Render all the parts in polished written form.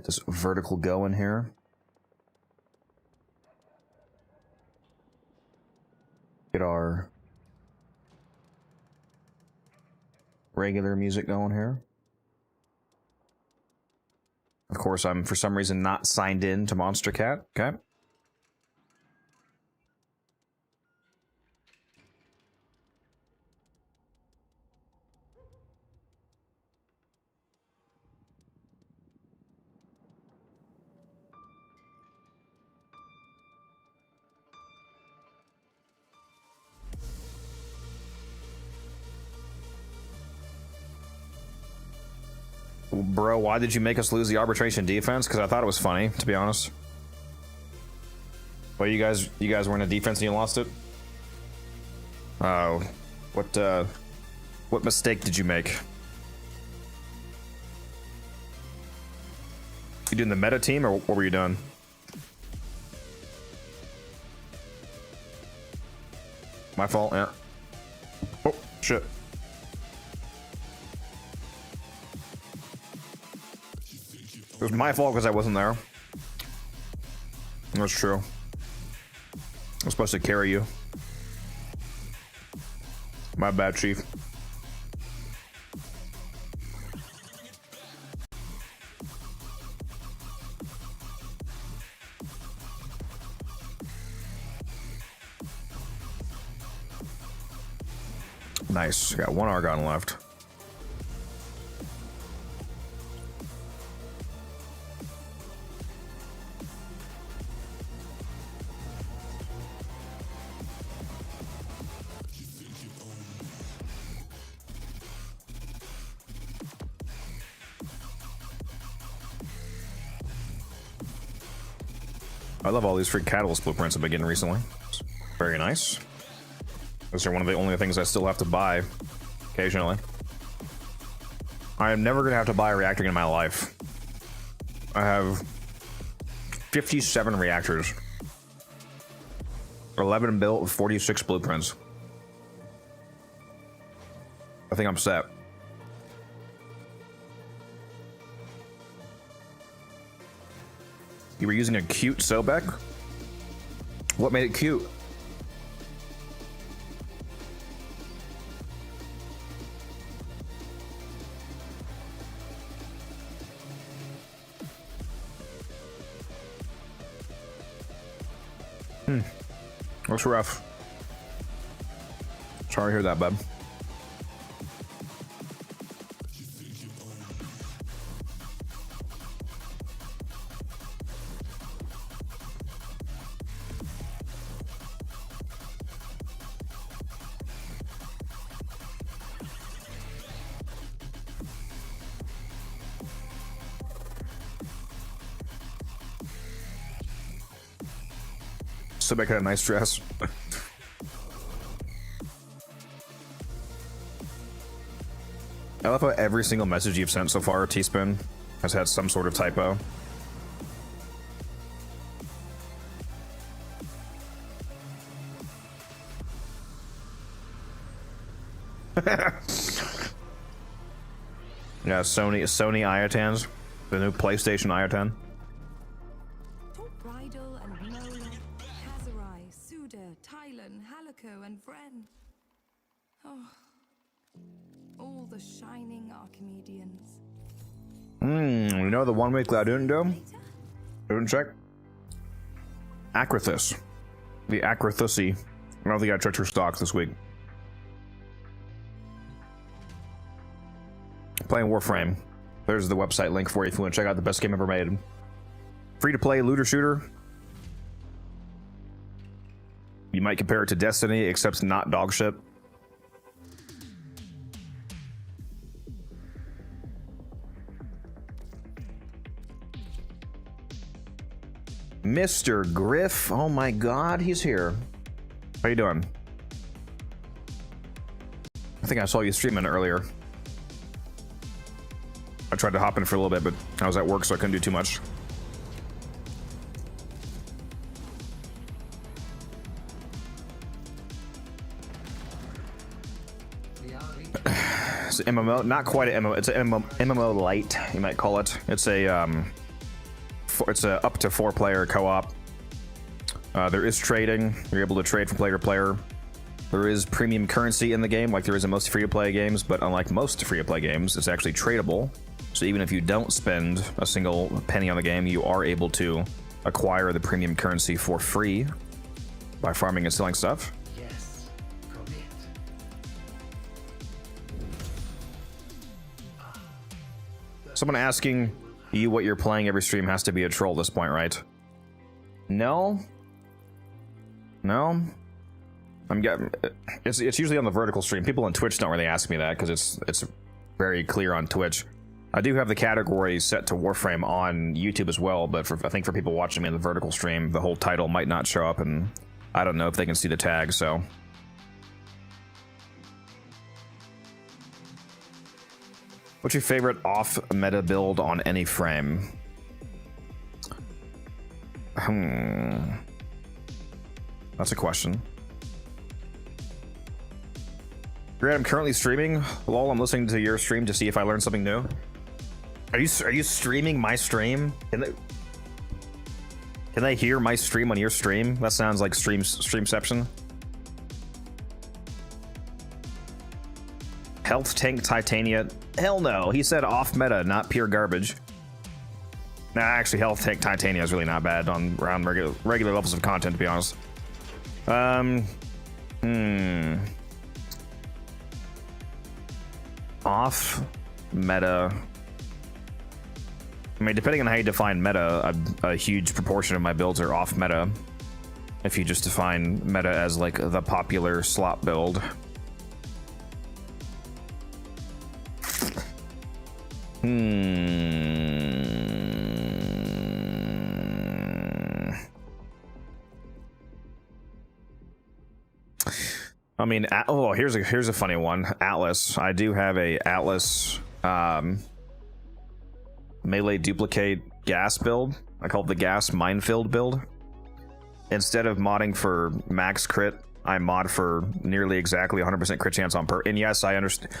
Get this vertical going here. Get our regular music going here. Of course, I'm for some reason not signed in to Monster Cat. Okay. Bro, why did you make us lose the arbitration defense? Because I thought it was funny, to be honest. Well, you guys were in a defense and you lost it? Oh, what mistake did you make? You doing the meta team, or what were you doing? My fault, yeah. Oh, shit. It was my fault because I wasn't there. That's true. I was supposed to carry you. My bad, Chief. Nice. Got one Argon left. I love all these free catalyst blueprints I've been getting recently. It's very nice. Those are one of the only things I still have to buy occasionally. I am never going to have to buy a reactor in my life. I have 57 reactors. 11 built with 46 blueprints. I think I'm set. You were using a cute Sobek? What made it cute? That's rough. Sorry to hear that, bud. Sobek had a nice dress. I love how every single message you've sent so far, T-Spin, has had some sort of typo. Yeah, Sony Iotans, the new PlayStation Iotan. All the shining Archimedeans. You know the 1 week that I didn't do? Didn't check. Acrithus. The Acrithussy. I don't think I checked her stocks this week. Playing Warframe. There's the website link for you if you want to check out the best game ever made. Free to play looter shooter. You might compare it to Destiny, except not dog shit. Mr. Griff, oh my god, he's here. How you doing? I think I saw you streaming earlier. I tried to hop in for a little bit, but I was at work, so I couldn't do too much. It's an MMO, not quite an MMO. It's an MMO light, you might call it. It's a it's a up to 4-player co-op. There is trading. You're able to trade from player to player. There is premium currency in the game, like there is in most free-to-play games, but unlike most free-to-play games, it's actually tradable. So even if you don't spend a single penny on the game, you are able to acquire the premium currency for free by farming and selling stuff. Yes, commit. Someone asking you what you're playing every stream has to be a troll at this point, right? No. No. It's usually on the vertical stream. People on Twitch don't really ask me that because it's very clear on Twitch. I do have the category set to Warframe on YouTube as well, but I think for people watching me on the vertical stream, the whole title might not show up, and I don't know if they can see the tag, so. What's your favorite off-meta build on any frame? That's a question. Grant, I'm currently streaming. Lol, I'm listening to your stream to see if I learned something new. Are you streaming my stream? Can they hear my stream on your stream? That sounds like streamception. Health tank Titania. Hell no. He said off meta, not pure garbage. Nah, actually, health tank Titania is really not bad on around regular levels of content, to be honest. Off meta. I mean, depending on how you define meta, a huge proportion of my builds are off meta. If you just define meta as like the popular slot build. I mean, oh, here's a funny one. Atlas. I do have a Atlas melee duplicate gas build. I call it the gas minefield build. Instead of modding for max crit, I mod for nearly exactly 100% crit chance on per. And yes, I understand.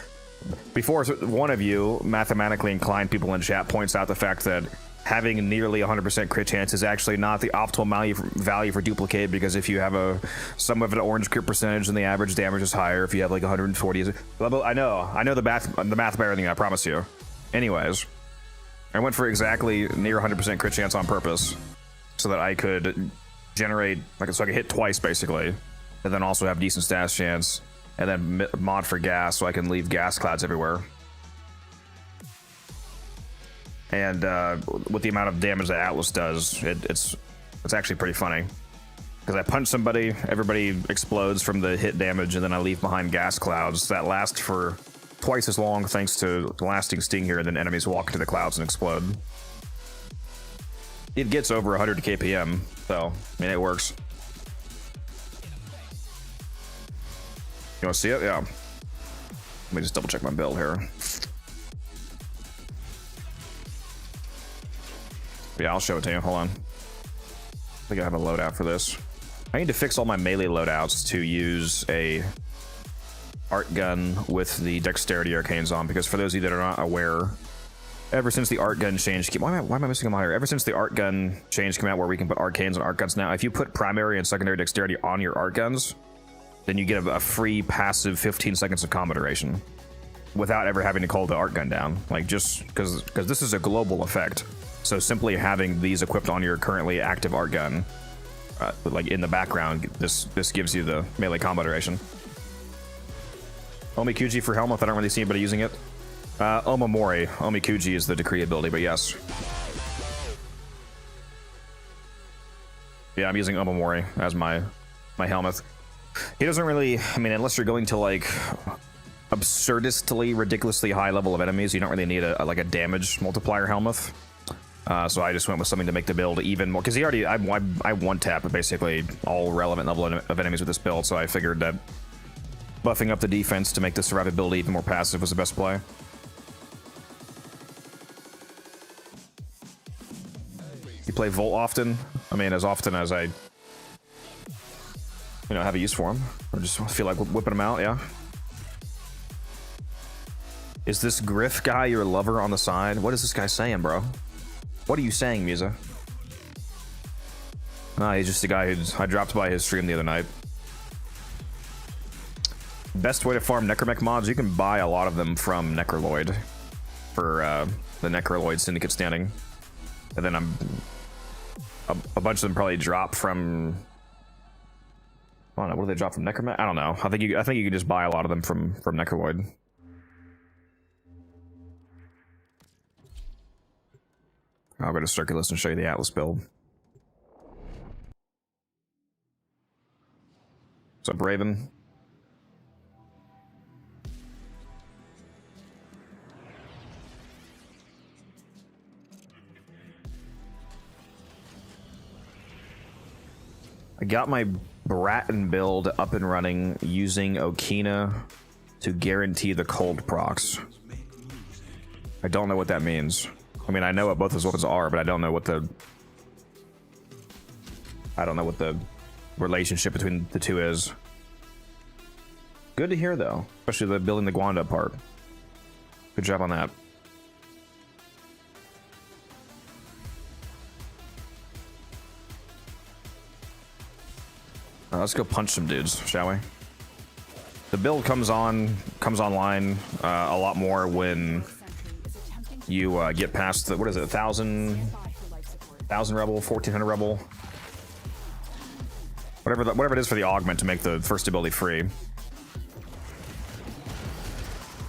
Before one of you mathematically inclined people in chat points out the fact that having nearly 100% crit chance is actually not the optimal value for duplicate, because if you have some of an orange crit percentage, then the average damage is higher. If you have like 140, I know the math better than you, I promise you. Anyways, I went for exactly near 100% crit chance on purpose, so that I could generate so I could hit twice basically, and then also have decent stats chance, and then mod for gas so I can leave gas clouds everywhere. And with the amount of damage that Atlas does, it's actually pretty funny. Because I punch somebody, everybody explodes from the hit damage, and then I leave behind gas clouds that last for twice as long thanks to the lasting sting here, and then enemies walk into the clouds and explode. It gets over 100 kpm, so, I mean, it works. You want to see it? Yeah. Let me just double check my build here. Yeah, I'll show it to you. Hold on. I think I have a loadout for this. I need to fix all my melee loadouts to use a art gun with the dexterity arcanes on, because for those of you that are not aware, ever since the art gun change why am I missing them out here? Ever since the art gun change came out where we can put arcanes on art guns now, if you put primary and secondary dexterity on your art guns, then you get a free passive 15 seconds of combo duration without ever having to call the art gun down. Like, just because this is a global effect. So simply having these equipped on your currently active art gun, like in the background, this gives you the melee combo duration. Omikuji for Helmuth, I don't really see anybody using it. Omamori. Omikuji is the decree ability, but yes. Yeah, I'm using Omamori as my Helmuth. He doesn't really, I mean, unless you're going to like absurdistly, ridiculously high level of enemies, you don't really need a damage multiplier Helmuth. So I just went with something to make the build even more, because I one-tap basically all relevant level of enemies with this build, so I figured that buffing up the defense to make the survivability even more passive was the best play. You play Volt often? I mean, as often as I have a use for him, or just feel like whipping him out, yeah. Is this Griff guy your lover on the side? What is this guy saying, bro? What are you saying, Musa? Nah, he's just a guy who I dropped by his stream the other night. Best way to farm Necromech mods, you can buy a lot of them from Necroloid for the Necroloid Syndicate standing. And then a bunch of them probably drop from, I don't know, what do they drop from Necromech? I don't know. I think you can just buy a lot of them from Necroloid. I'll go to Circulus and show you the Atlas build. What's up, Raven? I got my Bratton build up and running using Okina to guarantee the cold procs. I don't know what that means. I mean, I know what both those weapons are, but I don't know what the relationship between the two is. Good to hear, though, especially the building the Gwanda part. Good job on that. Let's go punch some dudes, shall we? The build comes online a lot more when you get past the, what is it, 1,000 rebel, 1,400 rebel, whatever it is for the augment to make the first ability free.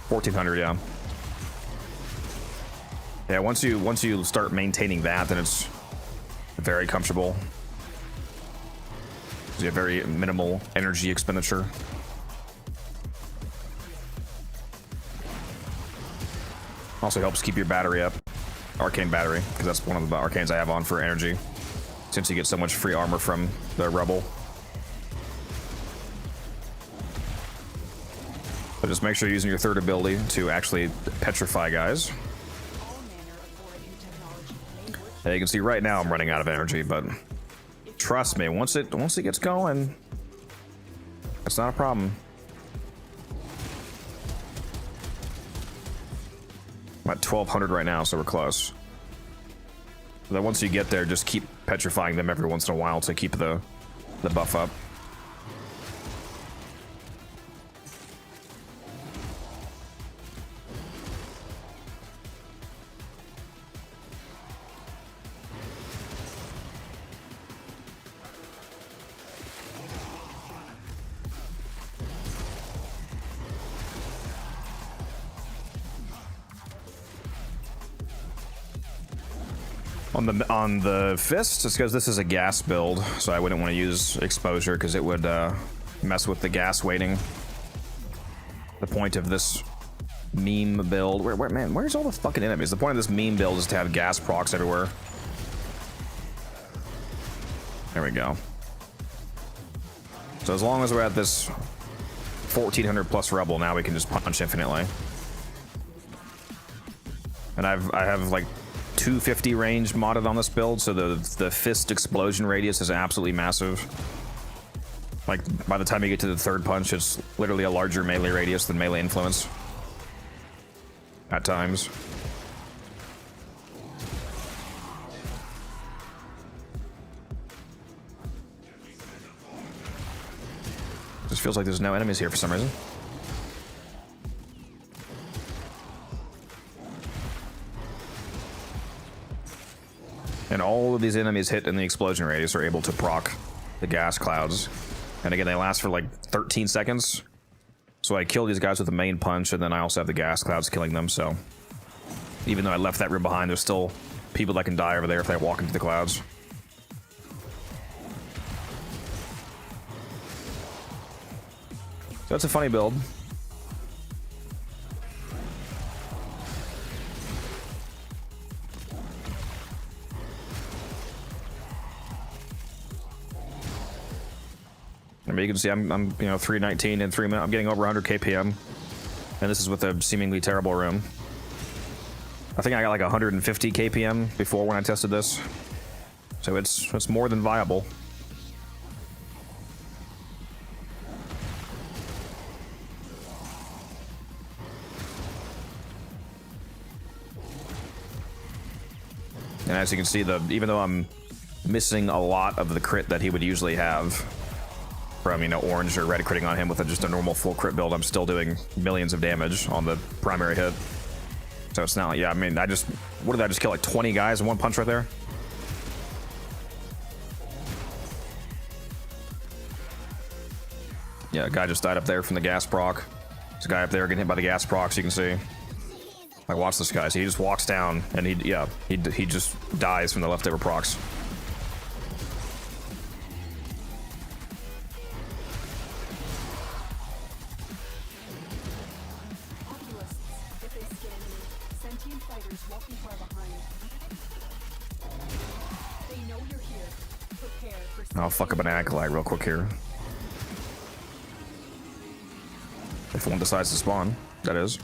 1,400, yeah. Yeah, once you start maintaining that, then it's very comfortable. You have very minimal energy expenditure. Also helps keep your battery up. Arcane battery, because that's one of the arcanes I have on for energy. Since you get so much free armor from the rebel. But just make sure you're using your third ability to actually petrify guys. And you can see right now I'm running out of energy, but trust me, once it gets going, it's not a problem. I'm at 1,200 right now, so we're close. But then once you get there, just keep petrifying them every once in a while to keep the buff up. On the fist, it's because this is a gas build, so I wouldn't want to use exposure because it would mess with the gas weighting. The point of this meme build, where's all the fucking enemies? The point of this meme build is to have gas procs everywhere. There we go. So as long as we're at this 1,400 plus rebel, now we can just punch infinitely. And I have like 250 range modded on this build, so the fist explosion radius is absolutely massive. Like, by the time you get to the third punch, it's literally a larger melee radius than melee influence. At times. Just feels like there's no enemies here for some reason. And all of these enemies hit in the explosion radius are able to proc the gas clouds. And again, they last for like 13 seconds. So I kill these guys with the main punch, and then I also have the gas clouds killing them, so... Even though I left that room behind, there's still people that can die over there if they walk into the clouds. So that's a funny build. I mean, you can see I'm 319 in 3 minutes. I'm getting over 100 KPM, and this is with a seemingly terrible room. I think I got like 150 KPM before when I tested this, so it's more than viable. And as you can see, even though I'm missing a lot of the crit that he would usually have from, you know, orange or red critting on him with just a normal full crit build. I'm still doing millions of damage on the primary hit. So it's not like, yeah, I mean, what did I just kill, like 20 guys in one punch right there? Yeah, a guy just died up there from the gas proc. There's a guy up there getting hit by the gas proc, so you can see. Like, watch this guy. So he just walks down, and he just dies from the leftover procs. I'll fuck up an acolyte real quick here. If one decides to spawn, that is.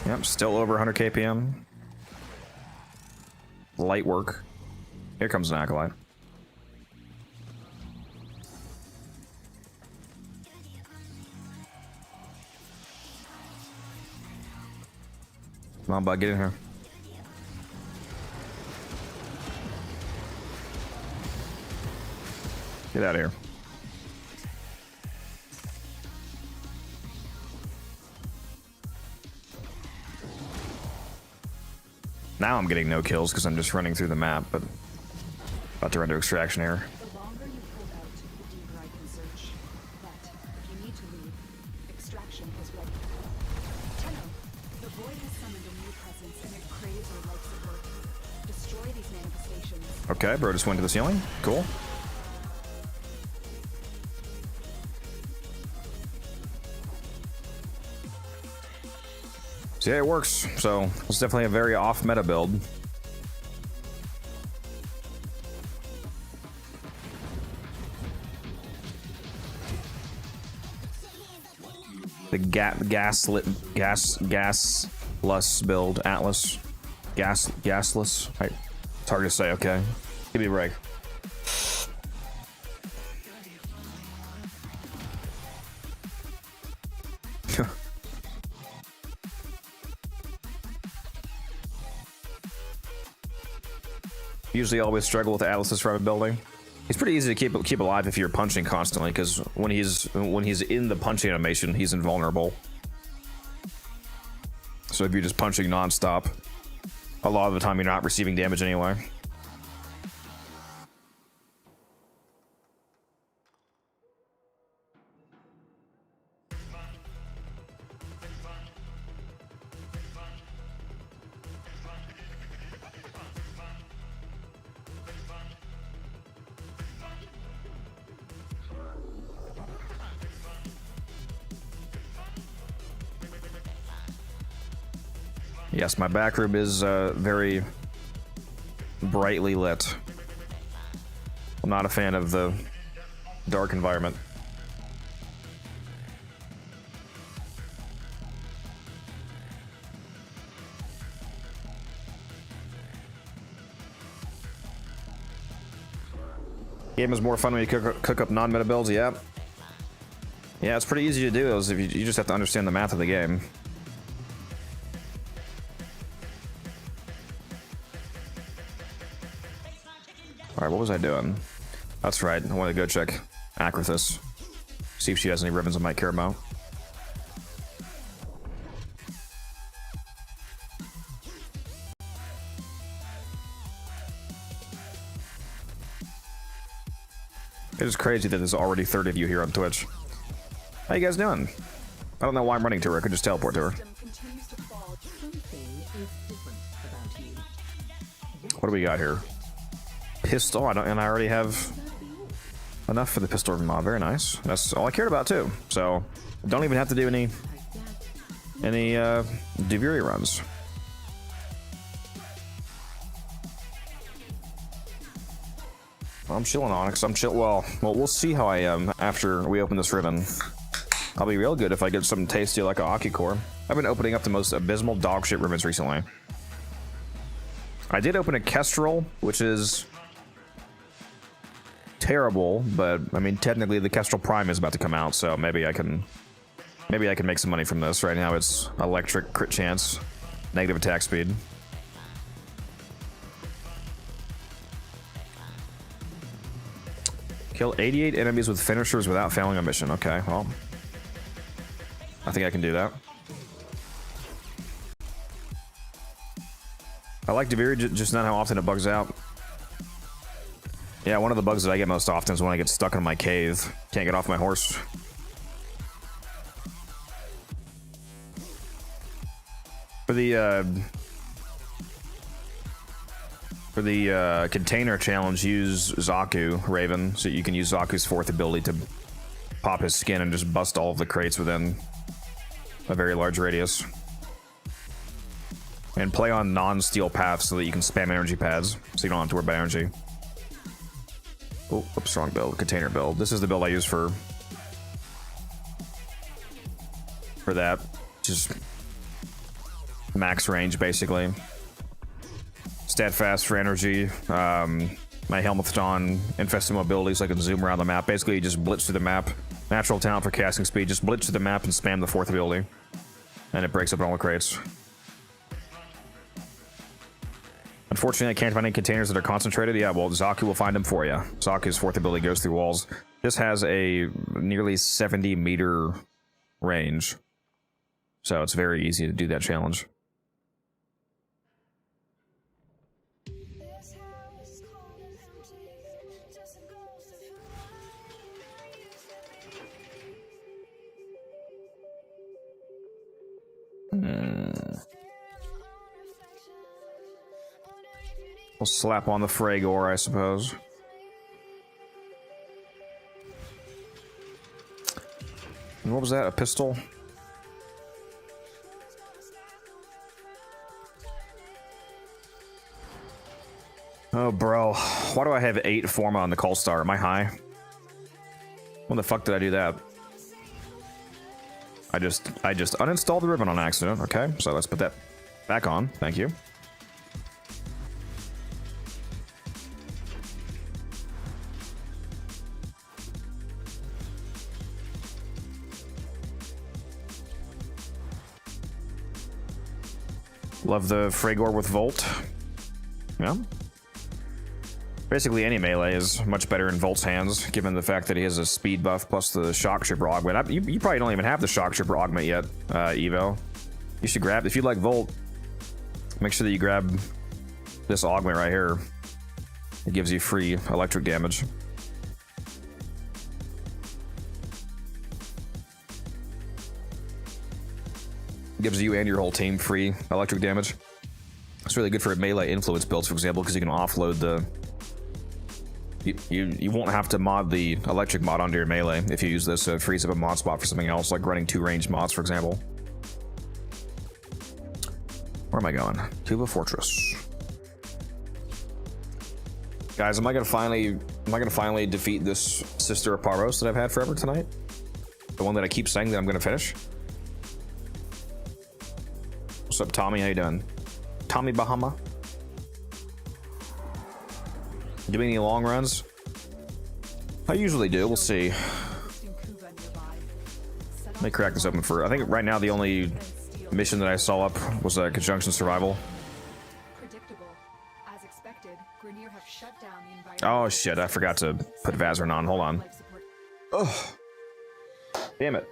Yep, still over 100 KPM. Light work. Here comes an acolyte. Come on, bud, get in here. Get out of here. Now I'm getting no kills because I'm just running through the map, but about to run to extraction here. The longer you hold out, the deeper I can search. But if you need to leave, extraction is ready. Tenno, the void has summoned a new presence and it craves or likes it work. Destroy these manifestations. Okay, bro just went to the ceiling. Cool. So yeah, it works. So it's definitely a very off-meta build. The gasless build, Atlas, gasless. Right. It's hard to say. Okay, give me a break. Usually always struggle with the Atlas's from building. He's pretty easy to keep alive if you're punching constantly, because when he's in the punching animation, he's invulnerable. So if you're just punching non-stop, a lot of the time you're not receiving damage anyway. Yes, my back room is very brightly lit. I'm not a fan of the dark environment. Game is more fun when you cook up non-meta builds. Yeah, it's pretty easy to do those if you just have to understand the math of the game. Alright, what was I doing? That's right, I want to go check Acrithis. See if she has any ribbons I might care about. It is crazy that there's already 30 of you here on Twitch. How you guys doing? I don't know why I'm running to her, I could just teleport to her. What do we got here? Pistol, and I already have enough for the pistol mod. Very nice. That's all I cared about too. So don't even have to do any Duviri runs. I'm chilling on it because I'm chill. Well, we'll see how I am after we open this Riven. I'll be real good if I get something tasty like a Aki core. I've been opening up the most abysmal dog shit Rivens recently. I did open a Kestrel, which is terrible, but I mean technically the Kestrel Prime is about to come out, so maybe I can make some money from this. Right now it's electric crit chance, negative attack speed. Kill 88 enemies with finishers without failing a mission. Okay, well, I think I can do that. I like Devere, just not how often it bugs out. Yeah, one of the bugs that I get most often is when I get stuck in my cave. Can't get off my horse. For the container challenge, use Zaku, Raven, so you can use Zaku's fourth ability to pop his skin and just bust all of the crates within a very large radius. And play on non-steel paths so that you can spam energy pads, so you don't have to worry about energy. Oh, oops, wrong build. Container build. This is the build I use for that. Just max range, basically. Stat fast for energy. My helmet's on infested mobility, so I can zoom around the map. Basically, you just blitz through the map. Natural talent for casting speed. Just blitz through the map and spam the fourth ability, and it breaks up all the crates. Unfortunately, I can't find any containers that are concentrated. Yeah, well, Zaku will find them for you. Zaku's fourth ability goes through walls. This has a nearly 70-meter range, so it's very easy to do that challenge. We'll slap on the Fragor, I suppose. And what was that? A pistol? Oh, bro. Why do I have 8 Forma on the Call Star? Am I high? When the fuck did I do that? I just uninstalled the Riven on accident. Okay, so let's put that back on. Thank you. Love the Fragor with Volt. Yeah. Basically, any melee is much better in Volt's hands, given the fact that he has a speed buff plus the Shock Trooper augment. You probably don't even have the Shock Trooper augment yet, Evo. You should grab, if you like Volt, make sure that you grab this augment right here. It gives you free electric damage. Gives you and your whole team free electric damage. It's really good for melee influence builds, for example, because you can offload the... You won't have to mod the electric mod onto your melee if you use this, so it frees up a mod spot for something else, like running 2 ranged mods, for example. Where am I going? Tuba Fortress. Guys, am I gonna finally defeat this Sister of Paros that I've had forever tonight? The one that I keep saying that I'm gonna finish? What's up, Tommy? How you doing? Tommy Bahama? Do any long runs? I usually do. We'll see. Let me crack this open for... I think right now the only mission that I saw up was a Conjunction Survival. Oh shit, I forgot to put Vazarin on. Hold on. Ugh. Damn it.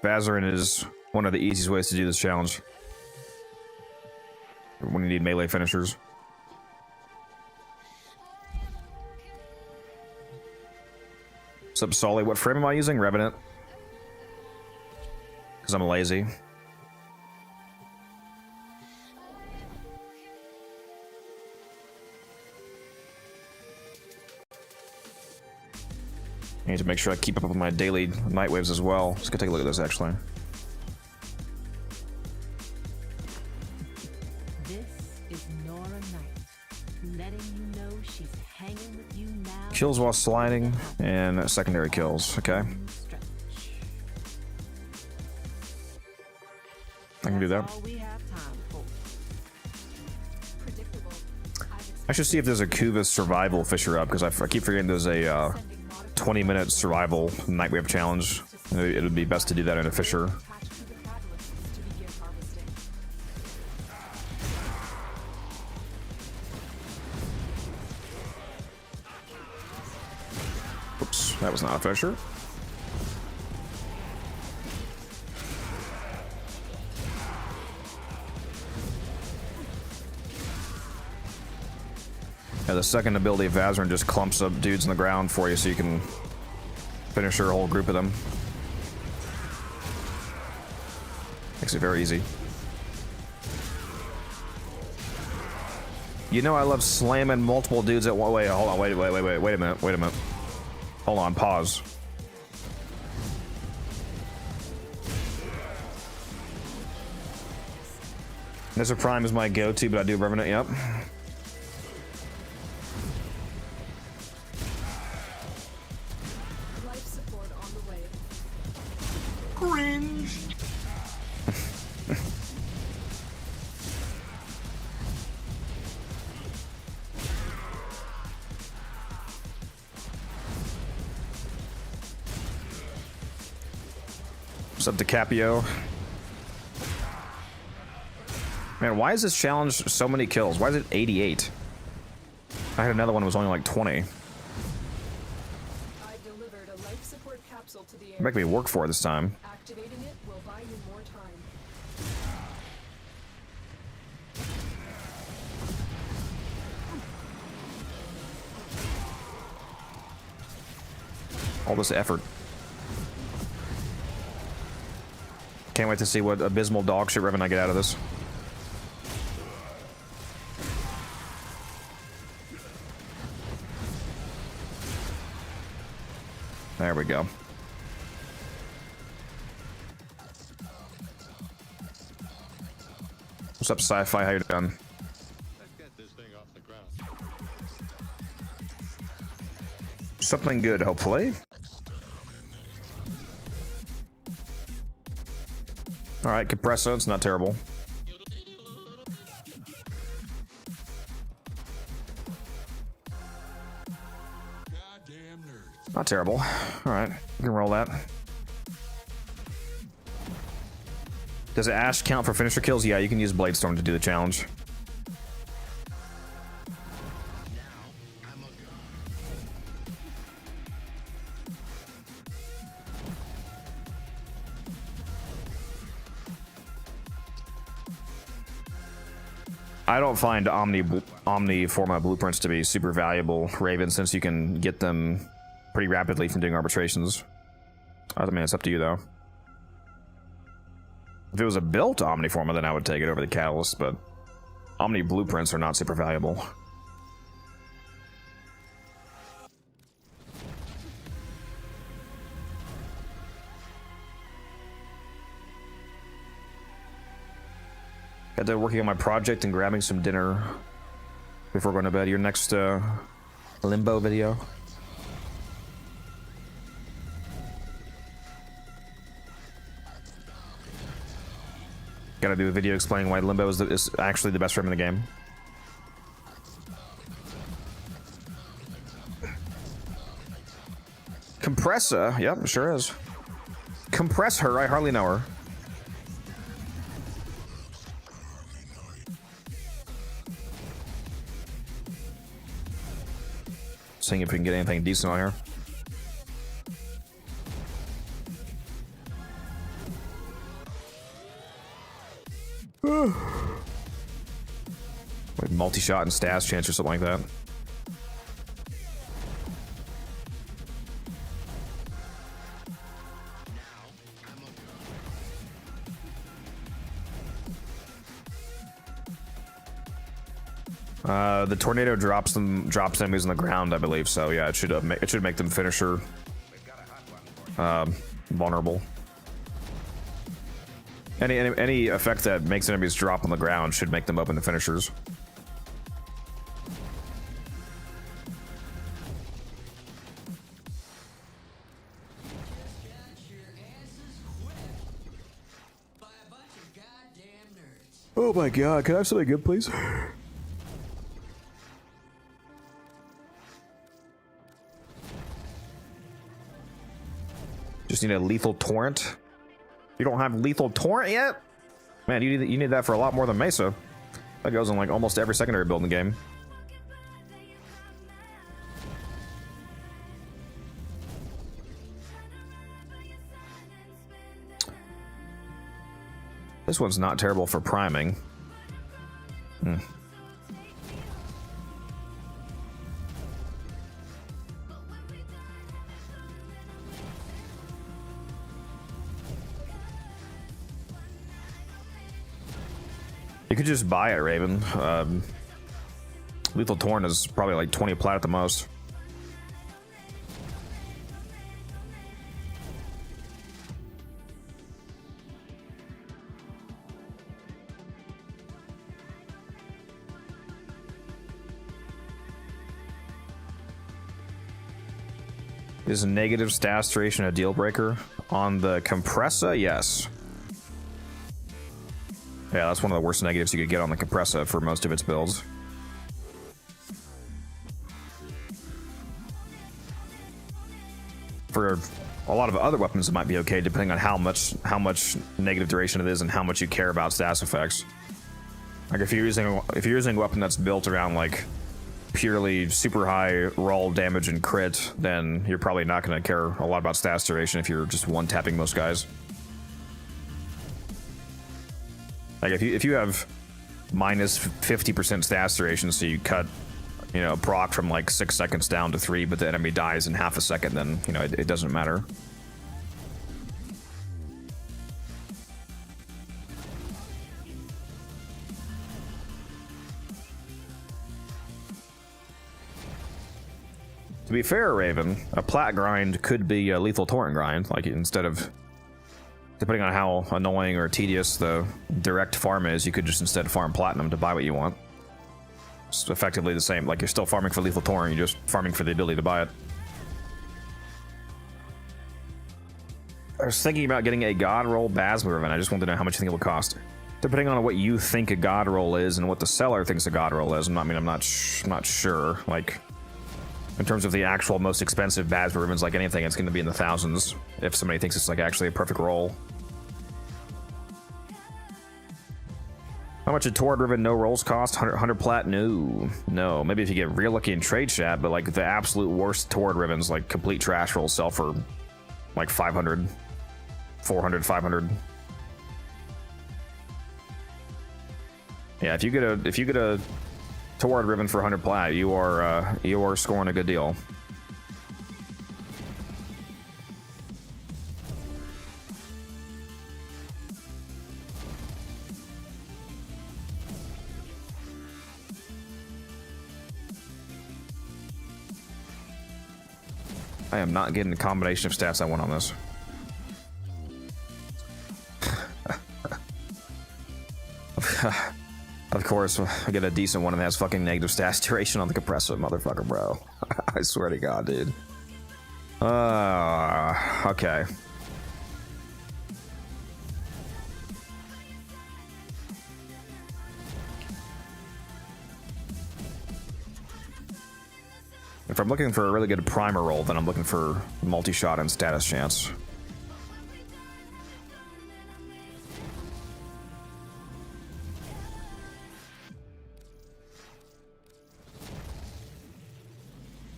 Vazarin is one of the easiest ways to do this challenge when you need melee finishers. What's up, Solly? What frame am I using? Revenant. Because I'm lazy. I need to make sure I keep up with my daily Nightwaves as well. Let's go take a look at this, actually. This is Nora Knight, letting you know she's hanging with you now. Kills while sliding and secondary kills. Okay. I can do that. I should see if there's a Kuva's survival fisher up, because I keep forgetting there's a 20-minute survival Nightwave challenge. It would be best to do that in a fisher. That was not a finisher. Yeah, the second ability of Vazarin just clumps up dudes in the ground for you so you can finish your whole group of them. Makes it very easy. You know I love slamming multiple dudes at one. Wait, hold on, wait a minute. Hold on, pause. Mr. Prime is my go-to, but I do Revenant, yep. Life support on the way. Cringe. What's up, DiCaprio? Man, why is this challenge so many kills? Why is it 88? I had another one that was only like 20. I delivered a life support capsule to the air. Make me work for it this time. Activating it will buy you more time. All this effort. Can't wait to see what abysmal dog shit Riven I get out of this. There we go. What's up, Sci-Fi? How you doing? Let's get this thing off the ground. Something good, hopefully. Alright, Compressor, it's not terrible. Goddamn nerds. Not terrible. Alright, we can roll that. Does Ash count for finisher kills? Yeah, you can use Bladestorm to do the challenge. I don't find Omni format blueprints to be super valuable, Raven, since you can get them pretty rapidly from doing arbitrations. I mean, it's up to you, though. If it was a built Omni format, then I would take it over the Catalyst, but Omni blueprints are not super valuable. Got to working on my project and grabbing some dinner before going to bed. Your next Limbo video. Got to do a video explaining why Limbo is actually the best frame in the game. Compressor, yep, sure is. Compress her, I hardly know her. Seeing if we can get anything decent on here. Like multi-shot and stash chance or something like that. The tornado drops enemies on the ground, I believe. So yeah, it should make them finisher vulnerable. Any effect that makes enemies drop on the ground should make them open to finishers. Oh my god, can I have something good, please? Just need a lethal torrent. You don't have lethal torrent yet? Man, you need that for a lot more than Mesa. That goes in like almost every secondary build in the game. This one's not terrible for priming. You could just buy it, Raven. Lethal Torn is probably like 20 plat at the most. Is negative stats duration a deal breaker? On the compressor, yes. Yeah, that's one of the worst negatives you could get on the compressor for most of its builds. For a lot of other weapons, it might be okay, depending on how much negative duration it is and how much you care about stats effects. Like if you're using a weapon that's built around like purely super high roll damage and crit, then you're probably not going to care a lot about stats duration if you're just one tapping most guys. Like if you have minus 50% stats duration, so you cut, you know, proc from like 6 seconds down to 3, but the enemy dies in half a second, then, you know, it doesn't matter. To be fair, Raven, a plat grind could be a lethal torrent grind, like instead of, depending on how annoying or tedious the direct farm is, you could just instead farm platinum to buy what you want. It's effectively the same, like you're still farming for lethal torrent, you're just farming for the ability to buy it. I was thinking about getting a god roll Basma Riven. I just wanted to know how much you think it would cost. Depending on what you think a god roll is and what the seller thinks a god roll is, I'm not sure. Like, in terms of the actual most expensive Basma Rivens, like anything, it's going to be in the thousands if somebody thinks it's like actually a perfect roll. How much a Torrid Riven no rolls cost? 100 plat? No. Maybe if you get real lucky in trade chat, but like the absolute worst Torrid Rivens, like complete trash rolls, sell for like 500, 400, 500. Yeah, if you get a Torrid Riven for 100 plat, you are scoring a good deal. I am not getting the combination of stats I want on this. Of course, I get a decent one that has fucking negative stats duration on the compressor, motherfucker, bro. I swear to God, dude. Okay. If I'm looking for a really good primer roll, then I'm looking for multi-shot and status chance.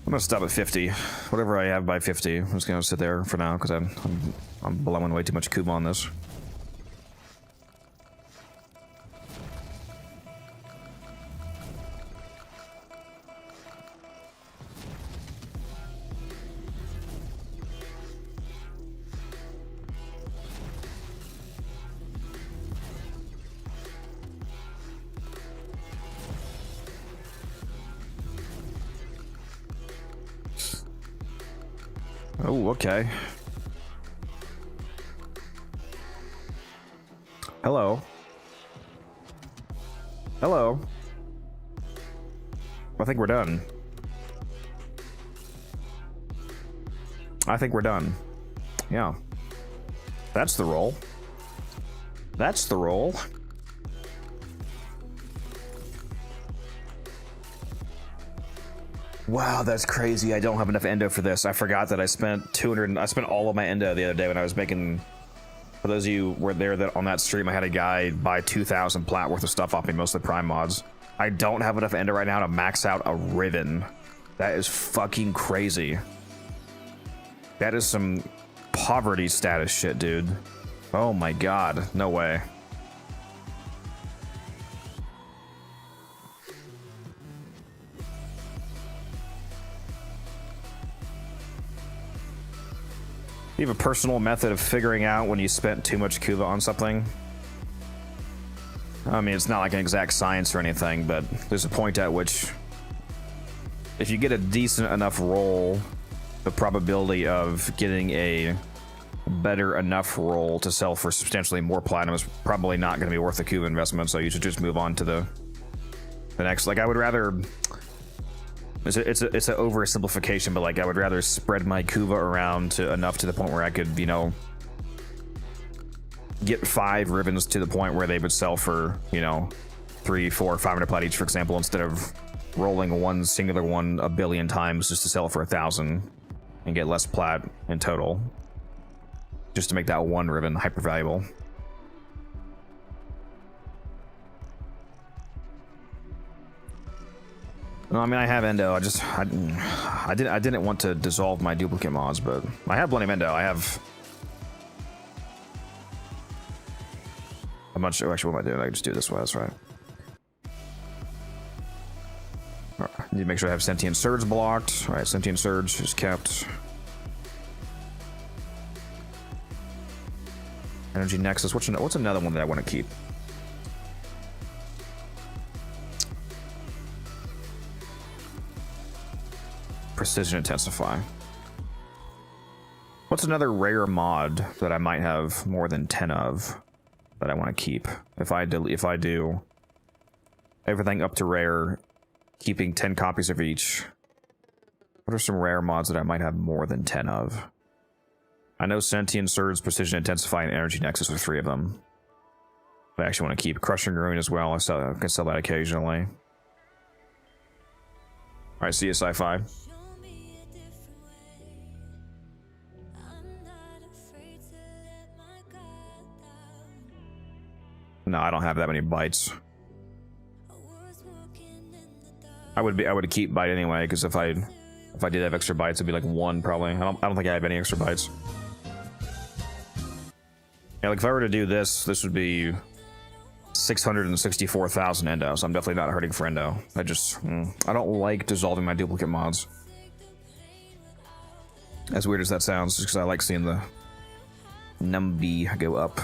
I'm gonna stop at 50. Whatever I have by 50, I'm just gonna sit there for now because I'm blowing way too much Kuma on this. Oh, okay. Hello. Hello. I think we're done. I think we're done. Yeah. That's the roll. That's the roll. Wow, that's crazy. I don't have enough endo for this. I forgot that I spent 200. I spent all of my endo the other day when I was making. For those of you who were there that on that stream, I had a guy buy 2,000 plat worth of stuff off me, mostly prime mods. I don't have enough endo right now to max out a Riven. That is fucking crazy. That is some poverty status shit, dude. Oh my God, no way. You have a personal method of figuring out when you spent too much Kuva on something? I mean, it's not like an exact science or anything, but there's a point at which if you get a decent enough roll, the probability of getting a better enough roll to sell for substantially more platinum is probably not going to be worth the Kuva investment, so you should just move on to the next. Like, I would rather... It's an oversimplification, but like I would rather spread my Kuva around to enough to the point where I could, you know, get 5 Rivens to the point where they would sell for, you know, 300, 400, 500 plat each, for example, instead of rolling one singular one a billion times just to sell it for 1,000 and get less plat in total, just to make that one Riven hyper valuable. No, I mean, I have endo. I didn't want to dissolve my duplicate mods, but I have plenty of endo. I have... I'm not sure. Actually, what am I doing? I can just do it this way. That's right. All right. Need to make sure I have Sentient Surge blocked. All right, Sentient Surge is kept. Energy Nexus. What's another one that I want to keep? Precision Intensify. What's another rare mod that I might have more than 10 of that I want to keep? If I do everything up to rare, keeping 10 copies of each, what are some rare mods that I might have more than 10 of? I know Sentient Surge, Precision Intensify, and Energy Nexus are 3 of them. I actually want to keep Crushing Ruin as well. I can sell that occasionally. Alright, see you, Sci-Fi. No, I don't have that many bites. I would keep bite anyway, because if I did have extra bites, it'd be like 1 probably. I don't think I have any extra bites. Yeah, like if I were to do this would be 664,000 endo, so I'm definitely not hurting for endo. I don't like dissolving my duplicate mods. As weird as that sounds, just because I like seeing the numb go up.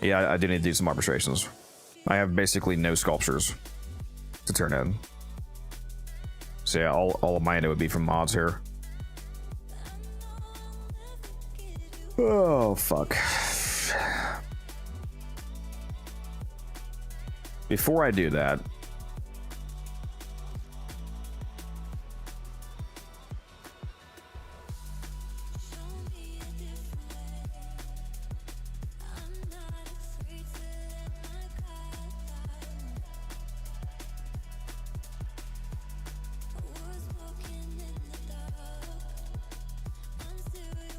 Yeah, I do need to do some arbitrations. I have basically no sculptures to turn in. So yeah, all of my endo would be from mods here. Oh, fuck. Before I do that...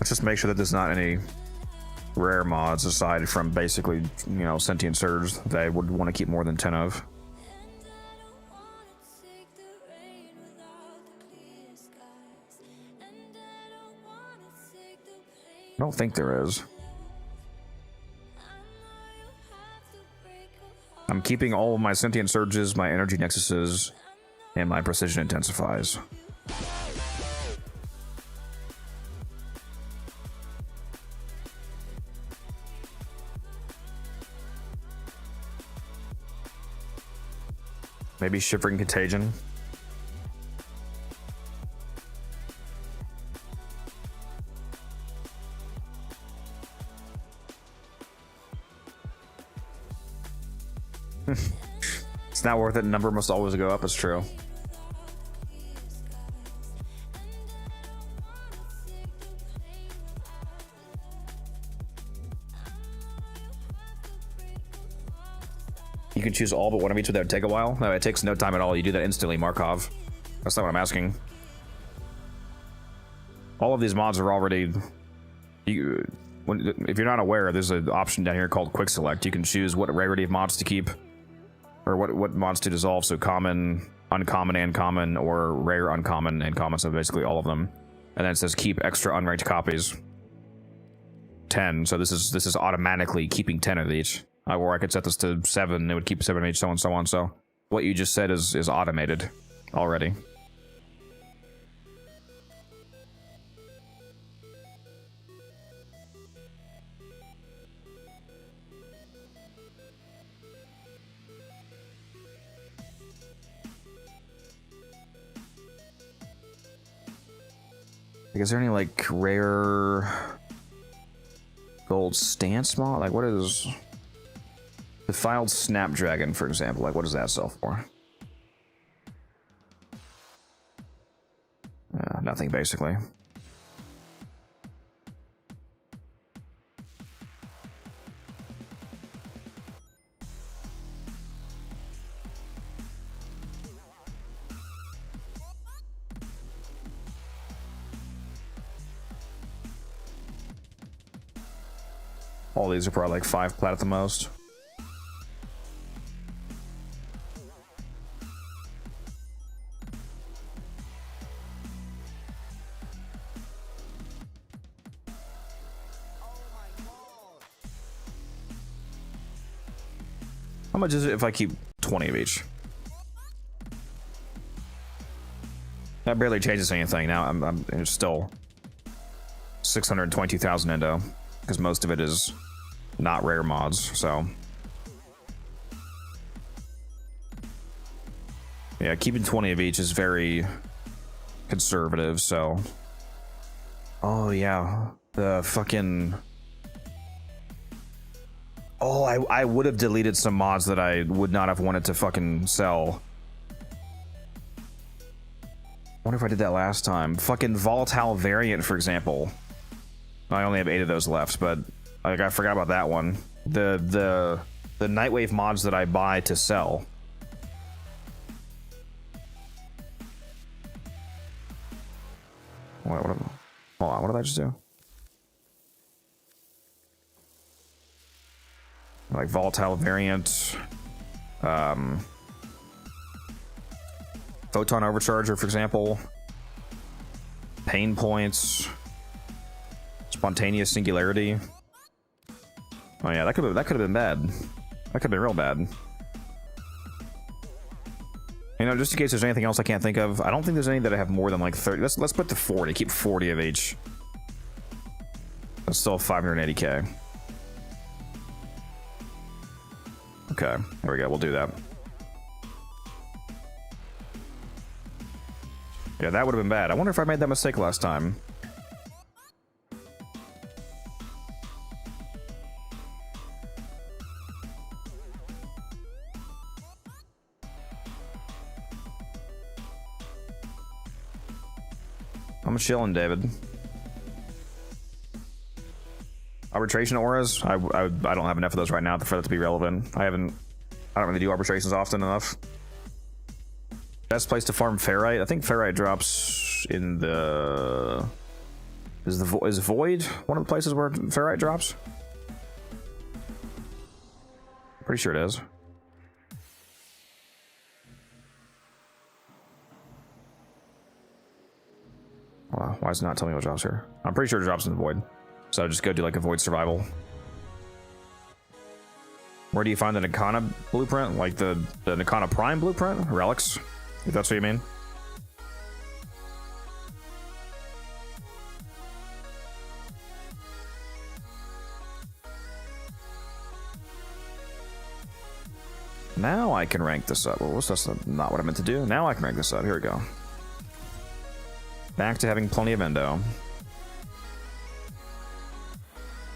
Let's just make sure that there's not any rare mods aside from basically, you know, Sentient Surge that I would want to keep more than 10 of. I don't think there is. I'm keeping all of my Sentient Surges, my Energy Nexuses, and my Precision Intensifies. Maybe Shivering Contagion. It's not worth it. Number must always go up. It's true. You can choose all but one of each without take a while. No, it takes no time at all. You do that instantly, Markov. That's not what I'm asking. All of these mods are already... if you're not aware, there's an option down here called Quick Select. You can choose what rarity of mods to keep, or what mods to dissolve. So common, uncommon, and common, or rare, uncommon, and common. So basically all of them. And then it says keep extra unranked copies. 10. So this is automatically keeping 10 of each. Or I could set this to 7, it would keep 7 of each, so on and so on. So what you just said is automated already. Like, is there any like rare gold stance mod? Like, what is defiled snapdragon, for example? Like, what does that sell for? Nothing, basically. All these are probably like 5 plat at the most. How much is it if I keep 20 of each? That barely changes anything. Now it's still 622,000 endo, because most of it is not rare mods, so. Yeah, keeping 20 of each is very conservative, so. Oh, yeah. The fucking. Oh, I would have deleted some mods that I would not have wanted to fucking sell. I wonder if I did that last time. Fucking volatile variant, for example. I only have 8 of those left, but like I forgot about that one. The Nightwave mods that I buy to sell. Hold on, what did I just do? Like volatile variant, photon overcharger, for example, pain points, spontaneous singularity. Oh yeah, that could have been bad. That could have been real bad. You know, just in case there's anything else I can't think of, I don't think there's any that I have more than like 30. Let's put the 40. Keep 40 of each. That's still 580k. Okay, there we go. We'll do that. Yeah, that would have been bad. I wonder if I made that mistake last time. I'm chilling, David. Arbitration auras? I don't have enough of those right now for that to be relevant. I don't really do arbitrations often enough. Best place to farm ferrite? I think ferrite drops in the... Is Void one of the places where ferrite drops? Pretty sure it is. Wow, why is it not telling me what drops here? I'm pretty sure it drops in the Void. So just go do like a Void survival. Where do you find the Nikana blueprint? Like the Nikana Prime blueprint? Relics? If that's what you mean. Now I can rank this up. Well, that's not what I meant to do. Now I can rank this up. Here we go. Back to having plenty of endo.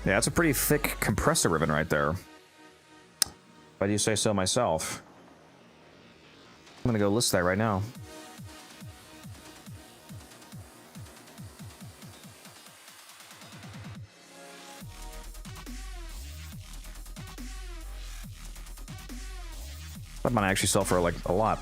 Yeah, that's a pretty thick compressor ribbon right there. Why do you say so myself? I'm gonna go list that right now. That might actually sell for like a lot.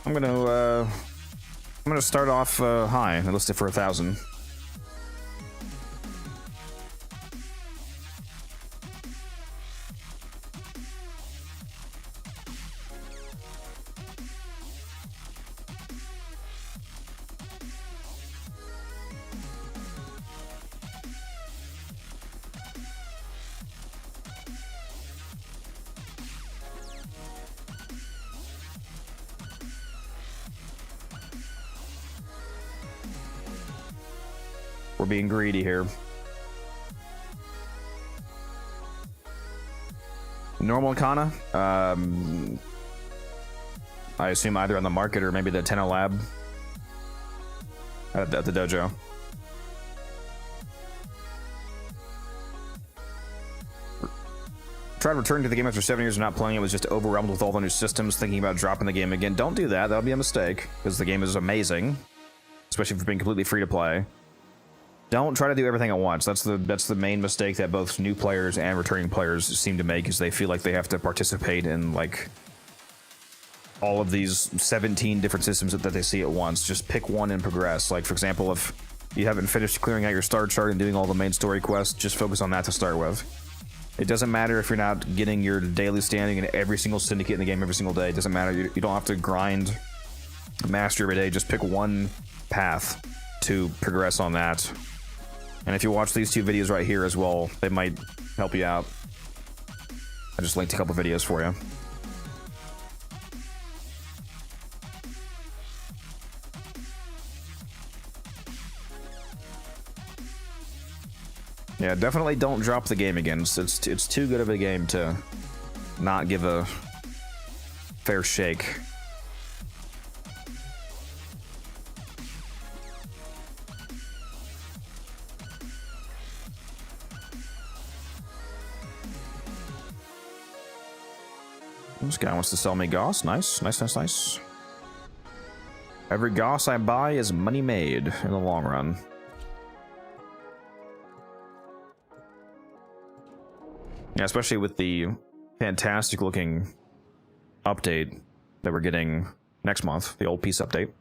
I'm gonna start off high and list it for 1,000. We're being greedy here. Normal Kana. I assume either on the market or maybe the Tenno Lab at the dojo. Tried returning to the game after 7 years of not playing it, was just overwhelmed with all the new systems, thinking about dropping the game again. Don't do that, that'll be a mistake, because the game is amazing, especially for being completely free to play. Don't try to do everything at once. That's the main mistake that both new players and returning players seem to make, is they feel like they have to participate in like all of these 17 different systems that they see at once. Just pick one and progress. Like, for example, if you haven't finished clearing out your star chart and doing all the main story quests, just focus on that to start with. It doesn't matter if you're not getting your daily standing in every single syndicate in the game every single day. It doesn't matter. You don't have to grind master every day. Just pick one path to progress on that. And if you watch these two videos right here as well, they might help you out. I just linked a couple videos for you. Yeah, definitely don't drop the game again. It's too good of a game to not give a fair shake. This guy wants to sell me Goss. Nice, nice, nice, nice. Every Goss I buy is money made in the long run. Yeah, especially with the fantastic looking update that we're getting next month, the old piece update.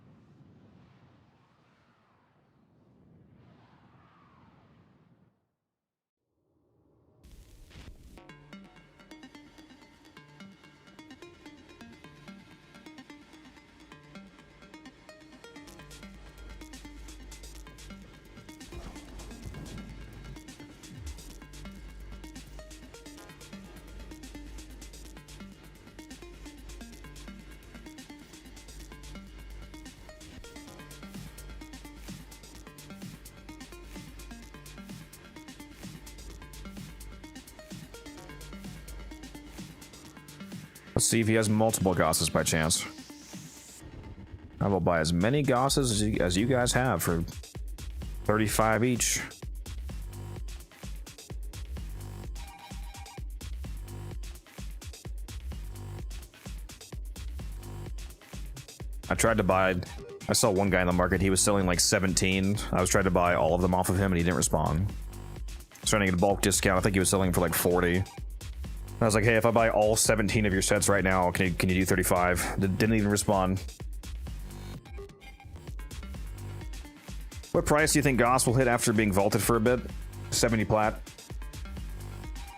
Let's see if he has multiple Gosses by chance. I will buy as many Gosses as you guys have for 35 each. I saw one guy in the market, he was selling like 17. I was trying to buy all of them off of him and he didn't respond. I was trying to get a bulk discount. I think he was selling for like 40. I was like, hey, if I buy all 17 of your sets right now, can you do 35? Didn't even respond. What price do you think Goss will hit after being vaulted for a bit? 70 plat.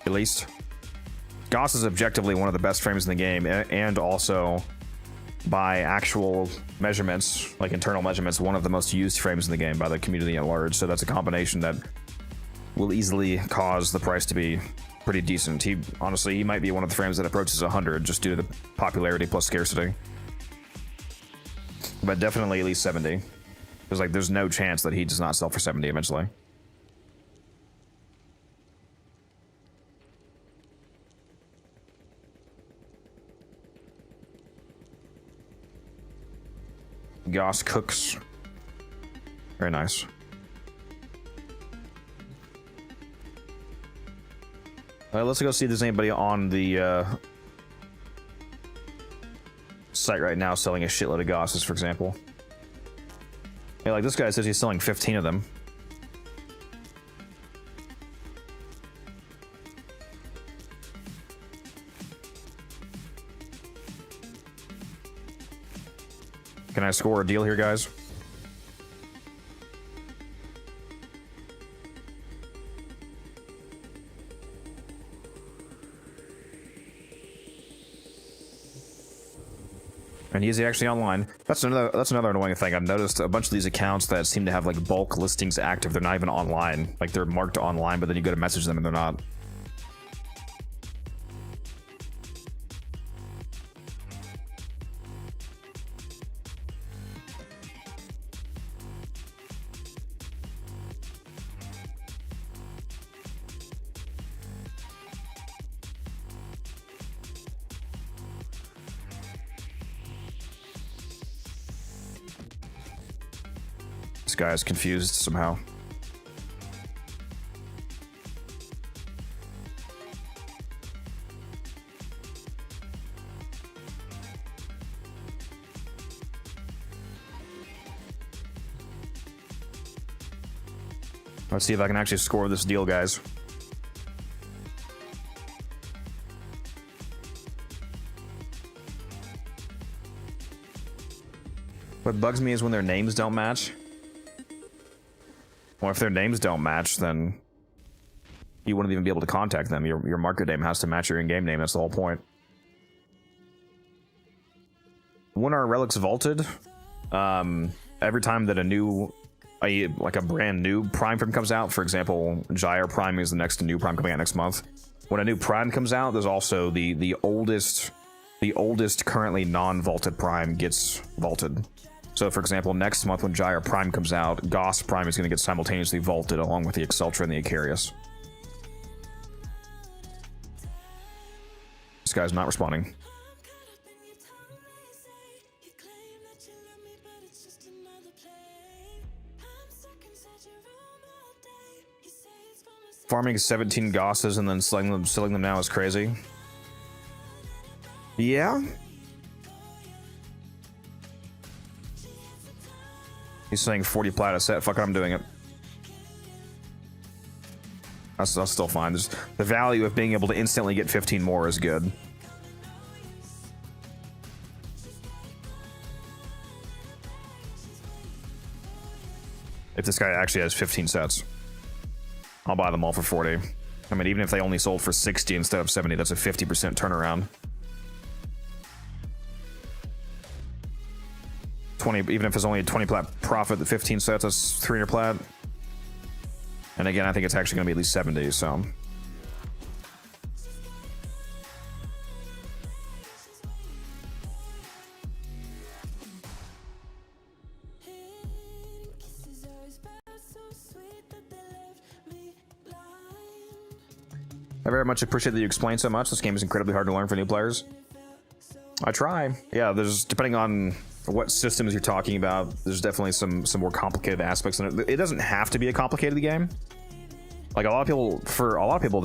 At least. Goss is objectively one of the best frames in the game, and also, by actual measurements, like internal measurements, one of the most used frames in the game by the community at large. So that's a combination that will easily cause the price to be pretty decent. Honestly, he might be one of the frames that approaches 100 just due to the popularity plus scarcity. But definitely at least 70. Because like there's no chance that he does not sell for 70 eventually. Goss cooks. Very nice. Let's go see if there's anybody on the site right now selling a shitload of Gosses, for example. Yeah, like this guy says he's selling 15 of them. Can I score a deal here, guys? And is he actually online? That's another annoying thing. I've noticed a bunch of these accounts that seem to have like bulk listings active. They're not even online. Like they're marked online, but then you go to message them and they're not. This guy is confused somehow. Let's see if I can actually score this deal, guys. What bugs me is when their names don't match. Well, if their names don't match, then you wouldn't even be able to contact them. Your market name has to match your in-game name. That's the whole point. When are relics vaulted? Every time that like a brand new prime frame comes out, for example, Gyre Prime is the next new prime coming out next month. When a new prime comes out, there's also the oldest currently non-vaulted prime gets vaulted. So, for example, next month when Gyre Prime comes out, Goss Prime is going to get simultaneously vaulted along with the Exceltra and the Icarius. This guy's not responding. Farming 17 Gosses and then selling them now is crazy. Yeah. He's saying 40 plat a set. Fuck it, I'm doing it. That's still fine. The value of being able to instantly get 15 more is good. If this guy actually has 15 sets, I'll buy them all for 40. I mean, even if they only sold for 60 instead of 70, that's a 50% turnaround. 20, even if it's only a 20 plat profit, the 15 sets, that's 300 plat. And again, I think it's actually going to be at least 70, so. I very much appreciate that you explained so much. This game is incredibly hard to learn for new players. I try. Yeah, there's, depending on what systems you're talking about, there's definitely some more complicated aspects in it. It doesn't have to be a complicated game. Like a lot of people,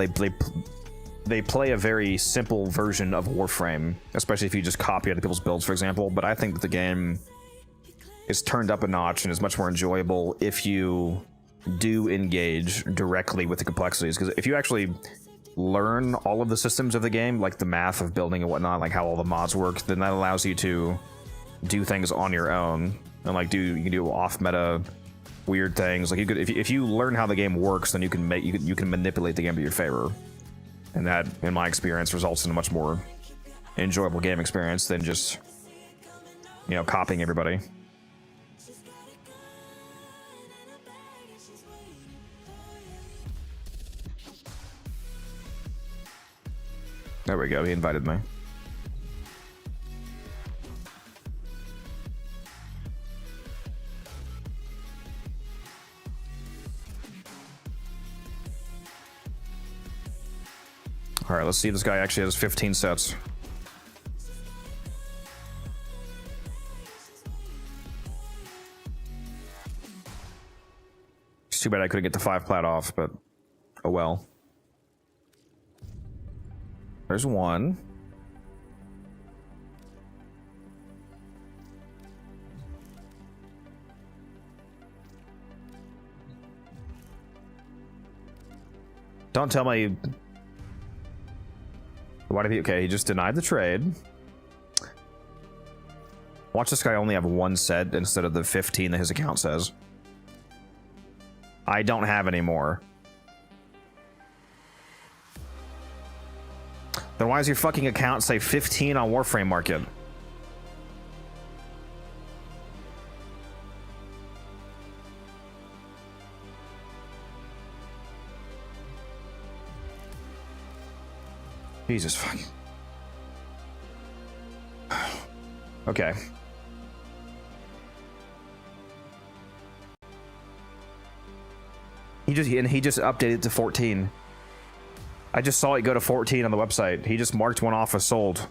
they play a very simple version of Warframe, especially if you just copy other people's builds, for example. But I think that the game is turned up a notch and is much more enjoyable if you do engage directly with the complexities. Because if you actually learn all of the systems of the game, like the math of building and whatnot, like how all the mods work, then that allows you to do things on your own and like you can do off meta weird things. Like you could, if you learn how the game works, then you can manipulate the game to your favor, and that, in my experience, results in a much more enjoyable game experience than just, you know, copying everybody. There we go, he invited me. Alright, let's see if this guy actually has 15 sets. It's too bad I couldn't get the 5 plat off, but oh well. There's one. Don't tell me. Why did he? Okay, he just denied the trade. Watch this guy only have 1 set instead of the 15 that his account says. I don't have any more. Then why does your fucking account say 15 on Warframe Market? Jesus fucking. Okay. He just updated to 14. I just saw it go to 14 on the website. He just marked one off as sold.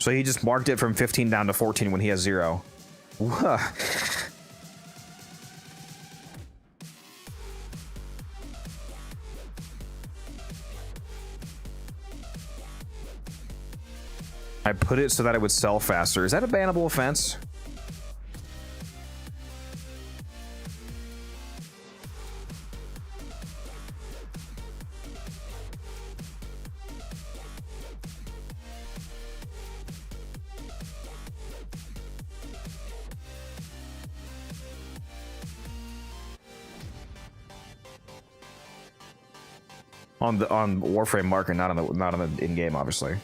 So he just marked it from 15 down to 14 when he has 0. I put it so that it would sell faster. Is that a bannable offense? On Warframe market, not on the in-game, obviously.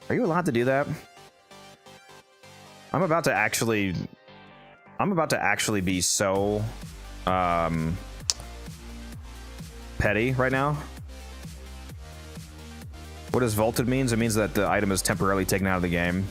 Are you allowed to do that? I'm about to actually be so petty right now. What does vaulted means? It means that the item is temporarily taken out of the game.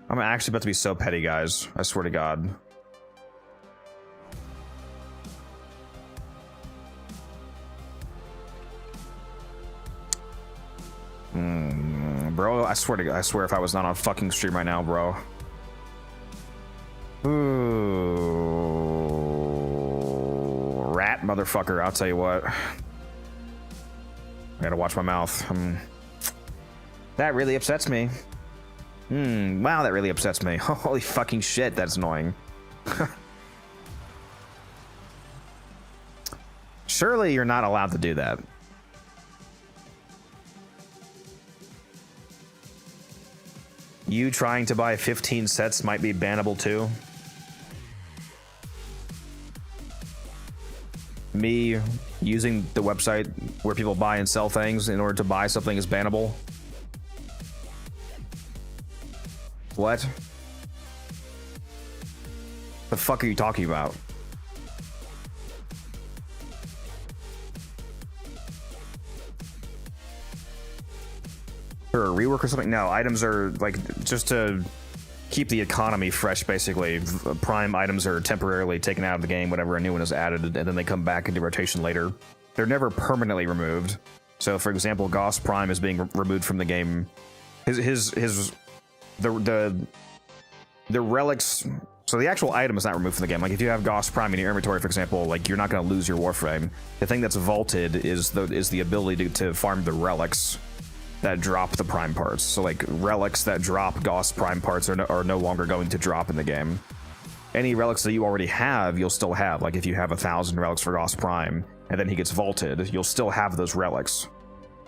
I'm actually about to be so petty, guys. I swear to God. Bro, I swear to God, I swear if I was not on fucking stream right now, bro. Ooh. Rat motherfucker, I'll tell you what. I gotta watch my mouth. That really upsets me. Wow, that really upsets me. Holy fucking shit, that's annoying. Surely you're not allowed to do that. You trying to buy 15 sets might be bannable too. Me using the website where people buy and sell things in order to buy something is bannable. What? The fuck are you talking about? For a rework or something? No, items are like just to keep the economy fresh, basically. Prime items are temporarily taken out of the game whenever a new one is added, and then they come back into rotation later. They're never permanently removed. So, for example, Gauss Prime is being removed from the game. The relics, so the actual item is not removed from the game. Like if you have Gauss Prime in your inventory, for example, like you're not going to lose your Warframe. The thing that's vaulted is the ability to farm the relics that drop the Prime parts. So like relics that drop Gauss Prime parts are no longer going to drop in the game. Any relics that you already have, you'll still have. Like if you have 1,000 relics for Gauss Prime and then he gets vaulted, you'll still have those relics.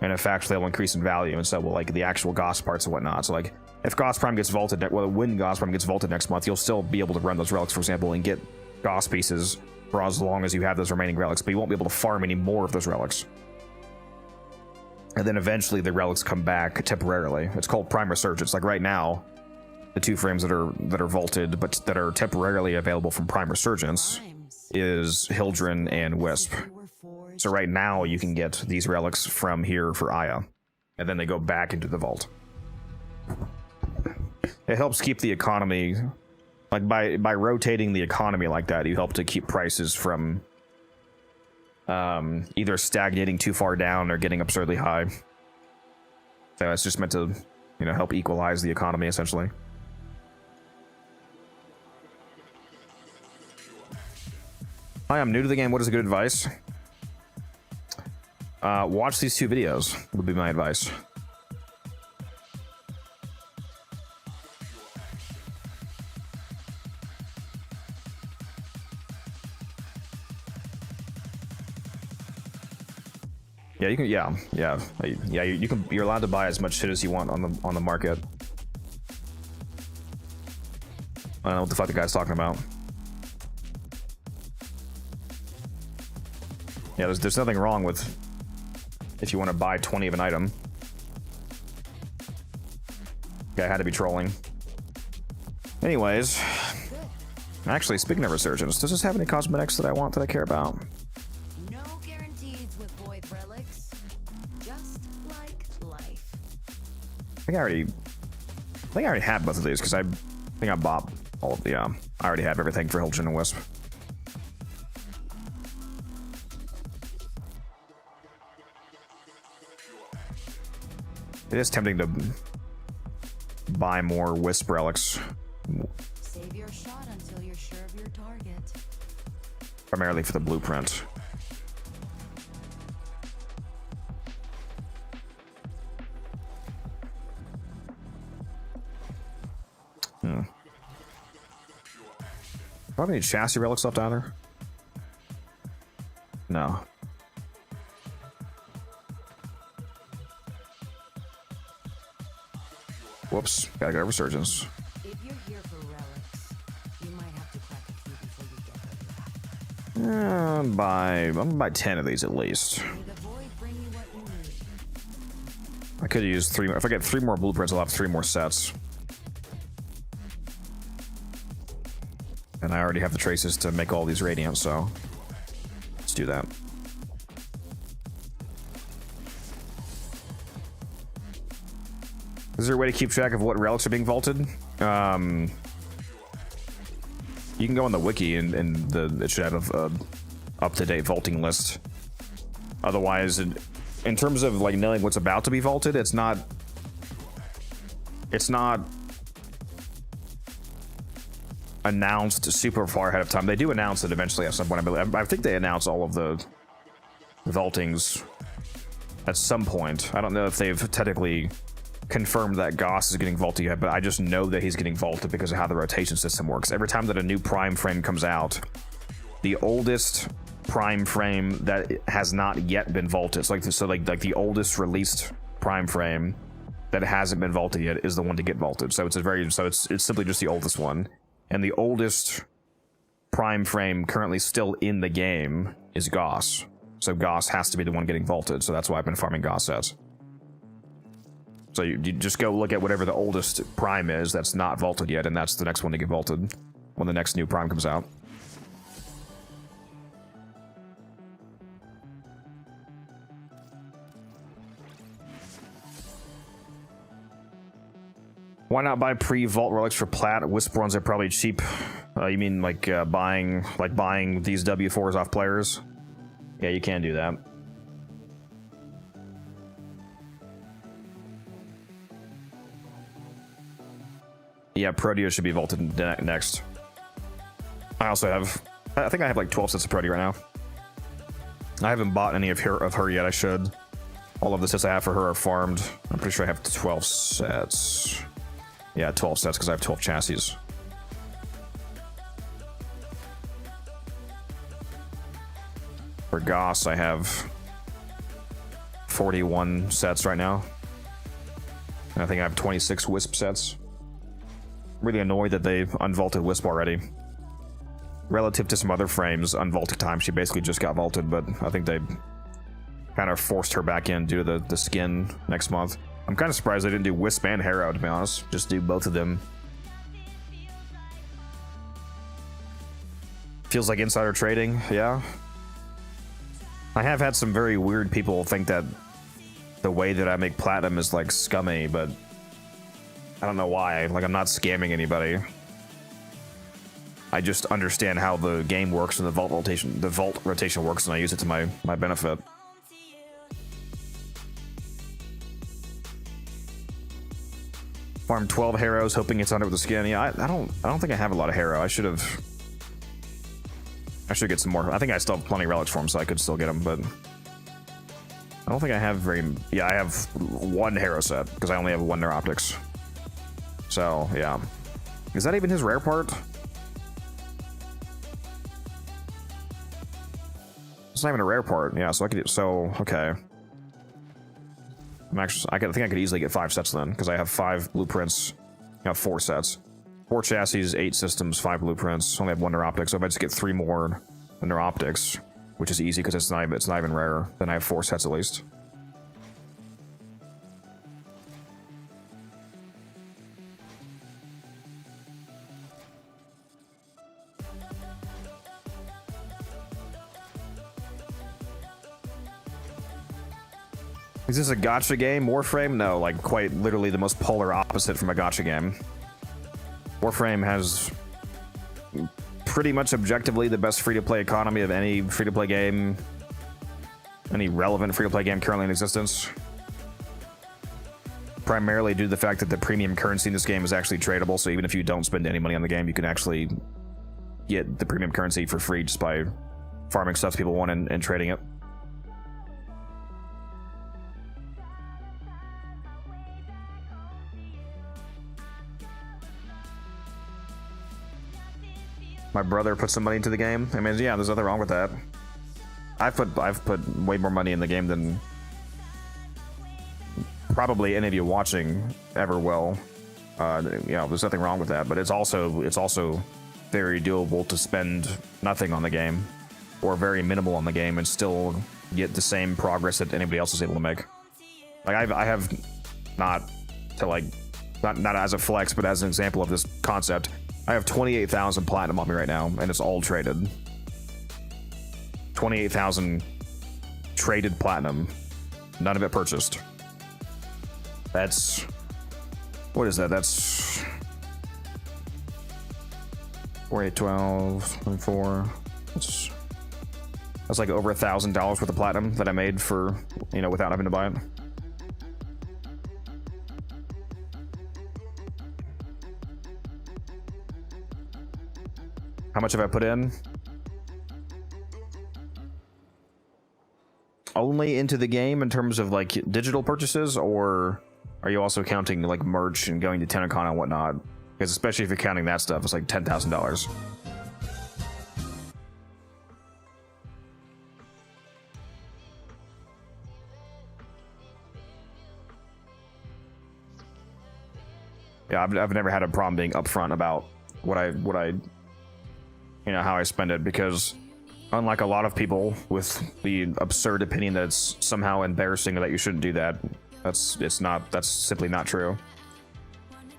And in fact, they'll increase in value, and so will like the actual Gauss parts and whatnot. So like, if Gauss Prime gets vaulted, well, when Gauss Prime gets vaulted next month, you'll still be able to run those relics, for example, and get Gauss pieces for as long as you have those remaining relics, but you won't be able to farm any more of those relics. And then eventually the relics come back temporarily. It's called Prime Resurgence. Like right now, the 2 frames that are vaulted, but that are temporarily available from Prime Resurgence is Hildren and Wisp. So right now you can get these relics from here for Aya, and then they go back into the vault. It helps keep the economy, like by rotating the economy like that, you help to keep prices from either stagnating too far down or getting absurdly high. So it's just meant to, you know, help equalize the economy essentially. Hi, I'm new to the game. What is a good advice? Watch these 2 videos would be my advice. Yeah, you can. Yeah. You can. You're allowed to buy as much shit as you want on the market. I don't know what the fuck the guy's talking about. Yeah, there's nothing wrong with if you want to buy 20 of an item. Guy had to be trolling. Anyways, actually, speaking of resurgence, does this have any cosmetics that I want that I care about? No guarantees with void relics. Just like life. I think I already I think I already had both of these because I think I bought all of the. I already have everything for Hilton and Wisp. It is tempting to buy more Wisp relics, Save your shot until you're sure of your target. primarily for the blueprint. Probably need chassis relics left either. No. Whoops, gotta go resurgence. If you're here for relics, you might have to crack a few before you get them. I'm gonna buy 10 of these at least. May the void bring you what you need. I could use 3 more. If I get 3 more blueprints, I'll have 3 more sets. And I already have the traces to make all these radiant, so let's do that. Is there a way to keep track of what relics are being vaulted? You can go on the wiki and it should have a up-to-date vaulting list. Otherwise, in terms of like knowing what's about to be vaulted, it's not announced super far ahead of time. They do announce it eventually at some point. I think they announce all of the vaultings at some point. I don't know if they've technically confirmed that Goss is getting vaulted yet, but I just know that he's getting vaulted because of how the rotation system works. Every time that a new prime frame comes out, the oldest prime frame that has not yet been vaulted, so like the oldest released prime frame that hasn't been vaulted yet is the one to get vaulted. So it's simply just the oldest one. And the oldest prime frame currently still in the game is Goss. So Goss has to be the one getting vaulted, so that's why I've been farming Goss sets. So you just go look at whatever the oldest prime is that's not vaulted yet, and that's the next one to get vaulted when the next new prime comes out. Why not buy pre-vault relics for plat? Wisp ones are probably cheap. You mean like buying these W4s off players? Yeah, you can do that. Yeah, Protea should be vaulted next. I also have, I think I have like 12 sets of Protea right now. I haven't bought any of her yet. I should. All of the sets I have for her are farmed. I'm pretty sure I have 12 sets. Yeah, 12 sets because I have 12 chassis. For Goss, I have 41 sets right now. And I think I have 26 Wisp sets. Really annoyed that they unvaulted Wisp already. Relative to some other frames, unvaulted time, she basically just got vaulted, but I think they kind of forced her back in due to the skin next month. I'm kind of surprised they didn't do Wisp and Harrow, to be honest. Just do both of them. Feels like insider trading, yeah. I have had some very weird people think that the way that I make platinum is like scummy, but I don't know why. Like, I'm not scamming anybody. I just understand how the game works and the vault rotation works, and I use it to my benefit. Farm 12 Harrows, hoping it's under with the skin. Yeah, I don't think I have a lot of Harrow. I should get some more. I think I still have plenty of relics for them, so I could still get them, but I don't think I have very. Yeah, I have 1 Harrow set because I only have 1 Neuroptics. So yeah, is that even his rare part? It's not even a rare part. Yeah, so I could. So okay. I think I could easily get 5 sets then, because I have 5 blueprints. I have 4 sets. 4 chassis, 8 systems, 5 blueprints. Only have 1 Neuroptic, so if I just get 3 more Neuroptics, which is easy because it's not even rare, then I have 4 sets at least. Is this a gacha game? Warframe? No, like quite literally the most polar opposite from a gacha game. Warframe has pretty much objectively the best free-to-play economy of any free-to-play game, any relevant free-to-play game currently in existence. Primarily due to the fact that the premium currency in this game is actually tradable, so even if you don't spend any money on the game, you can actually get the premium currency for free just by farming stuff people want and trading it. My brother put some money into the game. I mean, yeah, there's nothing wrong with that. I've put way more money in the game than probably any of you watching ever will. You know, there's nothing wrong with that, but it's also very doable to spend nothing on the game or very minimal on the game and still get the same progress that anybody else is able to make. Like I have not as a flex, but as an example of this concept, I have 28,000 platinum on me right now, and it's all traded. 28,000 traded platinum, none of it purchased. That's, what is that? That's 4, 8, 12, 24. That's like over $1,000 worth of platinum that I made for, you know, without having to buy it. How much have I put in? Only into the game in terms of like digital purchases, or are you also counting like merch and going to TennoCreate and whatnot? Because especially if you're counting that stuff, it's like $10,000. Yeah, I've never had a problem being upfront about what I you know, how I spend it, because unlike a lot of people with the absurd opinion that it's somehow embarrassing or that you shouldn't do that, that's simply not true.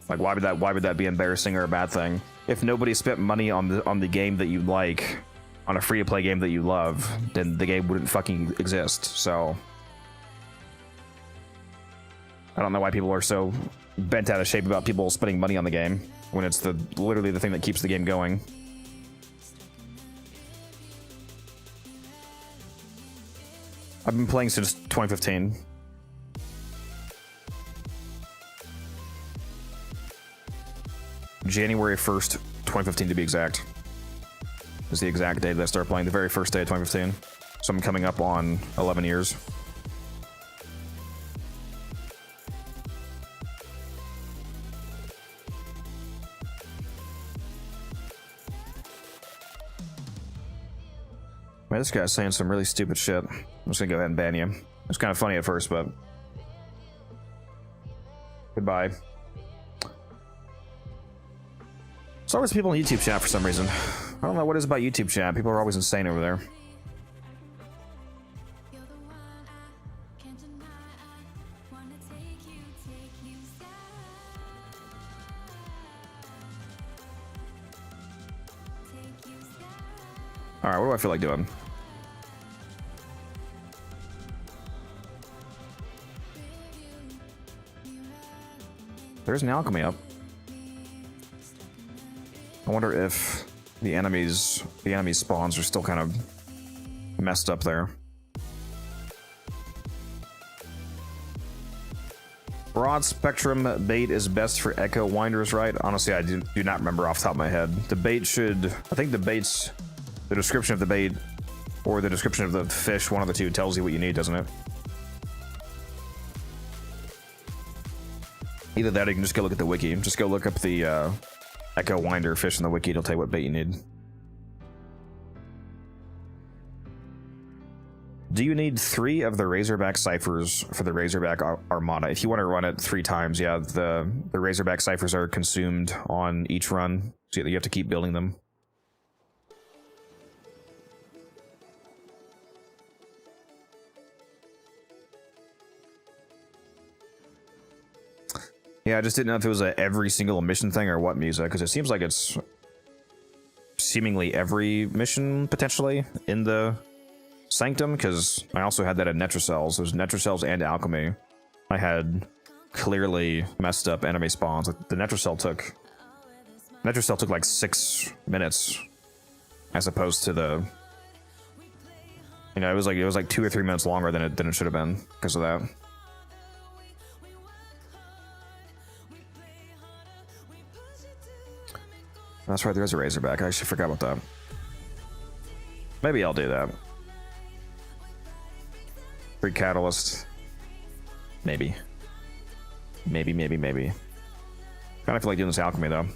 Like, why would that be embarrassing or a bad thing? If nobody spent money on the game that you like, on a free-to-play game that you love, then the game wouldn't fucking exist. So I don't know why people are so bent out of shape about people spending money on the game when it's literally the thing that keeps the game going. I've been playing since 2015. January 1st, 2015 to be exact. Is the exact day that I started playing, the very first day of 2015. So I'm coming up on 11 years. Man, this guy's saying some really stupid shit. I'm just gonna go ahead and ban you. It's kind of funny at first, but goodbye. There's always people in YouTube chat for some reason. I don't know what it is about YouTube chat. People are always insane over there. Alright, what do I feel like doing? There's an alchemy up. I wonder if the enemies spawns are still kind of messed up there. Broad spectrum bait is best for echo winders, right? Honestly, I do not remember off the top of my head. The bait should, I think the bait's, the description of the bait or the description of the fish, one of the two tells you what you need, doesn't it? Either that or you can just go look at the wiki. Just go look up the echo winder fish in the wiki. It'll tell you what bait you need. Do you need 3 of the Razorback ciphers for the Razorback Armada? If you want to run it 3 times, yeah, the Razorback ciphers are consumed on each run, so you have to keep building them. Yeah, I just didn't know if it was a every single mission thing or what, Musa, because it seems like it's seemingly every mission, potentially, in the Sanctum, because I also had that at Netrocells. There's Netrocells and Alchemy. I had clearly messed up enemy spawns. Like, the Netrocell took like 6 minutes, as opposed to the, you know, it was like 2 or 3 minutes longer than it should have been because of that. That's right, there is a Razorback. I actually forgot about that. Maybe I'll do that. Free Catalyst. Maybe. Maybe. Kind of feel like doing this Alchemy, though.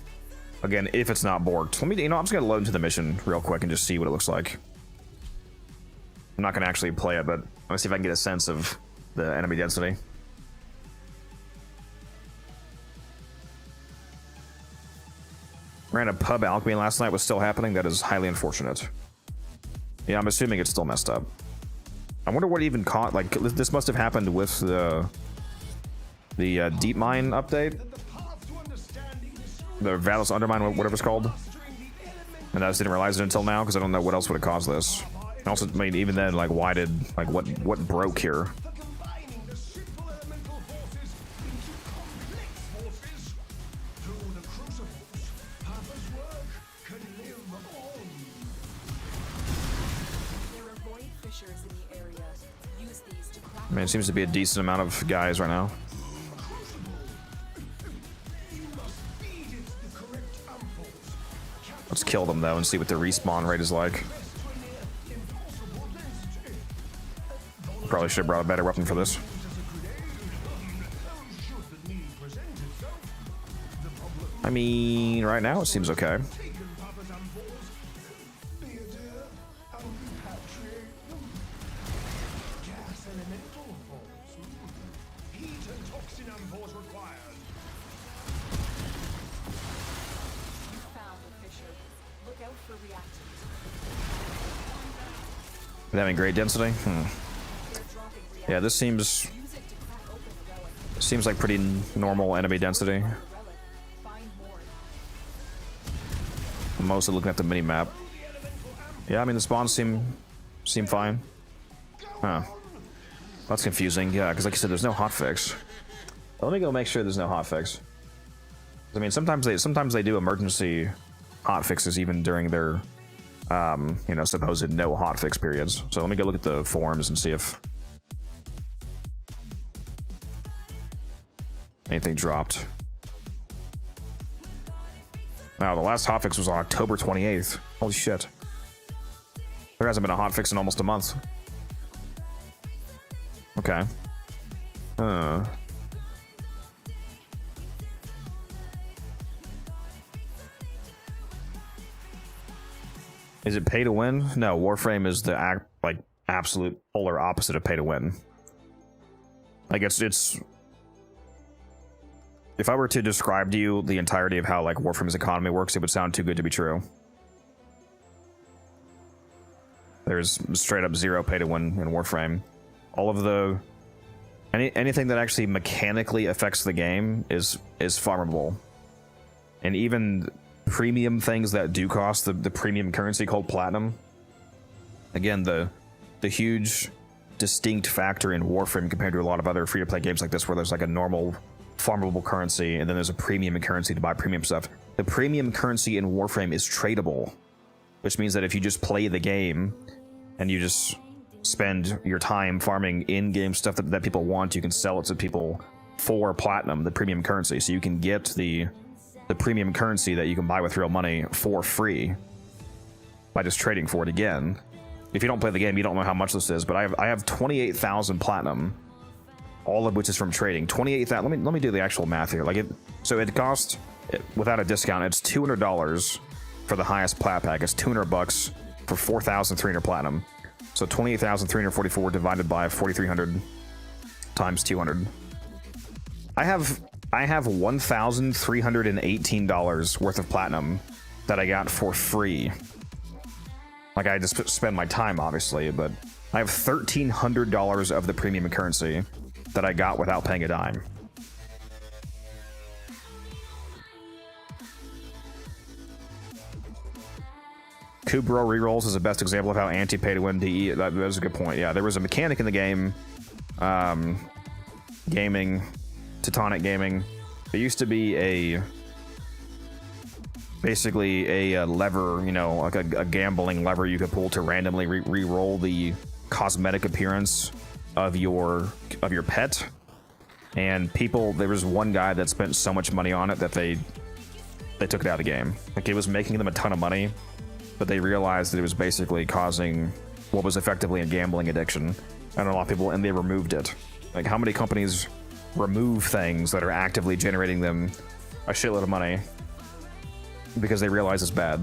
Again, if it's not borked. Let me, you know, I'm just going to load into the mission real quick and just see what it looks like. I'm not going to actually play it, but let's see if I can get a sense of the enemy density. Ran a pub Alchemy last night, was still happening. That is highly unfortunate. Yeah, I'm assuming it's still messed up. I wonder what even caught, like, this must have happened with the Deep Mine update. The Valus Undermine, whatever it's called. And I just didn't realize it until now, because I don't know what else would have caused this. Also, I mean, even then, like, why did, like, what broke here? I mean, it seems to be a decent amount of guys right now. Let's kill them, though, and see what the respawn rate is like. Probably should have brought a better weapon for this. I mean, right now it seems okay. Having great density. Yeah, this seems like pretty normal enemy density. I'm mostly looking at the mini map. Yeah, I mean the spawns seem fine. Huh. That's confusing. Yeah, because like you said, there's no hotfix. Let me go make sure there's no hotfix. I mean, sometimes they do emergency hotfixes even during their you know, supposed no hotfix periods. So let me go look at the forums and see if anything dropped. Wow, the last hotfix was on October 28th. Holy shit. There hasn't been a hotfix in almost a month. Okay. Is it pay to win? No, Warframe is the absolute polar opposite of pay to win. Like it's if I were to describe to you the entirety of how like Warframe's economy works, it would sound too good to be true. There's straight up zero pay to win in Warframe. All of the anything that actually mechanically affects the game is farmable. And even premium things that do cost the premium currency called platinum. Again, the huge distinct factor in Warframe compared to a lot of other free-to-play games like this, where there's like a normal farmable currency and then there's a premium currency to buy premium stuff. The premium currency in Warframe is tradable, which means that if you just play the game and you just spend your time farming in-game stuff that people want, you can sell it to people for platinum, the premium currency. So you can get the premium currency that you can buy with real money for free by just trading for it again. If you don't play the game, you don't know how much this is, but I have 28,000 platinum, all of which is from trading. 28,000. Let me do the actual math here. So it costs, without a discount, it's $200 for the highest plat pack. It's $200 for 4,300 platinum. So 28,344 divided by 4,300 times 200. I have $1,318 worth of platinum that I got for free. Like, I just spend my time, obviously, but I have $1,300 of the premium currency that I got without paying a dime. Kubro rerolls is the best example of how anti-pay to win DE. That was a good point. Yeah, there was a mechanic in the game, gaming, Teutonic gaming. There used to be basically a lever, you know, like a gambling lever you could pull to randomly re-roll the cosmetic appearance of your pet. And there was one guy that spent so much money on it that they took it out of the game. Like, it was making them a ton of money, but they realized that it was basically causing what was effectively a gambling addiction. And a lot of people, and they removed it. Like, how many companies remove things that are actively generating them a shitload of money because they realize it's bad?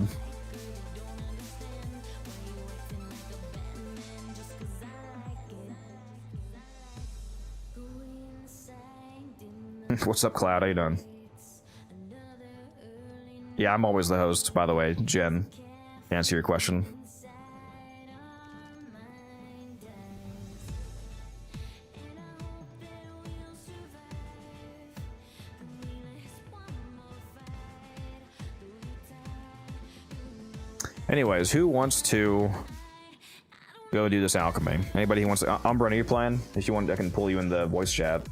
What's up, Cloud? How you doing? Yeah, I'm always the host, by the way, Jen. To answer your question. Anyways, who wants to go do this alchemy? Anybody who wants to? Umbra, are you playing? If you want, I can pull you in the voice chat.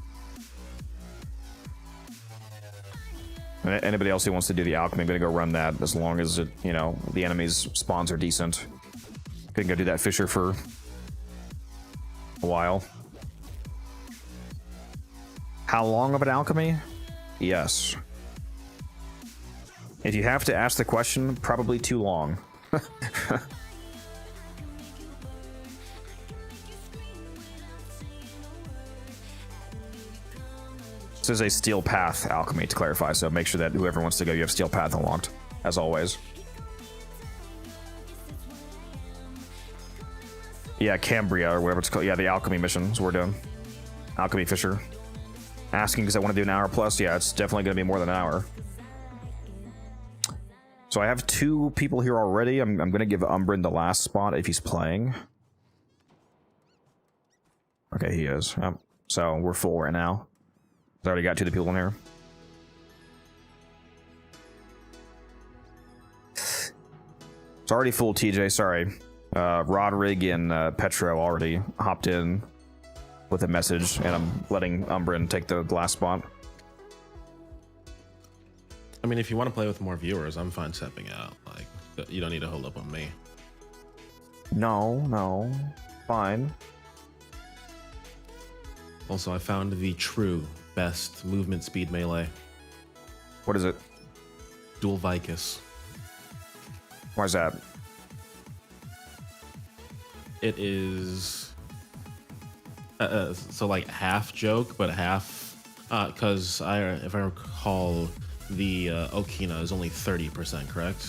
Anybody else who wants to do the alchemy, I'm gonna go run that as long as it, you know, the enemy's spawns are decent. Can go do that Fisher for a while. How long of an alchemy? Yes. If you have to ask the question, probably too long. This is a steel path alchemy, to clarify, so make sure that whoever wants to go, you have steel path unlocked, as always. Yeah, Cambria, or whatever it's called. Yeah, the alchemy missions we're doing. Alchemy Fisher. Asking because I want to do an hour plus. Yeah, it's definitely going to be more than an hour. So I have 2 people here already. I'm going to give Umbrin the last spot if he's playing. Okay, he is. So we're full right now. I already got 2 people in here. It's already full, TJ. Sorry. Rodrig and Petro already hopped in with a message, and I'm letting Umbrin take the last spot. I mean, if you want to play with more viewers, I'm fine stepping out. Like, you don't need to hold up on me. No. Fine. Also, I found the true best movement speed melee. What is it? Dual Vicus. Why is that? It is so like half joke, but half because if I recall, the Okina is only 30%, correct?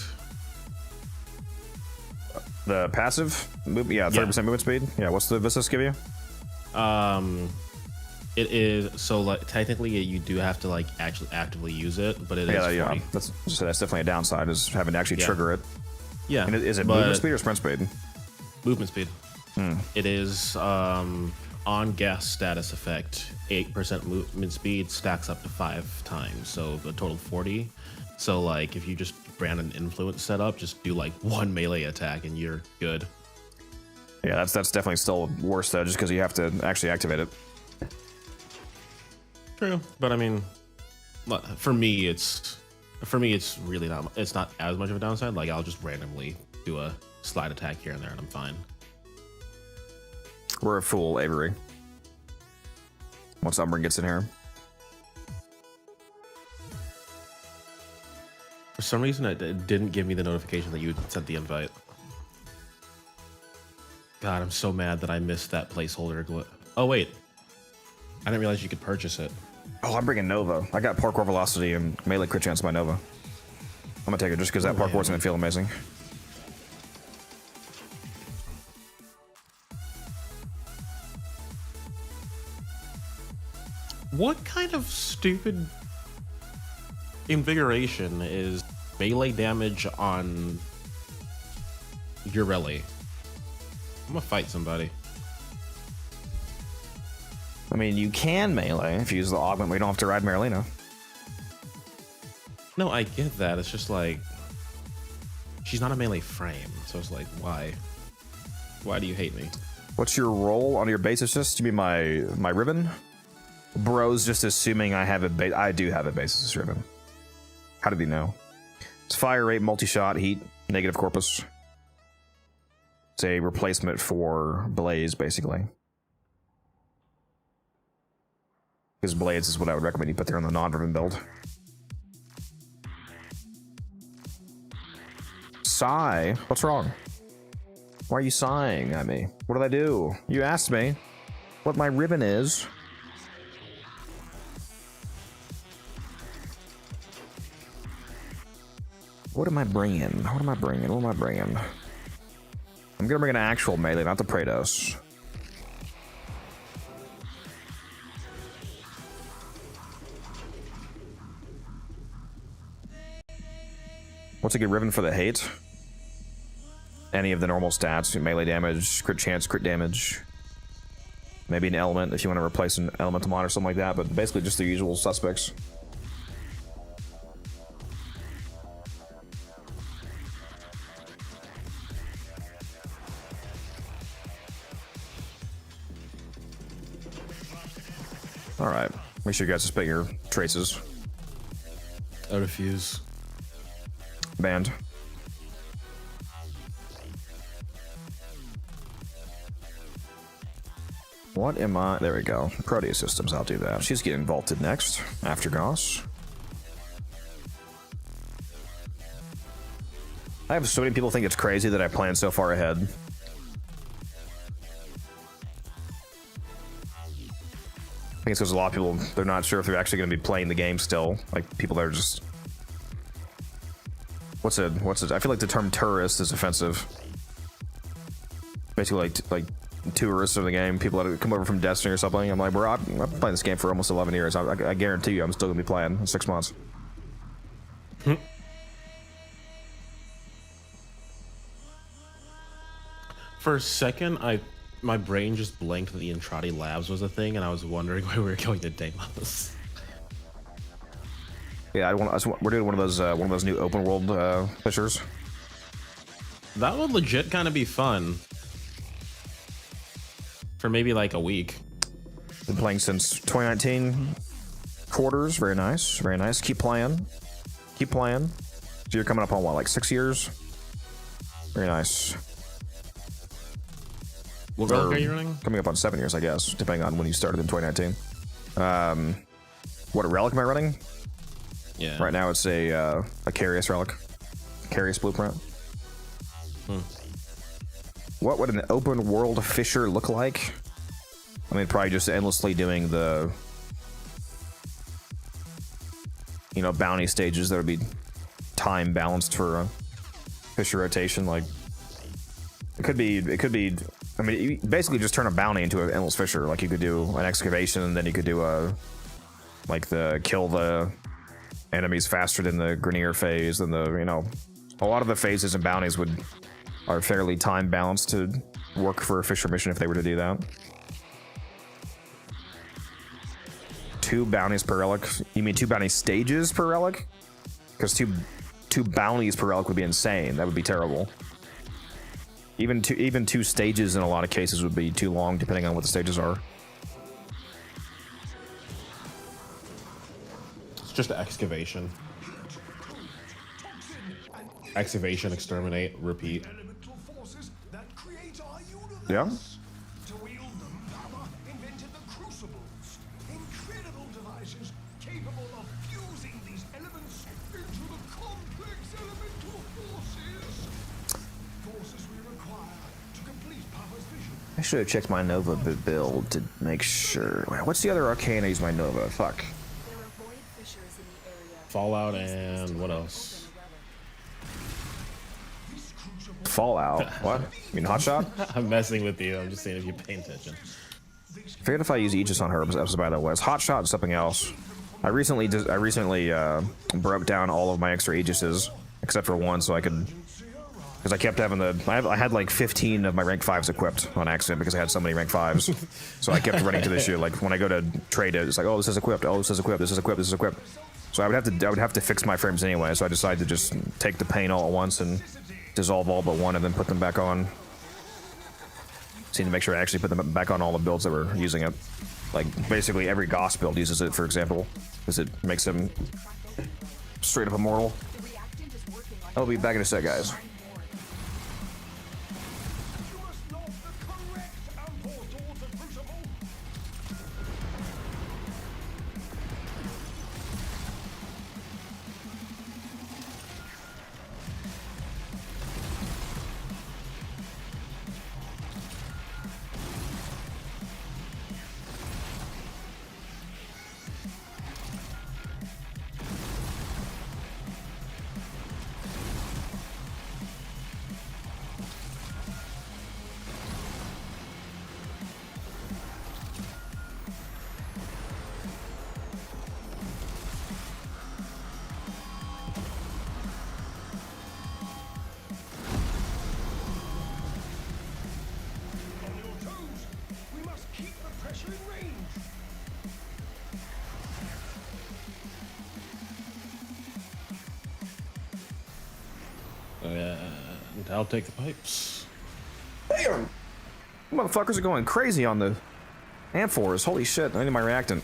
The passive move, yeah, 30% movement speed. Yeah, what's the Viscus give you? It is so like technically you do have to like actually actively use it, but it is 40. Yeah. That's definitely a downside, is having to actually trigger it. Yeah. And is it movement speed or sprint speed? Movement speed. It is on gas status effect. 8% movement speed stacks up to 5 times, so a total of 40. So like if you just ran an influence setup, just do like 1 melee attack and you're good. Yeah, that's definitely still worse though, just because you have to actually activate it. True, but I mean, for me it's really not. It's not as much of a downside. Like I'll just randomly do a slide attack here and there, and I'm fine. We're a fool, Avery. Once Umbrin gets in here. For some reason, it didn't give me the notification that you sent the invite. God, I'm so mad that I missed that placeholder. Oh wait, I didn't realize you could purchase it. Oh, I'm bringing Nova. I got parkour velocity and melee crit chance by Nova. I'm gonna take it just because that parkour's gonna feel amazing. What kind of stupid invigoration is melee damage on Urelli? I'm gonna fight somebody. I mean, you can melee if you use the augment. We don't have to ride Marilena. No, I get that. It's just like she's not a melee frame, so it's like, why? Why do you hate me? What's your role on your base assist? You mean my Riven? Bro's just assuming I have a base. I do have a base assist Riven. How did he know? It's fire rate, multi-shot, heat, negative corpus. It's a replacement for Blaze, basically. Because Blaze is what I would recommend you put there on the non-Riven build. Sigh? What's wrong? Why are you sighing at me? What did I do? You asked me what my Riven is. What am I bringing? What am I bringing? What am I bringing? I'm gonna bring an actual melee, not the Praetos. What's a good Riven for the hate? Any of the normal stats, melee damage, crit chance, crit damage. Maybe an element if you want to replace an elemental mod or something like that, but basically just the usual suspects. Alright, make sure you guys suspect your traces. I refuse. Banned. What am I? There we go. Proteus systems, I'll do that. She's getting vaulted next, after Goss. I have so many people think it's crazy that I plan so far ahead. I think it's because a lot of people, they're not sure if they're actually going to be playing the game still. Like, people that are just... What's it? I feel like the term tourist is offensive. Basically, like tourists of the game, people that come over from Destiny or something. I'm like, bro, I've been playing this game for almost 11 years. I guarantee you I'm still going to be playing in 6 months. For a second, my brain just blinked that the Entrati Labs was a thing, and I was wondering why we were going to Deimos. Yeah, we're doing one of those new open world fishers. That would legit kind of be fun. For maybe like a week. Been playing since 2019 quarters. Very nice, very nice. Keep playing, keep playing. So you're coming up on what, like 6 years? Very nice. What relic are you running? Coming up on 7 years, I guess, depending on when you started in 2019. What relic am I running? Yeah. Right now it's a Carius relic, Carius blueprint. What would an open world fisher look like? I mean, probably just endlessly doing the, you know, bounty stages that would be time balanced for fisher rotation. Like, it could be. I mean, you basically just turn a bounty into an endless fisher. Like, you could do an excavation, and then you could do kill the enemies faster than the Grenier phase, and a lot of the phases and bounties are fairly time balanced to work for a fisher mission if they were to do that. 2 bounties per relic. You mean 2 bounty stages per relic? Because two bounties per relic would be insane. That would be terrible. Even two stages in a lot of cases would be too long, depending on what the stages are. It's just excavation. Excavation, exterminate, repeat. Yeah. To wield them, Baba invented the crucibles. Incredible devices capable of fusing these elements into the complex elemental forces. Forces we require to complete Papa's vision. I should have checked my Nova build to make sure. Wait, what's the other arcane I use my Nova? Fuck. There are void fissures in the area. Fallout and what else? Fallout. What? You mean Hotshot? I'm messing with you. I'm just saying if you're paying attention. Forget if I use Aegis on her episode, by the way. It's Hotshot and something else. I recently broke down all of my extra Aegises, except for one, so I could... Because I kept having I had like 15 of my rank 5s equipped on accident because I had so many rank 5s. So I kept running to this shit. Like, when I go to trade it, it's like, oh, this is equipped, oh, this is equipped, this is equipped, this is equipped. So I would have to fix my frames anyway, so I decided to just take the pain all at once and dissolve all but one and then put them back on. Just need to make sure I actually put them back on all the builds that were using it. Like basically every Goss build uses it, for example, because it makes him straight up immortal. I'll be back in a sec, guys. You must lock the correct portal to Crucible. On your toes. We must keep the pressure in range. And I'll take the pipes. Damn! Motherfuckers are going crazy on the Amphors. Holy shit, I need my reactant.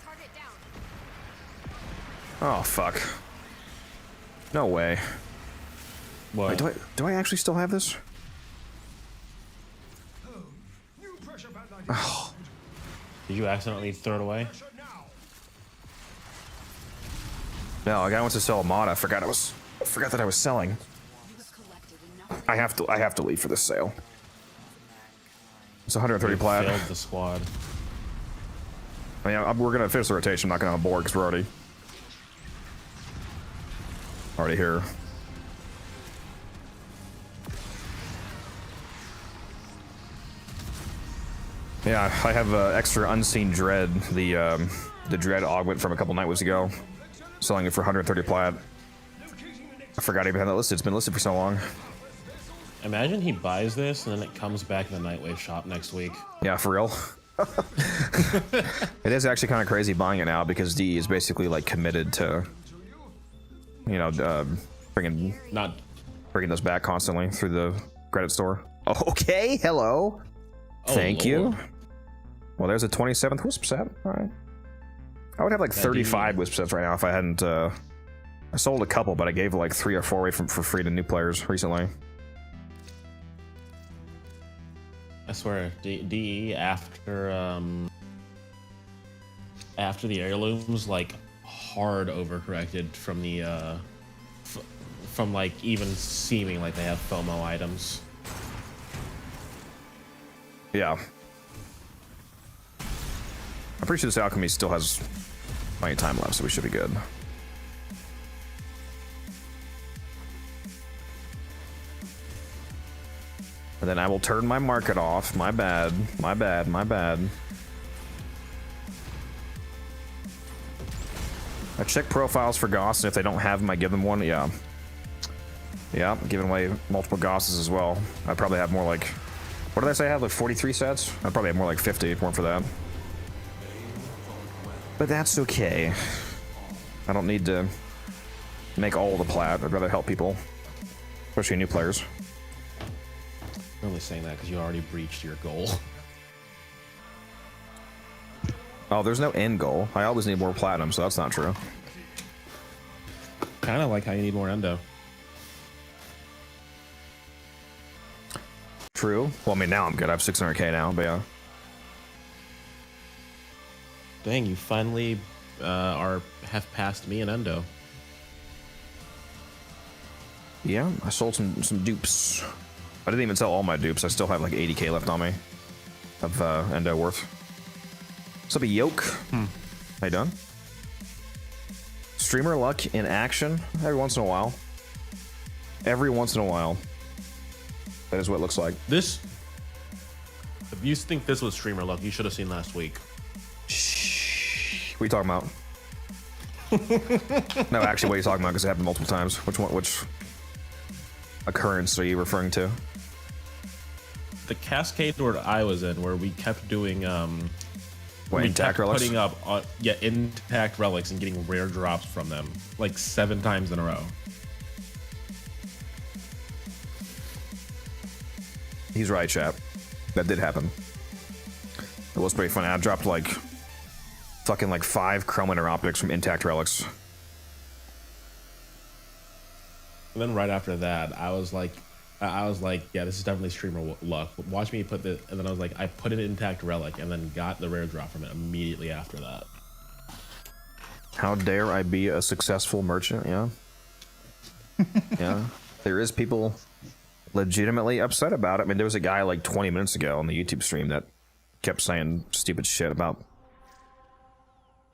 Target down. Oh, fuck. No way. What? Wait, do I actually still have this? New pressure band identified. Did you accidentally throw it away? Pressure now. No, a guy wants to sell a mod. I forgot that I was selling. You've collected enough. I have to leave for this sale. It's 130 plat. Failed the squad. I mean, we're gonna finish the rotation. I'm not gonna abort because we're already here. Yeah, I have extra unseen dread, the dread augment from a couple Nightwaves ago, selling it for 130 plat. I forgot I even had that listed. It's been listed for so long. Imagine he buys this and then it comes back in the Nightwave shop next week. Yeah, for real. It is actually kind of crazy buying it now because D is basically like committed to, you know, bringing those back constantly through the credit store. Okay, hello. Oh, Thank you. Lord. Well, there's a 27th Wisp set. All right. I would have like 35 Wisp sets right now if I hadn't. I sold a couple, but I gave like 3 or 4 away for free to new players recently. I swear, DE after the heirlooms, like hard overcorrected from the from like even seeming like they have FOMO items. Yeah. I'm pretty sure this alchemy still has plenty of time left, so we should be good. And then I will turn my market off. My bad. My bad. My bad. I check profiles for Goss, and if they don't have them, I give them one. Yeah. Yeah, I'm giving away multiple Gosses as well. I probably have more like... What did I say I have? Like 43 sets? I'd probably have more like 50 if it weren't for that. But that's okay. I don't need to make all the plat. I'd rather help people. Especially new players. I'm only saying that because you already breached your goal. Oh, there's no end goal. I always need more platinum, so that's not true. Kind of like how you need more endo. True. Well, I mean, now I'm good. I have 600k now, but yeah. Dang, you finally have passed me in endo. Yeah, I sold some dupes. I didn't even sell all my dupes. I still have like 80k left on me of endo worth. What's up, a yoke? How you done? Streamer luck in action every once in a while. Every once in a while. That is what it looks like. This, if you think this was streamer luck, you should have seen last week. Shh. What are you talking about? No, actually, what are you talking about? Because it happened multiple times. Which occurrence are you referring to? The cascade where I was in, where we kept doing What, we intact kept relics? putting up, yeah, intact relics and getting rare drops from them like 7 times in a row. He's right, chap. That did happen. It was pretty funny. I dropped like fucking like 5 chrome inner optics from intact relics. And then right after that, I was like, yeah, this is definitely streamer luck. Watch me put the, and then I was like, I put an intact relic and then got the rare drop from it immediately after that. How dare I be a successful merchant? Yeah. Yeah. There is people legitimately upset about it. I mean, there was a guy like 20 minutes ago on the YouTube stream that kept saying stupid shit about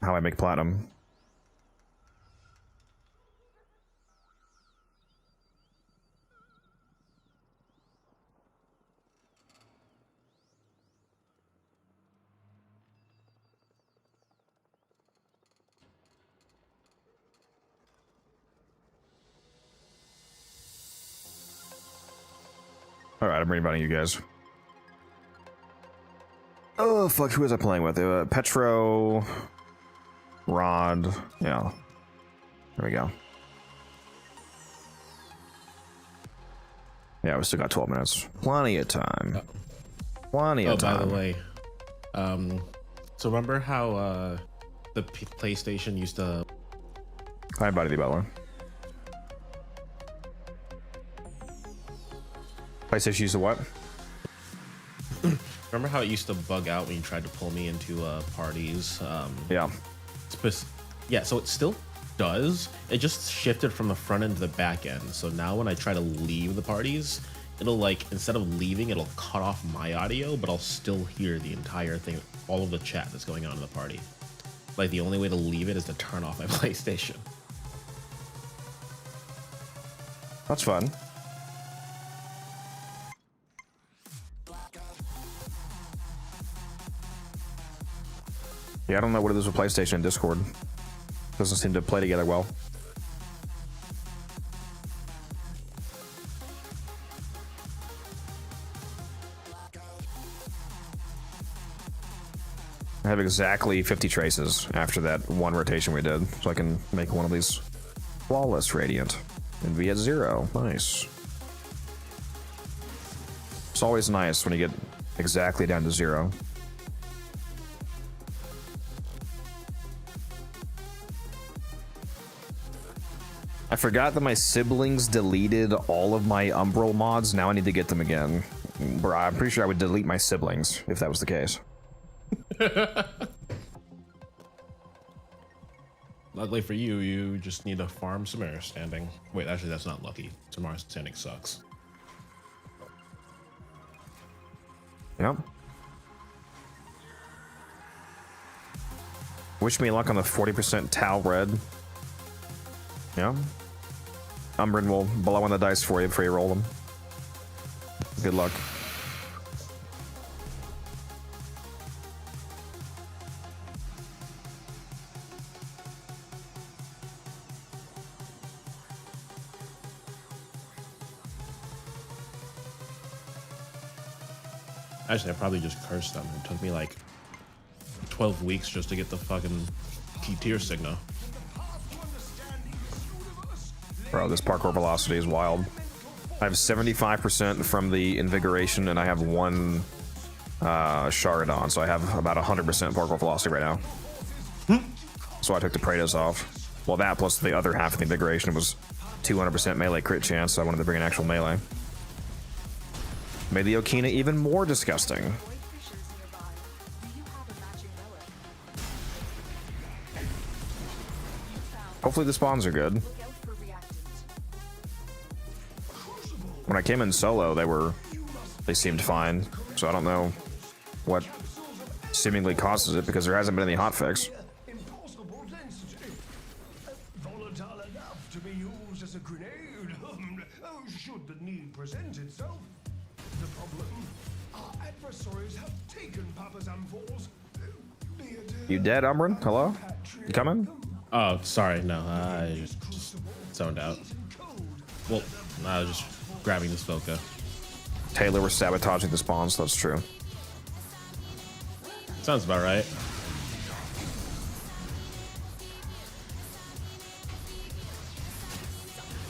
how I make platinum. Alright, I'm reinviting you guys. Oh, fuck, who was I playing with? Petro... Rod... Yeah. There we go. Yeah, we still got 12 minutes. Plenty of time. Plenty of time. By the way, so remember how the PlayStation used to... Hi, buddy, the Butler. PlayStation used to what? Remember how it used to bug out when you tried to pull me into parties? Yeah. Yeah, so it still does. It just shifted from the front end to the back end. So now when I try to leave the parties, it'll like, instead of leaving, it'll cut off my audio, but I'll still hear the entire thing, all of the chat that's going on in the party. Like the only way to leave it is to turn off my PlayStation. That's fun. Yeah, I don't know what it is with PlayStation and Discord. Doesn't seem to play together well. I have exactly 50 traces after that one rotation we did, so I can make one of these flawless radiant and be at 0. Nice. It's always nice when you get exactly down to 0. I forgot that my siblings deleted all of my Umbral mods. Now I need to get them again. Bro, I'm pretty sure I would delete my siblings if that was the case. Luckily for you, you just need to farm Samara standing. Wait, actually, that's not lucky. Samara standing sucks. Yep. Wish me luck on the 40% Tau red. Yeah. Umbrin will blow on the dice for you before you roll them. Good luck. Actually, I probably just cursed them. It took me like 12 weeks just to get the fucking key tier signal. Bro, this parkour velocity is wild. I have 75% from the invigoration, and I have 1 shard on, so I have about 100% parkour velocity right now. So I took the Praetos off. Well, that plus the other half of the invigoration was 200% melee crit chance, so I wanted to bring an actual melee. Made the Okina even more disgusting. Void fissures nearby. Do you have a matching relic? You found. Hopefully the spawns are good. Look out for reactant. When I came in solo, they seemed fine, so I don't know what seemingly causes it, because there hasn't been any hotfix. Impossible density. Volatile enough to be used as a grenade. Should the need present itself. The problem, our adversaries have taken Papa's amphols. You dead, Umbrin? Hello? You coming? Oh, sorry, no, I just zoned out. Well, I was just grabbing this Voka. Taylor was sabotaging the spawns, that's true. Sounds about right.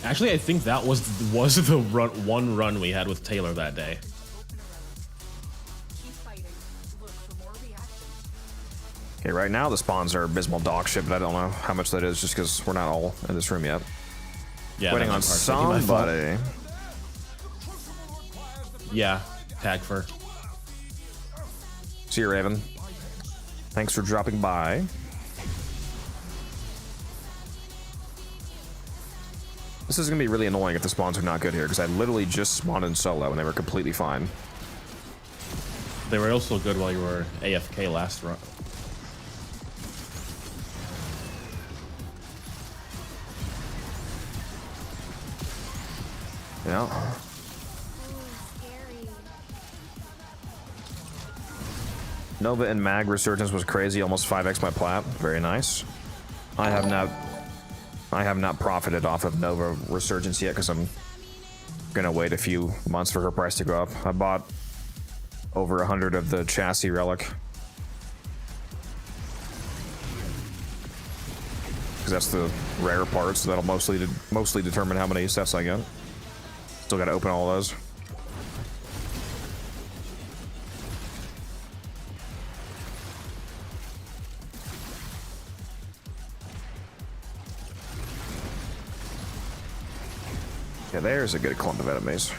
Actually, I think that was the one run we had with Taylor that day. Keep fighting. Look for more reactions. Okay, right now the spawns are abysmal dog shit, but I don't know how much that is just because we're not all in this room yet. Yeah, Waiting that on part's taking my fault. somebody. Yeah, tag for. See you, Raven. Thanks for dropping by. This is gonna be really annoying if the spawns are not good here, because I literally just spawned in solo and they were completely fine. They were also good while you were AFK last run. Yeah. Scary. Nova and Mag resurgence was crazy, almost 5x my plat. Very nice. I have not profited off of Nova resurgence yet because I'm gonna wait a few months for her price to go up. I bought over 100 of the chassis relic because that's the rare part, so that'll mostly determine how many sets I get. Still gotta open all those. Yeah, there's a good clump of enemies.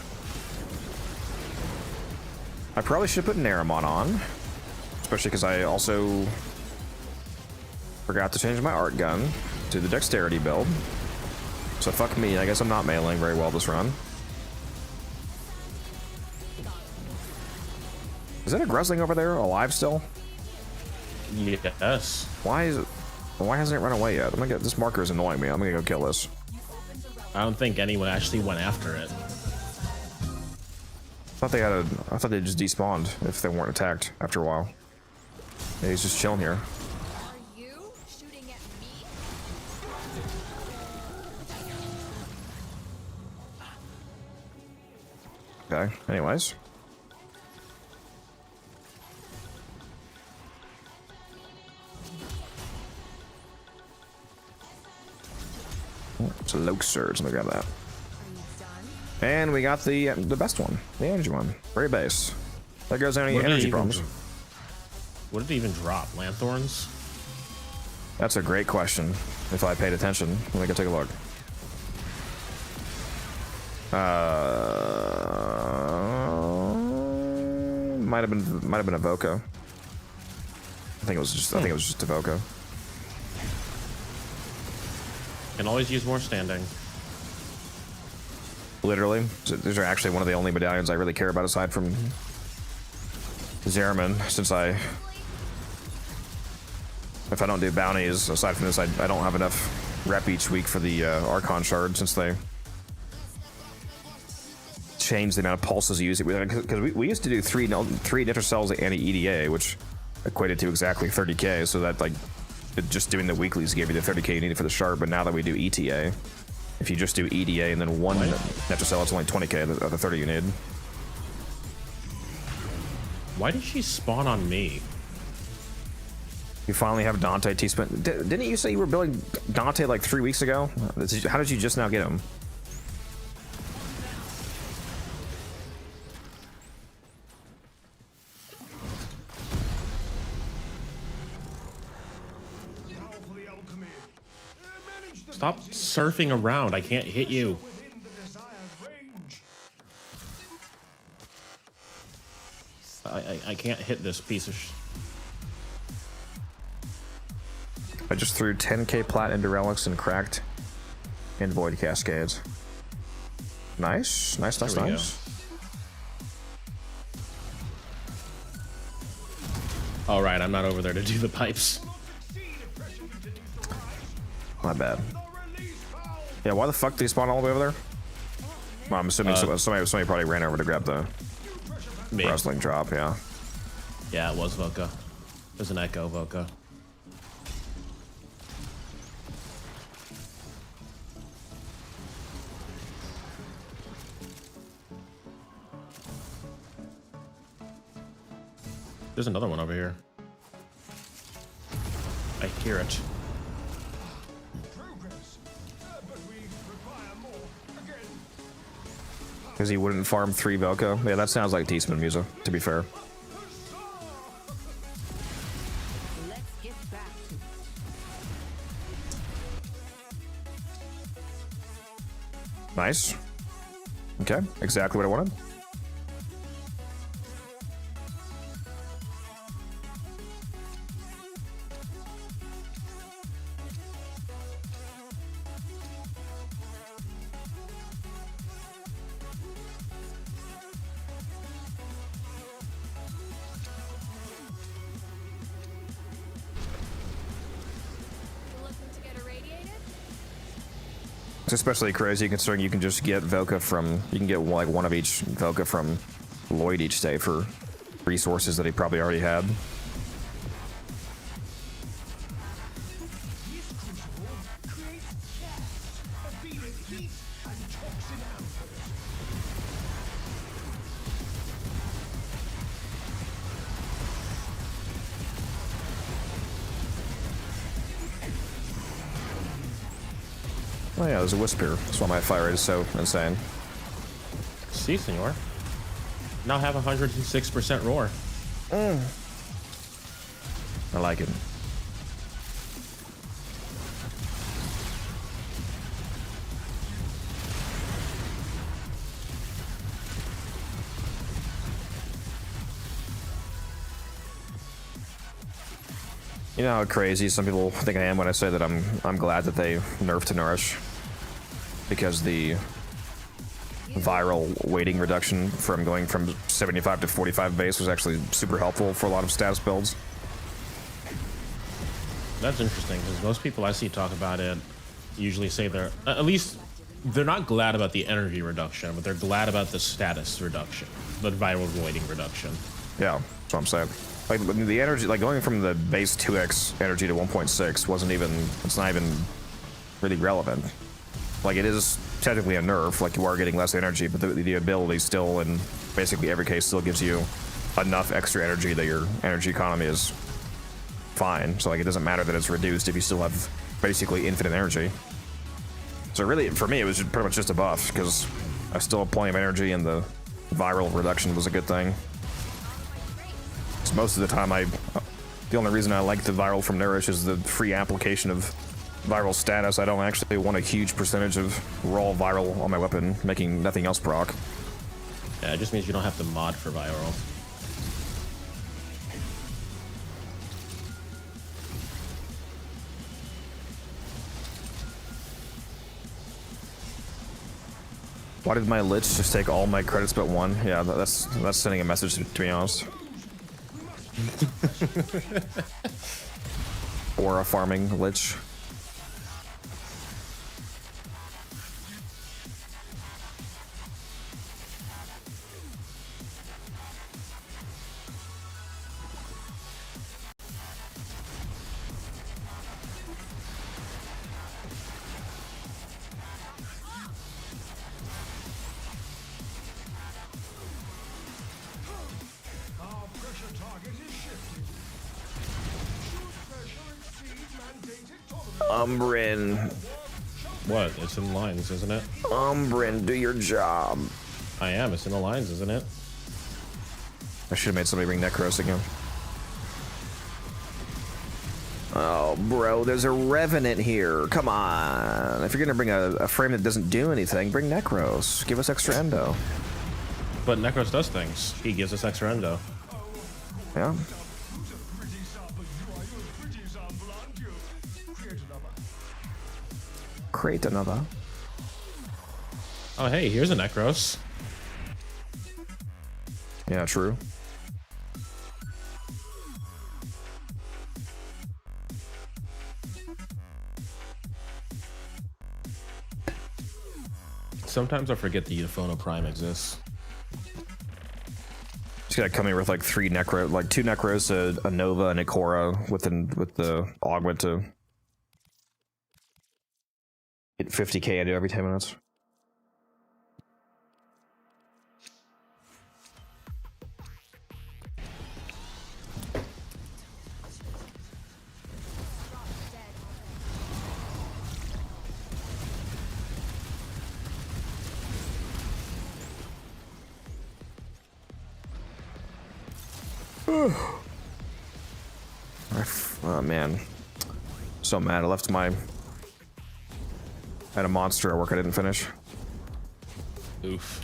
I probably should put Naramon on, especially because I also forgot to change my art gun to the dexterity build. So fuck me, I guess I'm not meleeing very well this run. Is that a Grusling over there alive still? Yes. Why hasn't it run away yet? I'm gonna get this marker is annoying me. I'm gonna go kill this. I don't think anyone actually went after it. I thought they just despawned if they weren't attacked after a while. Yeah, he's just chilling here. Are you shooting at me? Okay, anyways. Oh, it's a Loke Surge. Let me grab that. Are you done? And we got the best one, the energy one. Very base. There goes any energy problems. What did it even drop? Lanthorns? That's a great question. If I paid attention, let me go take a look. Might have been a Voco. I think it was just a Voco. Can always use more standing. Literally, these are actually one of the only medallions I really care about aside from Zeraman, since if I don't do bounties, aside from this, I don't have enough rep each week for the Archon Shard, since they changed the amount of pulses you use it with. Because we used to do three Nitrocells and EDA, which equated to exactly 30k, so that like just doing the weeklies gave you the 30k you needed for the shard. But now that we do ETA, if you just do EDA and then one Nitrocell, it's only 20k of the 30 you need. Why did she spawn on me? You finally have Dante T-Spin. Didn't you say you were building Dante like 3 weeks ago? How did you just now get him? Stop surfing around. I can't hit you. Within the desired range. I can't hit this piece of I just threw 10k plat into relics and cracked in void cascades. Nice. There we go. All right, I'm not over there to do the pipes. My bad. Yeah, why the fuck did he spawn all the way over there? Well, I'm assuming somebody probably ran over to grab the Me. wrestling drop, yeah. Yeah, it was Voca. There's an Echo Voca. There's another one over here. I hear it. Progress. But we require more Because he wouldn't farm 3 Velka. Yeah, that sounds like decent music, to be fair. Let's get back to it. Nice. Okay, exactly what I wanted. It's especially crazy considering you can just get Velka from, you can get like one of each Velka from Lloyd each day for resources that he probably already had. This crucible creates gas, absorbing heat and toxin output. Oh yeah, there's a wisp here. That's why my fire rate is so insane. See, senor. Now have 106% roar. I like it. You know how crazy some people think I am when I say that I'm glad that they nerfed Nourish, because the viral weighting reduction from going from 75 to 45 base was actually super helpful for a lot of status builds. That's interesting because most people I see talk about it usually say they're at least they're not glad about the energy reduction, but they're glad about the status reduction, the viral weighting reduction. Yeah, that's what I'm saying. Like the energy, like going from the base 2x energy to 1.6 wasn't even, it's not even really relevant. Like it is technically a nerf, like you are getting less energy, but the ability still in basically every case still gives you enough extra energy that your energy economy is fine. So like it doesn't matter that it's reduced if you still have basically infinite energy. So really, for me, it was pretty much just a buff because I still have plenty of energy and the viral reduction was a good thing. So most of the time, the only reason I like the viral from Nourish is the free application of viral status. I don't actually want a huge percentage of raw viral on my weapon, making nothing else proc. Yeah, it just means you don't have to mod for viral. Why did my Lich just take all my credits but one? Yeah, that's sending a message to be honest. Or a farming Lich. Our pressure target is shifted. Should pressure exceed mandated tolerance, Umbrin. What? It's in lines, isn't it? Umbrin, do your job. I am. It's in the lines, isn't it? I should have made somebody bring Necros again. Oh, bro, there's a Revenant here. Come on. If you're gonna bring a frame that doesn't do anything, bring Necros. Give us extra endo. But Necros does things. He gives us extra endo. Yeah. pretty sample, you are your pretty sample, aren't you? Create another. Create another. Oh, hey, here's a Necros. Yeah, true. Sometimes I forget the Euphono Prime exists. Just gotta come here with like 3 Necro, like 2 Necros, a Nova, and a Korra with the augment to get 50k into every 10 minutes. Oh man, so mad. I left my. I had a monster at work I didn't finish. Oof.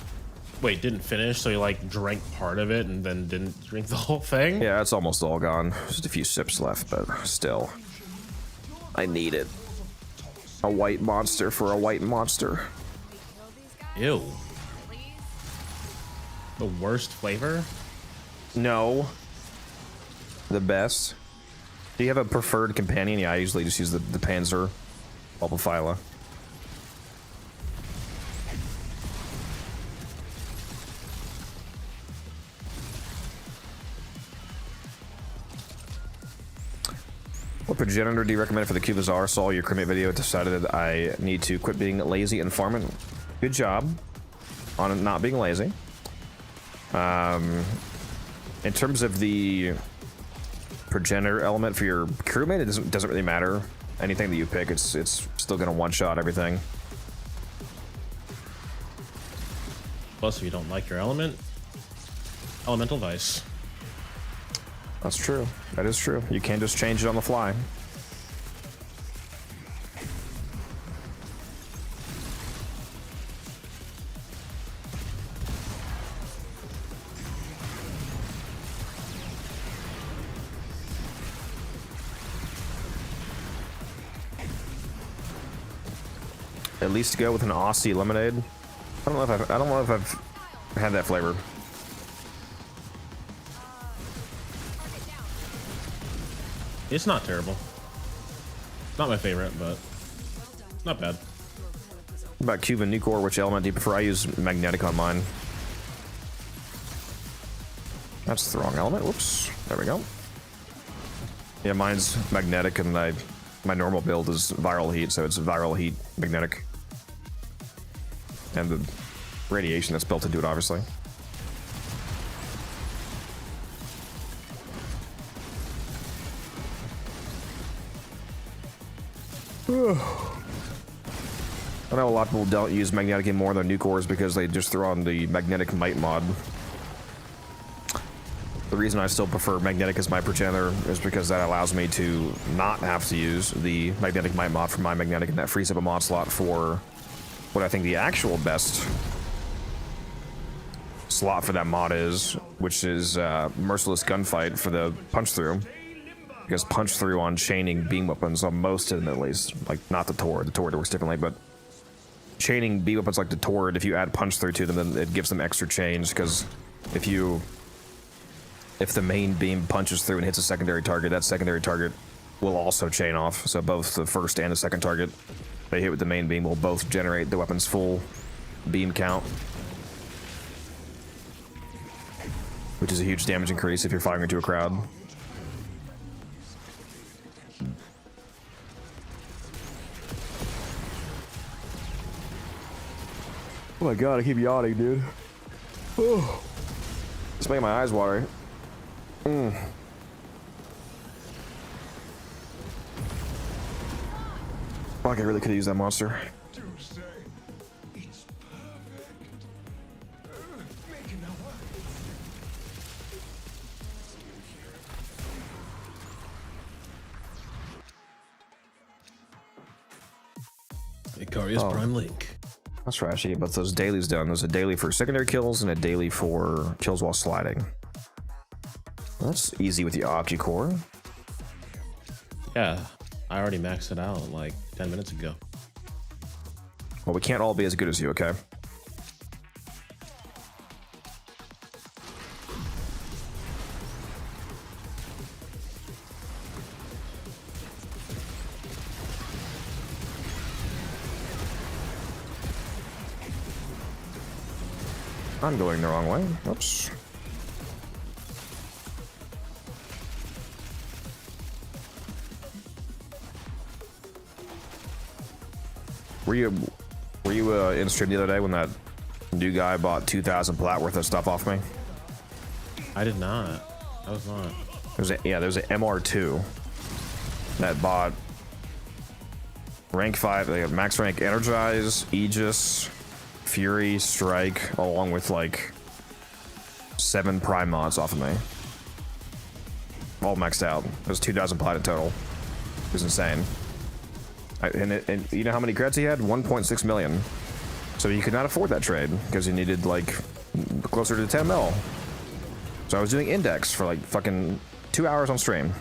Wait, didn't finish, so you like drank part of it and then didn't drink the whole thing? Yeah, it's almost all gone. Just a few sips left, but still. I need it. A white monster for a white monster. Ew. The worst flavor? No. The best. Do you have a preferred companion? Yeah, I usually just use the Panzer Bulbophyla. What progenitor do you recommend for the Cubazar? Saw your cremate video, decided that I need to quit being lazy and farming. Good job on not being lazy. In terms of the progenitor element for your crewmate, it doesn't really matter. Anything that you pick, it's still gonna one-shot everything. Plus, if you don't like your element, elemental vice. That's true. That is true. You can't just change it on the fly. At least go with an Aussie lemonade. I don't know if I've had that flavor. It's not terrible. Not my favorite, but not bad. What about Cuban Nucor? Which element do you prefer? I use magnetic on mine. That's the wrong element. Whoops. There we go. Yeah, mine's magnetic, and my normal build is viral heat, so it's viral heat magnetic. And the radiation that's built into it, obviously. I know a lot of people don't use magnetic anymore than Nucors because they just throw on the magnetic might mod. The reason I still prefer magnetic as my progenitor is because that allows me to not have to use the magnetic might mod for my magnetic, and that frees up a mod slot for what I think the actual best slot for that mod is, which is Merciless Gunfight for the punch through. Because punch through on chaining beam weapons on most of them, at least, like not the Torrid. The Torrid works differently, but chaining beam weapons like the Torrid, if you add punch through to them, then it gives them extra chains. Because if the main beam punches through and hits a secondary target, that secondary target will also chain off. So both the first and the second target they hit with the main beam will both generate the weapon's full beam count, which is a huge damage increase if you're firing into a crowd. Oh my god, I keep yawning, dude. Oh. It's making my eyes water. Fuck, I really could have used that monster. Tuesday. It's perfect. Make another. Vicarious Prime Link. That's right, I should get both those dailies done. There's a daily for secondary kills and a daily for kills while sliding. That's easy with the Opti-Core. Yeah, I already maxed it out like 10 minutes ago. Well, we can't all be as good as you, okay? I'm going the wrong way. Oops. Were you in stream the other day when that new guy bought 2,000 plat worth of stuff off me? I did not. I was not. There's an MR2 that bought rank 5, they got max rank Energize, Aegis, Fury, Strike, along with like 7 prime mods off of me. all maxed out. It was 2,000 plat in total. It was insane. And you know how many credits he had? 1.6 million. So he could not afford that trade because he needed like closer to 10 mil. So I was doing index for like fucking 2 hours on stream.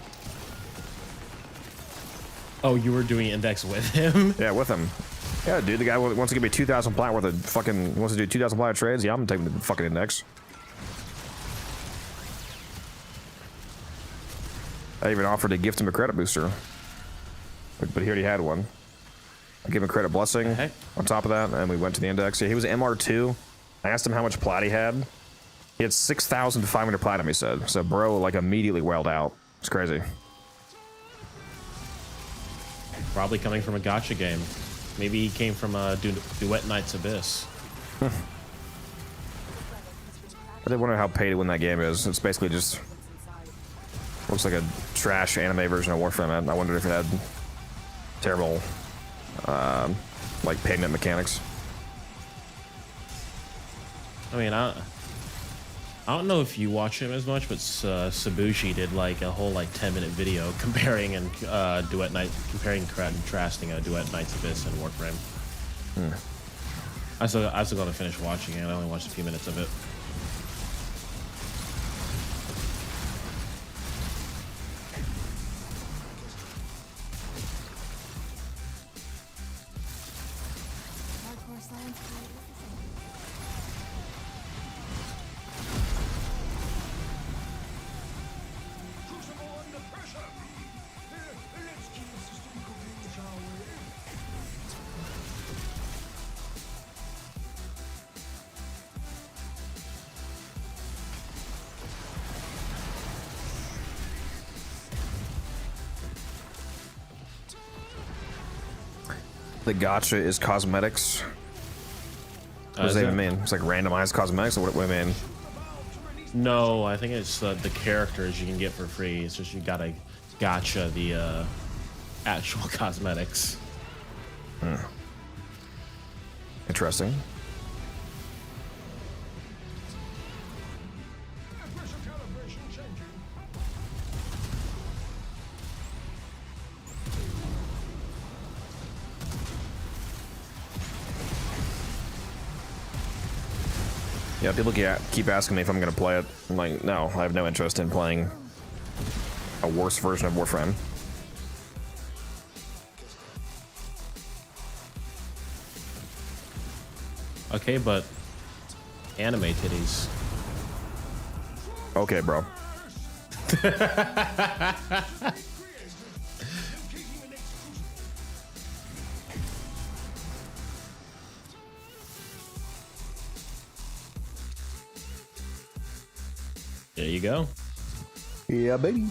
Oh, you were doing index with him? Yeah, with him. Yeah, dude, the guy wants to give me 2,000 plat worth of fucking, wants to do 2,000 plat trades. Yeah, I'm taking the fucking index. I even offered to gift him a credit booster. But he already had one. I gave him a credit blessing on top of that, and we went to the index. Yeah, he was MR2. I asked him how much plat he had. He had 6,500 platinum, he said. So bro, like, immediately wailed out. It's crazy. Probably coming from a gacha game. Maybe he came from Duet Knight's Abyss. I did wonder how pay to win that game is. It's basically just looks like a trash anime version of Warframe. I wondered if it had terrible, like payment mechanics. I mean, I don't know if you watch him as much, but Sabushi did like a whole like 10-minute video comparing and comparing and contrasting Duet Knight's Abyss and Warframe. I still got to finish watching it. I only watched a few minutes of it. Hardcore science created. Crucible under pressure. Let's keep the system cooking, shall we? The gacha is cosmetics. What does that even mean? It's like randomized cosmetics, or what do you mean? No, I think it's the characters you can get for free. It's just you gotta gacha the actual cosmetics. Interesting. Pressure calibration changing. Yeah, people keep asking me if I'm gonna play it. I'm like, no, I have no interest in playing a worse version of Warframe. Okay, but anime titties. Okay, bro. There you go. Yeah, baby.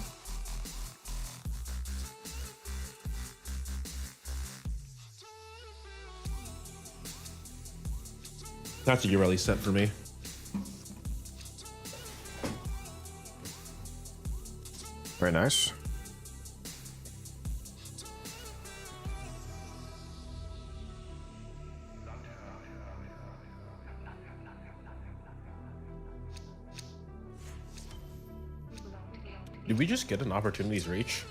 That's what you really sent for me. Very nice. Did we just get an opportunities reach?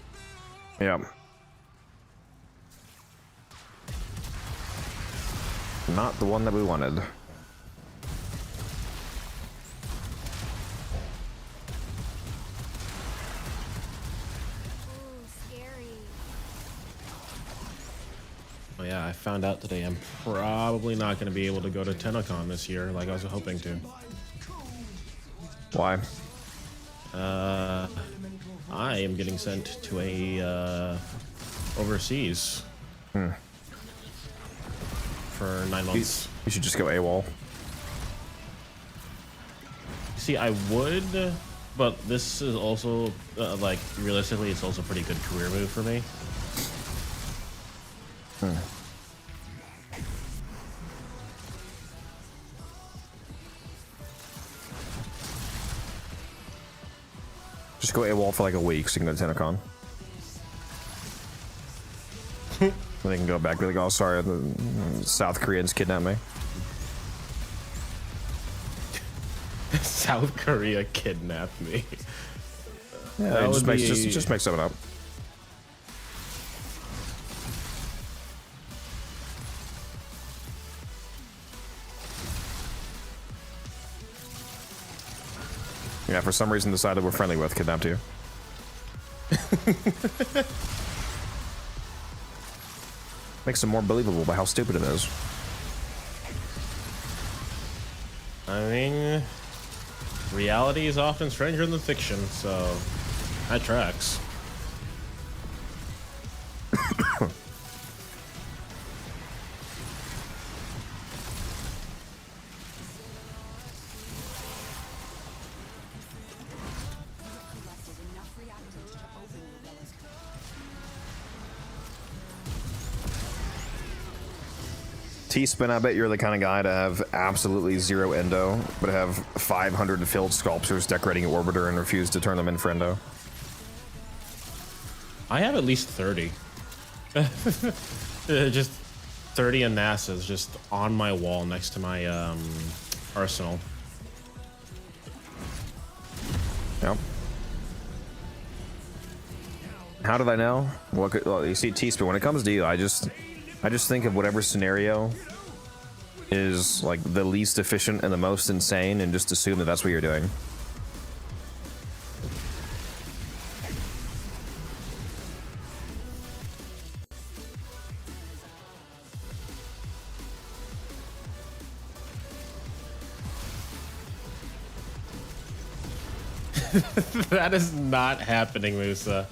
Yeah. Not the one that we wanted. Ooh, scary. Oh yeah, I found out today I'm probably not going to be able to go to TennoCon this year like I was hoping to. Why? I am getting sent to a overseas for 9 months. You should just go AWOL. See, I would, but this is also like realistically, it's also a pretty good career move for me. Just go AWOL for like a week so you can go to TennoCon. They can go back and be like, oh, sorry, the South Koreans kidnapped me. South Korea kidnapped me. Yeah, That just would make be- just make something up. Yeah, for some reason decided we're friendly with kidnapped you. Makes it more believable by how stupid it is. I mean, reality is often stranger than fiction, so that tracks. Collected enough reactors to open your relic. T-Spin, I bet you're the kind of guy to have absolutely zero endo, but have 500 filled sculptures decorating your orbiter and refuse to turn them in friendo. I have at least 30. Just 30 in NASA's just on my wall next to my arsenal. Yep. How did I know? Well, you see, T-Spin, when it comes to you, I just think of whatever scenario is like the least efficient and the most insane, and just assume that that's what you're doing. That is not happening, Musa.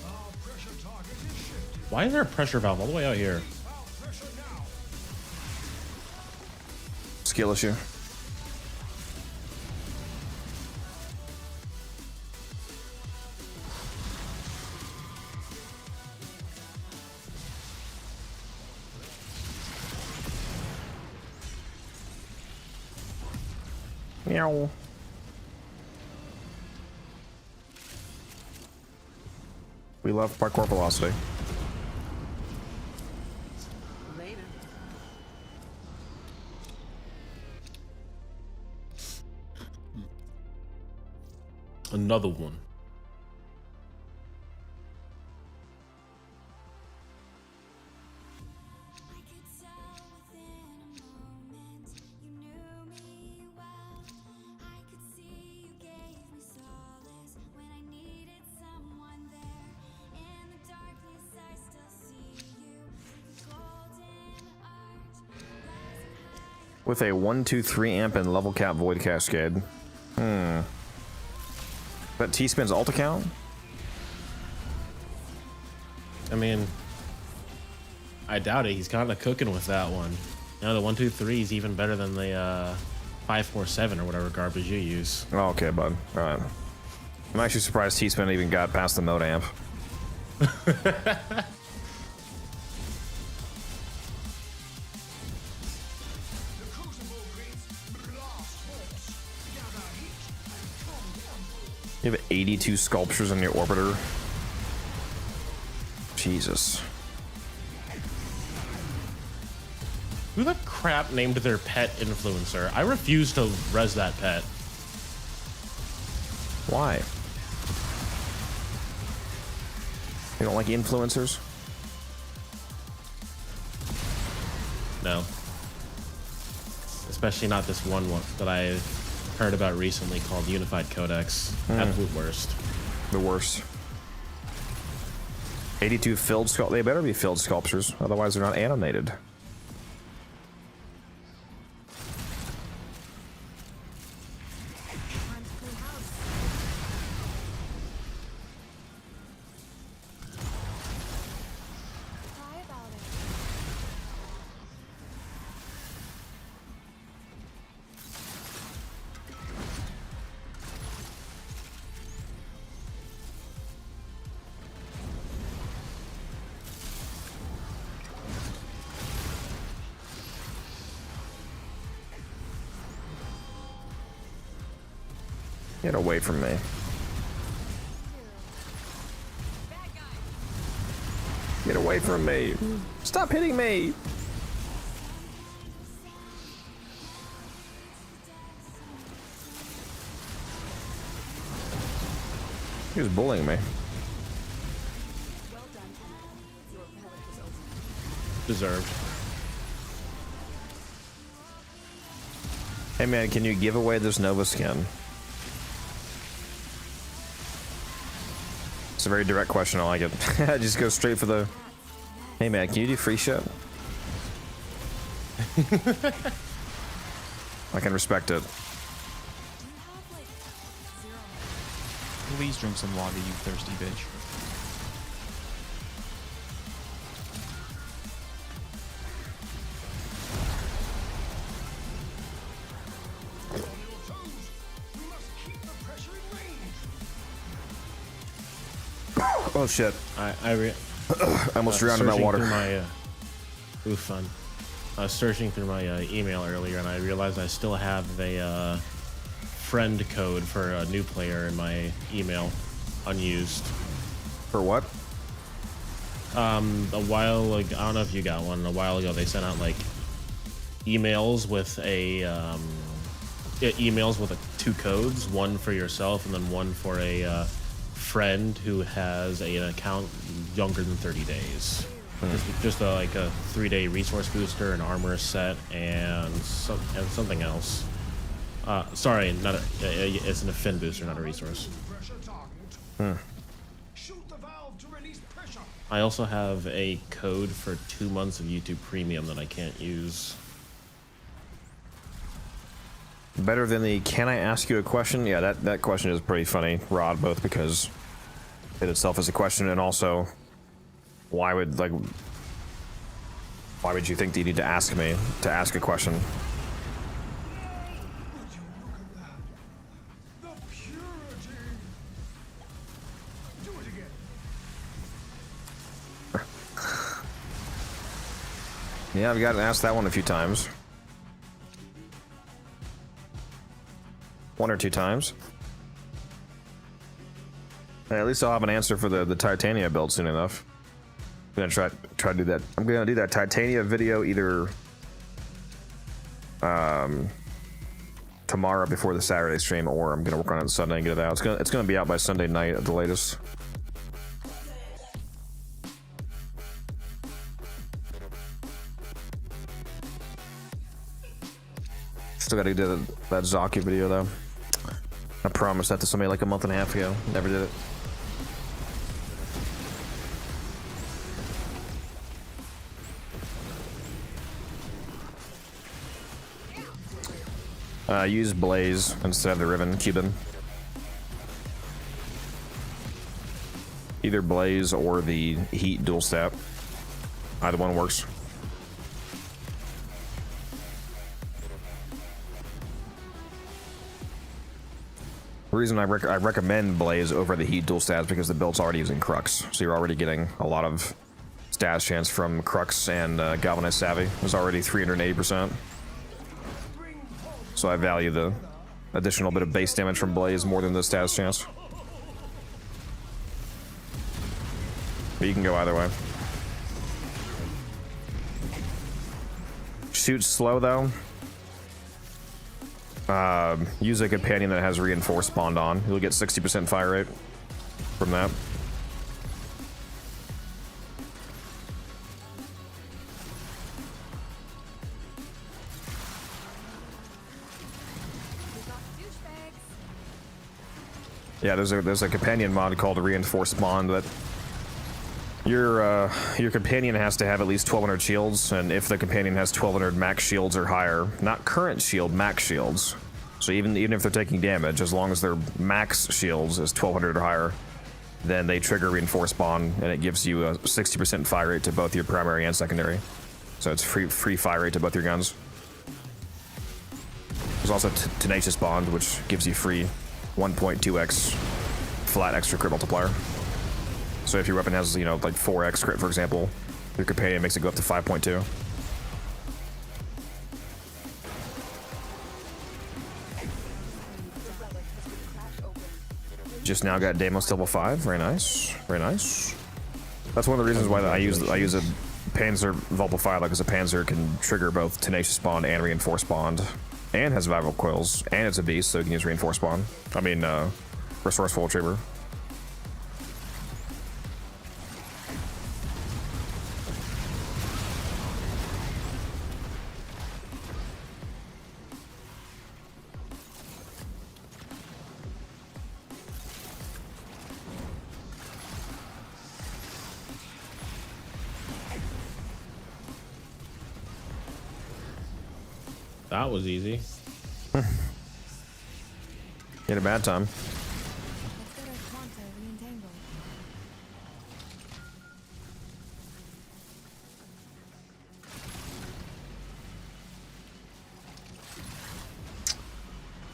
Our pressure target is shifted. Why is there a pressure valve all the way out here? Our pressure now. Skill issue. Meow. We love parkour velocity. Later. Another one. I could tell within a moment you knew me well. I could see you gave me solace when I needed someone there. In the darkness, I still see you. The golden arch rising high. With a 1, 2, 3 amp and level cap void cascade. That T-Spin's alt account? I mean, I doubt it. He's kind of cooking with that one. You know, the 1, 2, 3 is even better than the 5, 4, 7 or whatever garbage you use. Oh, okay, bud. All right. I'm actually surprised T-Spin even got past the mode amp. The crucible creates blast force. Gather heat and come down force. You have 82 sculptures in your orbiter. Jesus. Who the crap named their pet influencer? I refuse to res that pet. Why? You don't like influencers? No. Especially not this one that I heard about recently called Unified Codex. Absolute worst. The worst. 82 filled sculptures. They better be filled sculptures, otherwise they're not animated. Cry about it. Get away from me. Get away from me. Stop hitting me. He was bullying me. Well done, Tenno. Your relic is open. Deserved. Hey man, can you give away this Nova skin? It's a very direct question. I like it. Just go straight for the. Hey man, can you do free shit? I can respect it. Please drink some water, you thirsty bitch. Oh shit! I almost drowned in that water. Through my, fun. I was searching through my email earlier, and I realized I still have a friend code for a new player in my email, unused. For what? A while ago, I don't know if you got one. A while ago, they sent out like emails with two codes, one for yourself and then one for a friend who has an account younger than 30 days. Just like a 3-day resource booster, an armor set, and something else. Sorry, it's an fin booster, not a resource. Shoot the valve to release pressure. I also have a code for 2 months of YouTube Premium that I can't use. Better than the "Can I ask you a question?" Yeah, that question is pretty funny, Rod. Both because it itself is a question, and also why would you think that you need to ask me to ask a question? Would you look at that? The purity. Do it again. Yeah, I've gotten asked that one a few times. 1 or 2 times. At least I'll have an answer for the Titania build soon enough. I'm gonna try to do that. I'm gonna do that Titania video either tomorrow before the Saturday stream, or I'm gonna work on it Sunday and get it out. It's gonna be out by Sunday night at the latest. Still gotta do that Zaki video though. I promised that to somebody like a month and a half ago. Never did it. Use Blaze instead of the Riven Cuban. Either Blaze or the Heat dual stat. Either one works. The reason I recommend Blaze over the Heat dual stats because the build's already using Crux, so you're already getting a lot of stats chance from Crux, and Galvanized Savvy is already 380%. So I value the additional bit of base damage from Blaze more than the stats chance. But you can go either way. Shoot slow though. Use a companion that has reinforced spawned on. You'll get 60% fire rate from that. Yeah, there's a companion mod called Reinforced Spawn that your companion has to have at least 1200 shields, and if the companion has 1200 max shields or higher, not current shield, max shields. So even if they're taking damage, as long as their max shields is 1200 or higher, then they trigger Reinforced Spawn, and it gives you a 60% fire rate to both your primary and secondary. So it's free fire rate to both your guns. There's also Tenacious Bond, which gives you free 1.2x flat extra crit multiplier. So if your weapon has, like 4x crit, for example, your companion makes it go up to 5.2. Just now got Deimos level 5. Very nice. Very nice. That's one of the reasons why I use a Panzer Volpal Fire, because a Panzer can trigger both Tenacious Bond and Reinforced Bond, and has Survival Coils, and it's a beast, so you can use Reinforced Bond. I mean, Resourceful Retriever. That was easy. You had a bad time. Let's get our Quanta re-entangled.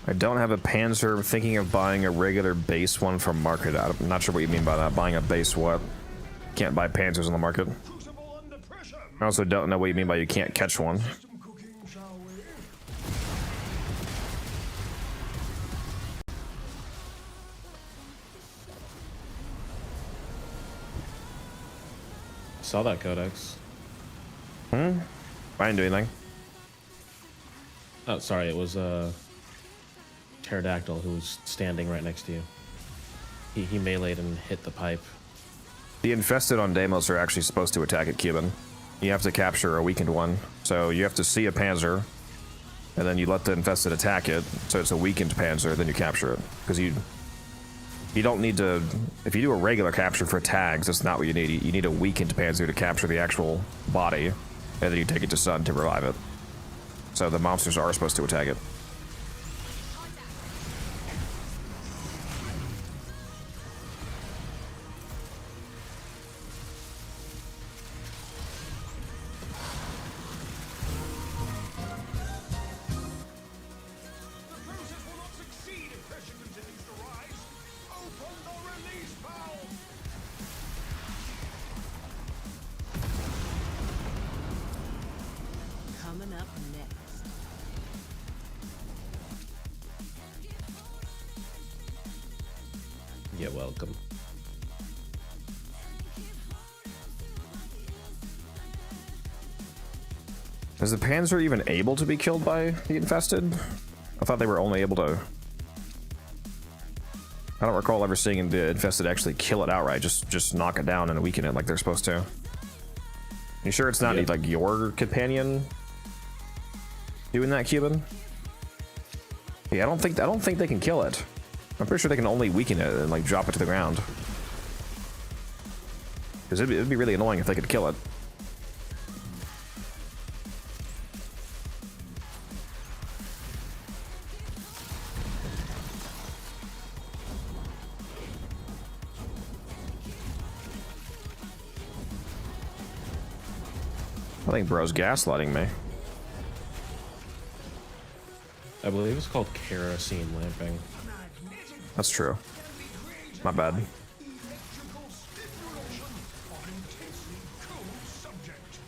I don't have a Panzer. I'm thinking of buying a regular base one from market. I'm not sure what you mean by that. Buying a base what? Can't buy Panzers on the market. Crucible under pressure. I also don't know what you mean by you can't catch one. Some cooking, shall we? Saw that codex. I didn't do anything. Oh, sorry, it was Pterodactyl who was standing right next to you. He meleeed and hit the pipe. The infested on Deimos are actually supposed to attack at Cuban. You have to capture a weakened one. So you have to see a Panzer, and then you let the infested attack it. So it's a weakened Panzer, then you capture it. Because you don't need to... If you do a regular capture for tags, that's not what you need. You need a weakened Panzer to capture the actual body, and then you take it to Sun to revive it. So the monsters are supposed to attack it. The process will not succeed if pressure continues to rise. Open the release valve. Coming up next. You're welcome. Is the Panzer even able to be killed by the infested? I thought they were only able to... I don't recall ever seeing the infested actually kill it outright, just knock it down and weaken it like they're supposed to. You sure it's not Yep. like your companion doing that, Cuban? Yeah, I don't think they can kill it. I'm pretty sure they can only weaken it and like drop it to the ground. Because it'd be really annoying if they could kill it. I think bro's gaslighting me. I believe it's called kerosene lamping. That's true. My bad. Electrical stimulation of intensely cold subject.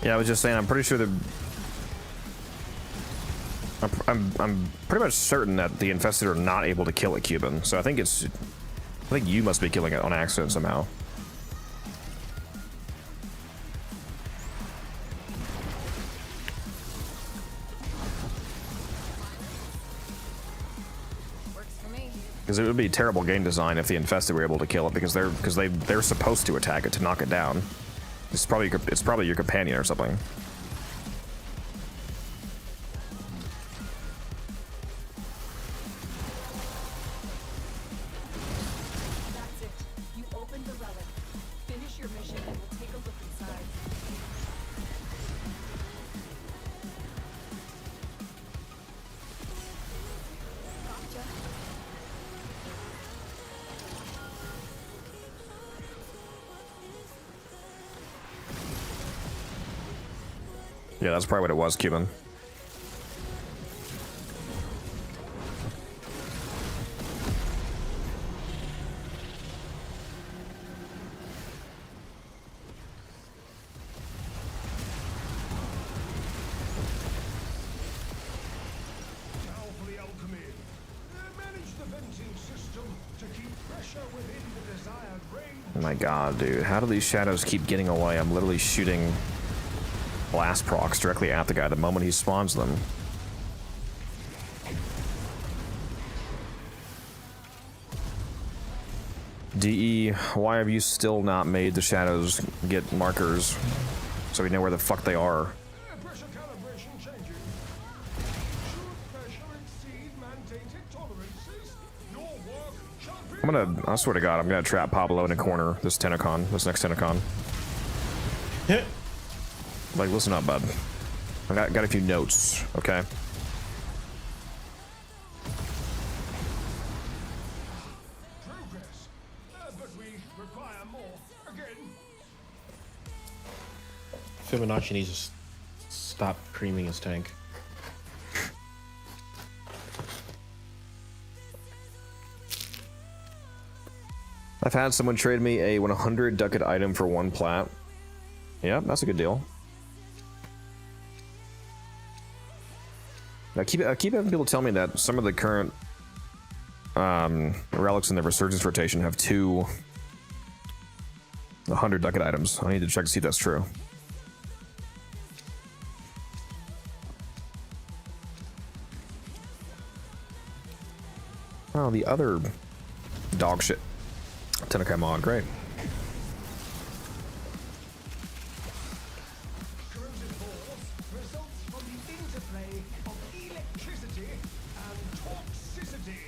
Yeah, I was just saying, I'm pretty sure I'm pretty much certain that the infested are not able to kill a Cuban. So I think you must be killing it on accident somehow. Works for me. Because it would be terrible game design if the infested were able to kill it, because they're supposed to attack it to knock it down. It's probably your companion or something. That's it. You opened the relic. Finish your mission and we'll take a look inside. Gotcha. Yeah, that's probably what it was, Cuban. god, dude. How do these shadows keep getting away? I'm literally shooting blast procs directly at the guy the moment he spawns them. DE, why have you still not made the shadows get markers so we know where the fuck they are? Air pressure calibration changing. Should pressure exceed mandated tolerances, your work shall be... I swear to god, I'm gonna trap Pablo in a corner this TennoCon, this next TennoCon. Like, listen up, bud. I got a few notes, okay? Progress. But we require more. Again. Fibonacci needs to stop creaming his tank. I've had someone trade me a 100 ducat item for 1 plat. Yeah, that's a good deal. I keep having people tell me that some of the current relics in the resurgence rotation have 2 100 ducat items. I need to check to see if that's true. Oh, the other dog shit. TennoCreate mod, great. Corrosive force results from the interplay of electricity and toxicity.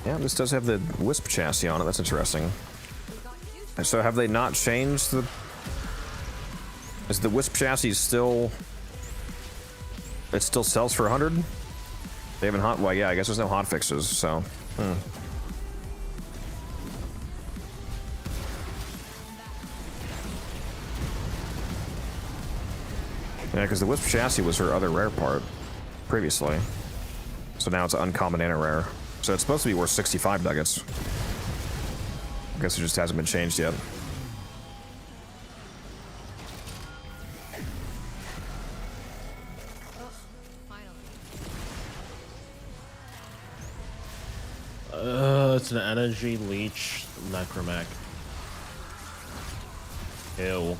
Yeah, this does have the Wisp chassis on it. That's interesting. So have they not changed the... Is the Wisp chassis still... It still sells for 100? They haven't hot... Well, yeah, I guess there's no hot fixes, so... Yeah, because the Wisp chassis was her other rare part previously. So now it's an uncommon and a rare. So it's supposed to be worth 65 nuggets. I guess it just hasn't been changed yet. It's an energy leech necromech. Ew.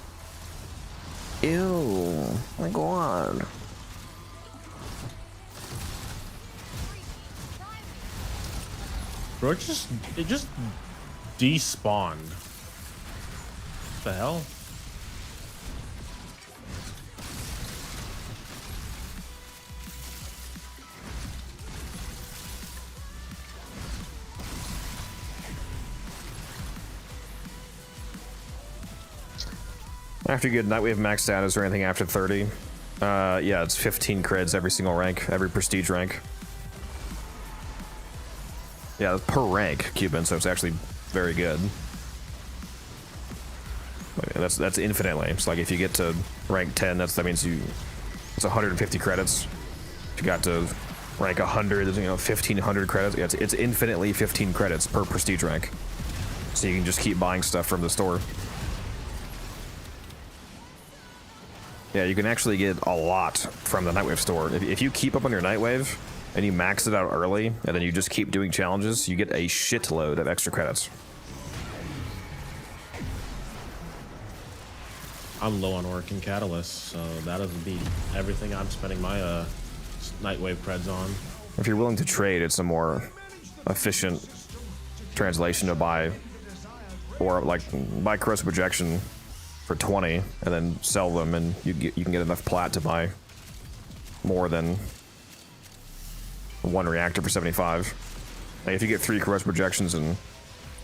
Ew. My god. Bro, it just despawned. What the hell? After you get Nightwave max status or anything after 30, yeah, it's 15 creds every single rank, every prestige rank. Yeah, per rank, Cuban, so it's actually very good. That's infinitely. It's like if you get to rank 10, that means it's 150 credits. If you got to rank 100, 1,500 credits. Yeah, it's infinitely 15 credits per prestige rank. So you can just keep buying stuff from the store. Yeah, you can actually get a lot from the Nightwave store. If you keep up on your Nightwave and you max it out early, and then you just keep doing challenges, you get a shitload of extra credits. I'm low on working catalyst, so that'll be everything I'm spending my Nightwave creds on. If you're willing to trade, it's a more efficient translation to buy, or like buy corrosive projection for 20 and then sell them, and you can get enough plat to buy more than 1 reactor for 75. Like if you get 3 corrosive projections and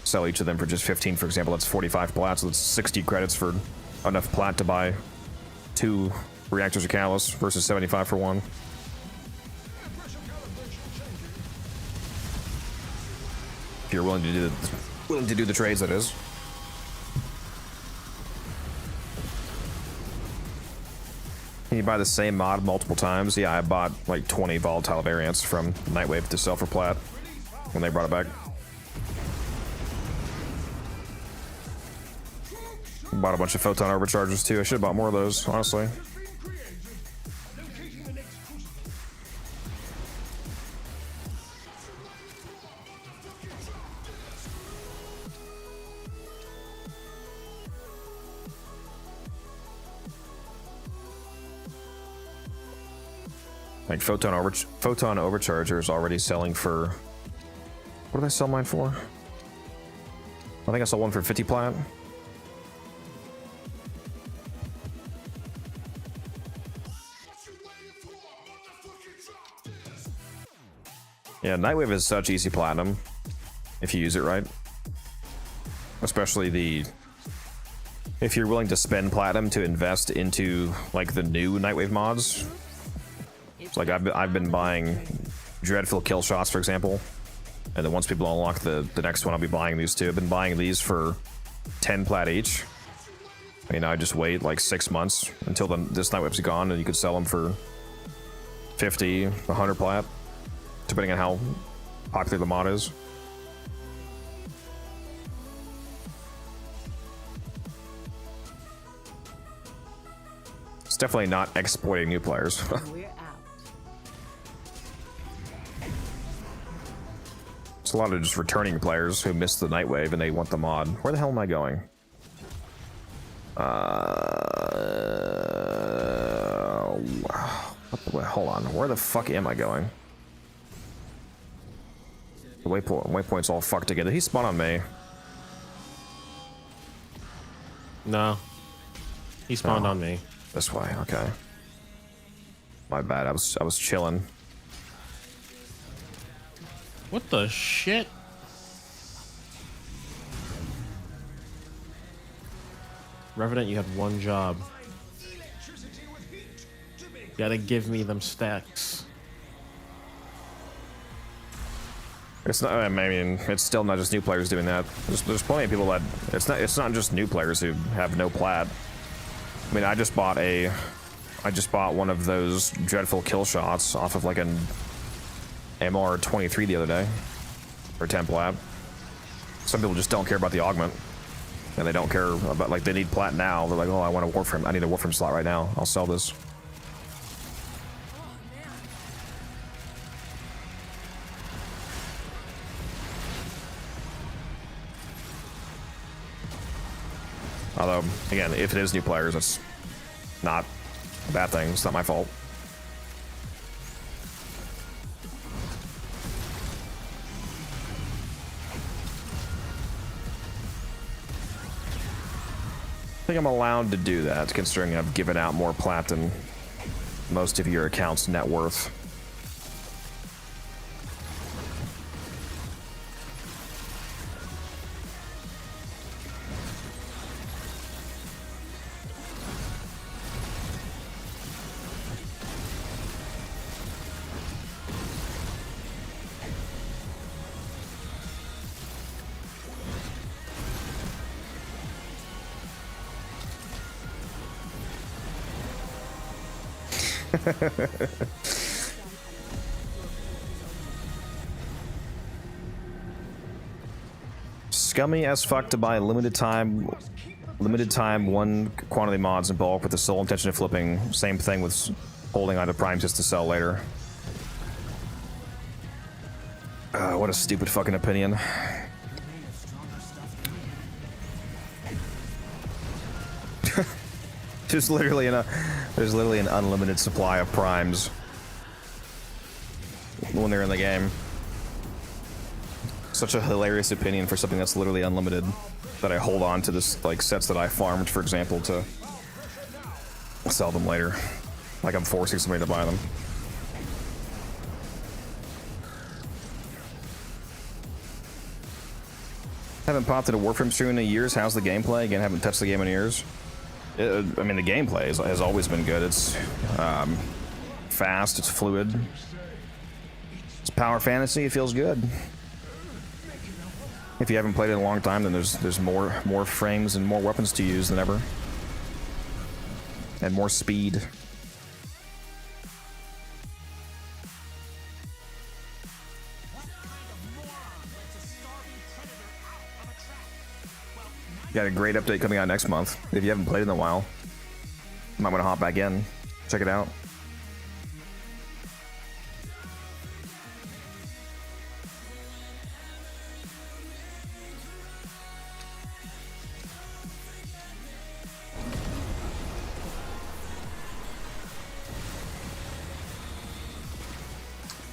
sell each of them for just 15, for example, that's 45 plat, so that's 60 credits for enough plat to buy 2 reactors of catalyst versus 75 for 1. If you're willing to do the trades, that is. Can you buy the same mod multiple times? Yeah, I bought like 20 volatile variants from Nightwave to sell for plat when they brought it back. Troops Bought a bunch of photon overchargers too. I should have bought more of those, honestly. has been created. Locating the next crucible. Like photon overcharger is already selling for. What did I sell mine for? I think I sold one for 50 plat. Yeah, Nightwave is such easy platinum if you use it right. Especially if you're willing to spend platinum to invest into like the new Nightwave mods. It's like I've been buying Dreadful kill shots, for example, and then once people unlock the next one, I'll be buying these two. I've been buying these for 10 plat each. I mean, I just wait like 6 months until this Nightwave's gone, and you could sell them for 50, 100 plat, depending on how popular the mod is. It's definitely not exploiting new players. We're out. It's a lot of just returning players who missed the Nightwave and they want the mod. Where the hell am I going? Hold on. Where the fuck am I going? The waypoint's all fucked together. He spawned on me. No. He spawned on me. This way, okay. My bad. I was chilling. What the shit? Revenant, you had one job. Electricity with heat to make You gotta give me them stacks. It's not. I mean, it's still not just new players doing that. There's plenty of people that it's not just new players who have no plat. I mean, I just bought one of those dreadful kill shots off of like an MR23 the other day for 10 plat. Some people just don't care about the augment, and they don't care about, like, they need plat now. They're like, oh, I want a Warframe. I need a Warframe slot right now. I'll sell this. Although, again, if it is new players, it's not a bad thing. It's not my fault. I think I'm allowed to do that, considering I've given out more plat than most of your account's net worth. Scummy as fuck to buy limited time one quantity mods in bulk with the sole intention of flipping. Same thing with holding onto primes just to sell later. What a stupid fucking opinion. There's literally an unlimited supply of primes when they're in the game. Such a hilarious opinion for something that's literally unlimited, that I hold on to this, like, sets that I farmed, for example, to sell them later. Like I'm forcing somebody to buy them. Haven't popped at a Warframe stream in years. How's the gameplay? Again, haven't touched the game in years. I mean, the gameplay has always been good. It's fast, it's fluid. It's power fantasy, it feels good. If you haven't played it in a long time, then there's more frames and more weapons to use than ever. And more speed. What kind of moron lets a starving predator out of a trap? Well, Got a great update coming out next month. If you haven't played in a while, you might want to hop back in, check it out.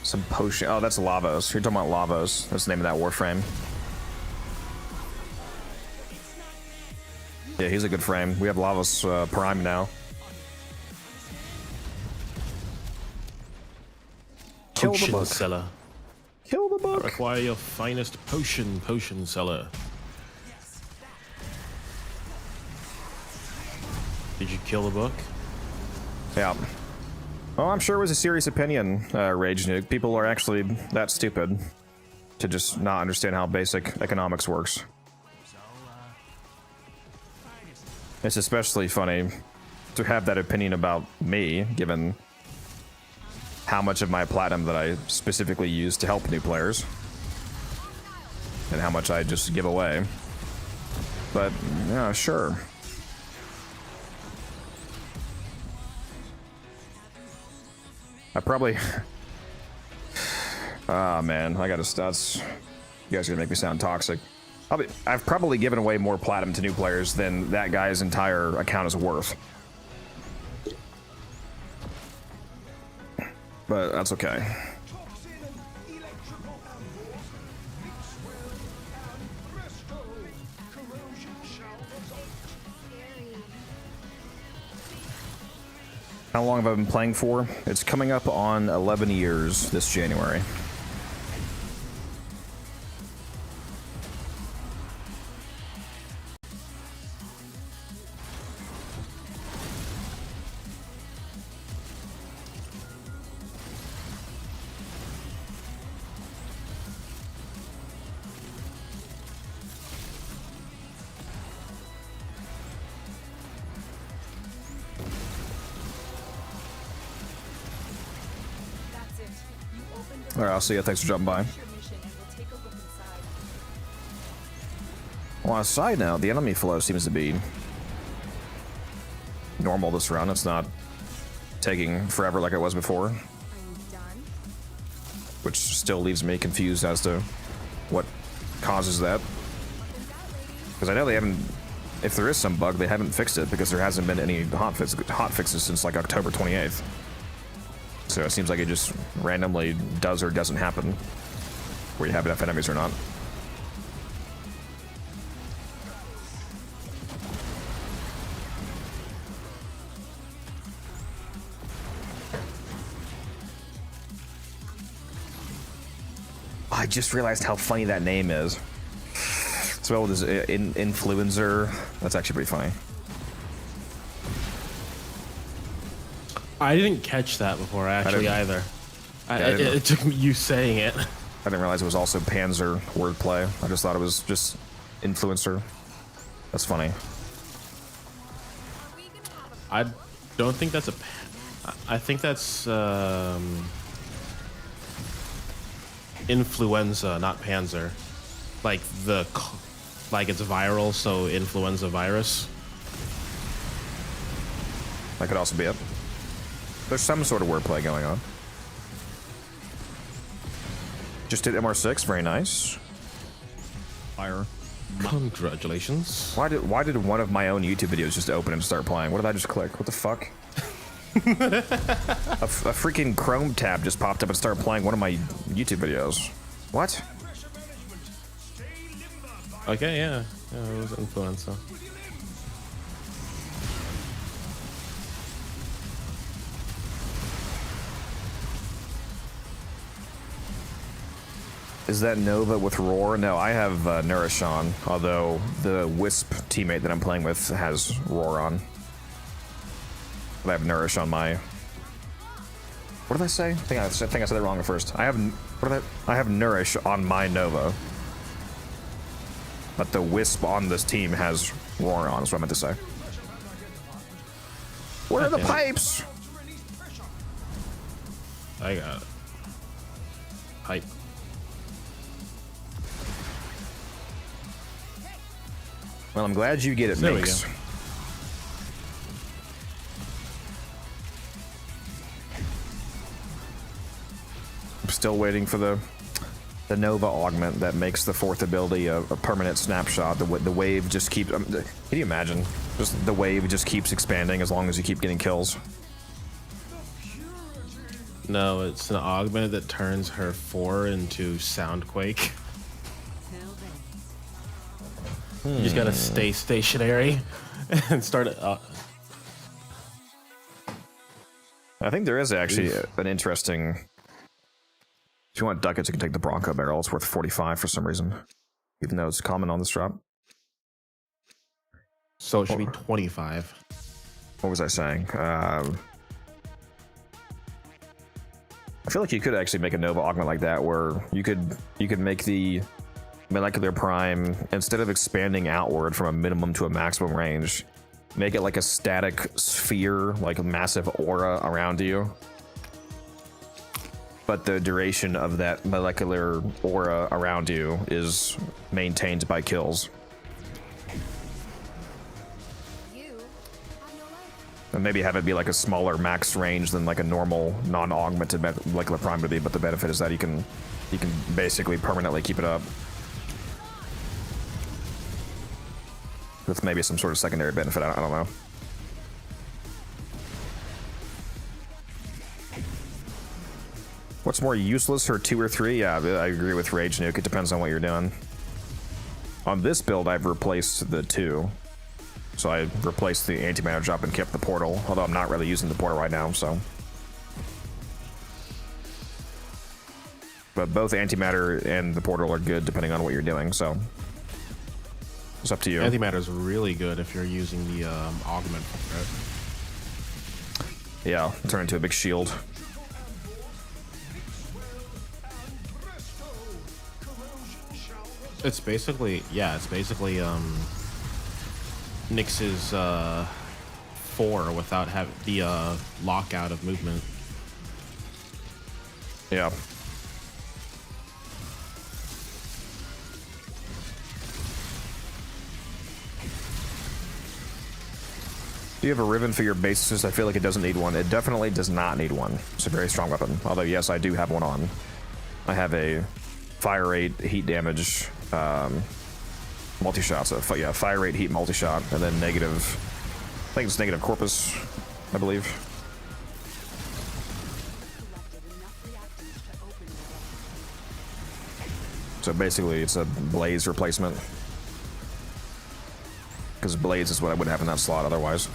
Some potion. Oh, that's Lavos. You're talking about Lavos. That's the name of that Warframe. Yeah, he's a good frame. We have Lavos Prime now. Kill the Potion book. seller. Kill the I book. require your finest potion seller. Did you kill the book? Yeah. Well, I'm sure it was a serious opinion, Rage Nuke. People are actually that stupid to just not understand how basic economics works. It's especially funny to have that opinion about me, given how much of my platinum that I specifically use to help new players, and how much I just give away. But, yeah, sure. I probably... Ah, man, I gotta... That's... You guys are gonna make me sound toxic. I've probably given away more platinum to new players than that guy's entire account is worth. But that's okay. Toxin and electrical ambush. Mix well and presto. Corrosion shall result. How long have I been playing for? It's coming up on 11 years this January. That's it. You opened the All right, I'll see you. Thanks for dropping by. your mission and we'll take a look inside. Well, on a side note, the enemy flow seems to be normal this round. It's not taking forever like it was before, Are you done? which still leaves me confused as to what causes that. Because I know they haven't, if there is some bug, they haven't fixed it because there hasn't been any hot fixes since like October 28th. So it seems like it just randomly does or doesn't happen where you have enough enemies or not. I just realized how funny that name is. Spelled as influencer. That's actually pretty funny. I didn't catch that before, actually, didn't- either. I didn't- It took me you saying it. I didn't realize it was also Panzer wordplay. I just thought it was just influencer. That's funny. I don't think that's a... I think that's influenza, not Panzer. Like like it's viral, so influenza virus. That could also be it. There's some sort of wordplay going on. Just did MR6, very nice. Fire. Congratulations. Why did one of my own YouTube videos just open and start playing? What did I just click? What the fuck? a freaking Chrome tab just popped up and started playing one of my YouTube videos. What? Pressure management. Stay limber by Okay, yeah. Yeah, it was influenza. Is that Nova with Roar? No, I have Nourish on, although the Wisp teammate that I'm playing with has Roar on. But I have Nourish on my... What did I say? I think I said that wrong at first. I have Nourish on my Nova. But the Wisp on this team has Roar on, is what I meant to say. Where are the Okay. pipes? I got it. Hype. Well, I'm glad you get it, There we Minx. go. I'm still waiting for the Nova augment that makes the fourth ability a permanent snapshot. The wave just keeps. Can you imagine? Just the wave just keeps expanding as long as you keep getting kills. No, it's an augment that turns her 4 into Soundquake. Till then. You just gotta stay stationary and start it. I think there is actually an interesting. If you want ducats, you can take the Bronco barrel. It's worth 45 for some reason, even though it's common on this drop. So it should be 25. What was I saying? I feel like you could actually make a Nova augment like that, where you could make the molecular prime, instead of expanding outward from a minimum to a maximum range, make it like a static sphere, like a massive aura around you. But the duration of that molecular aura around you is maintained by kills. You have no life. And maybe have it be like a smaller max range than like a normal non-augmented molecular prime would be, but the benefit is that you can basically permanently keep it up. With maybe some sort of secondary benefit, I don't know. What's more useless, her 2 or 3? Yeah, I agree with Rage Nuke. It depends on what you're doing. On this build, I've replaced the 2. So I replaced the antimatter drop and kept the portal, although I'm not really using the portal right now, so. But both antimatter and the portal are good depending on what you're doing, so. It's up to you. Antimatter is really good if you're using the augment for it. Yeah, turn into a big shield. It's basically, Nyx's 4 without having the lockout of movement. Yeah. Do you have a Riven for your bases? I feel like it doesn't need one. It definitely does not need one. It's a very strong weapon. Although, yes, I do have one on. I have a fire rate, heat damage, multi-shot. So, yeah, fire rate, heat, multi-shot, and then negative. I think it's negative corpus, I believe. So basically, it's a blaze replacement. Because blaze is what I would have in that slot otherwise.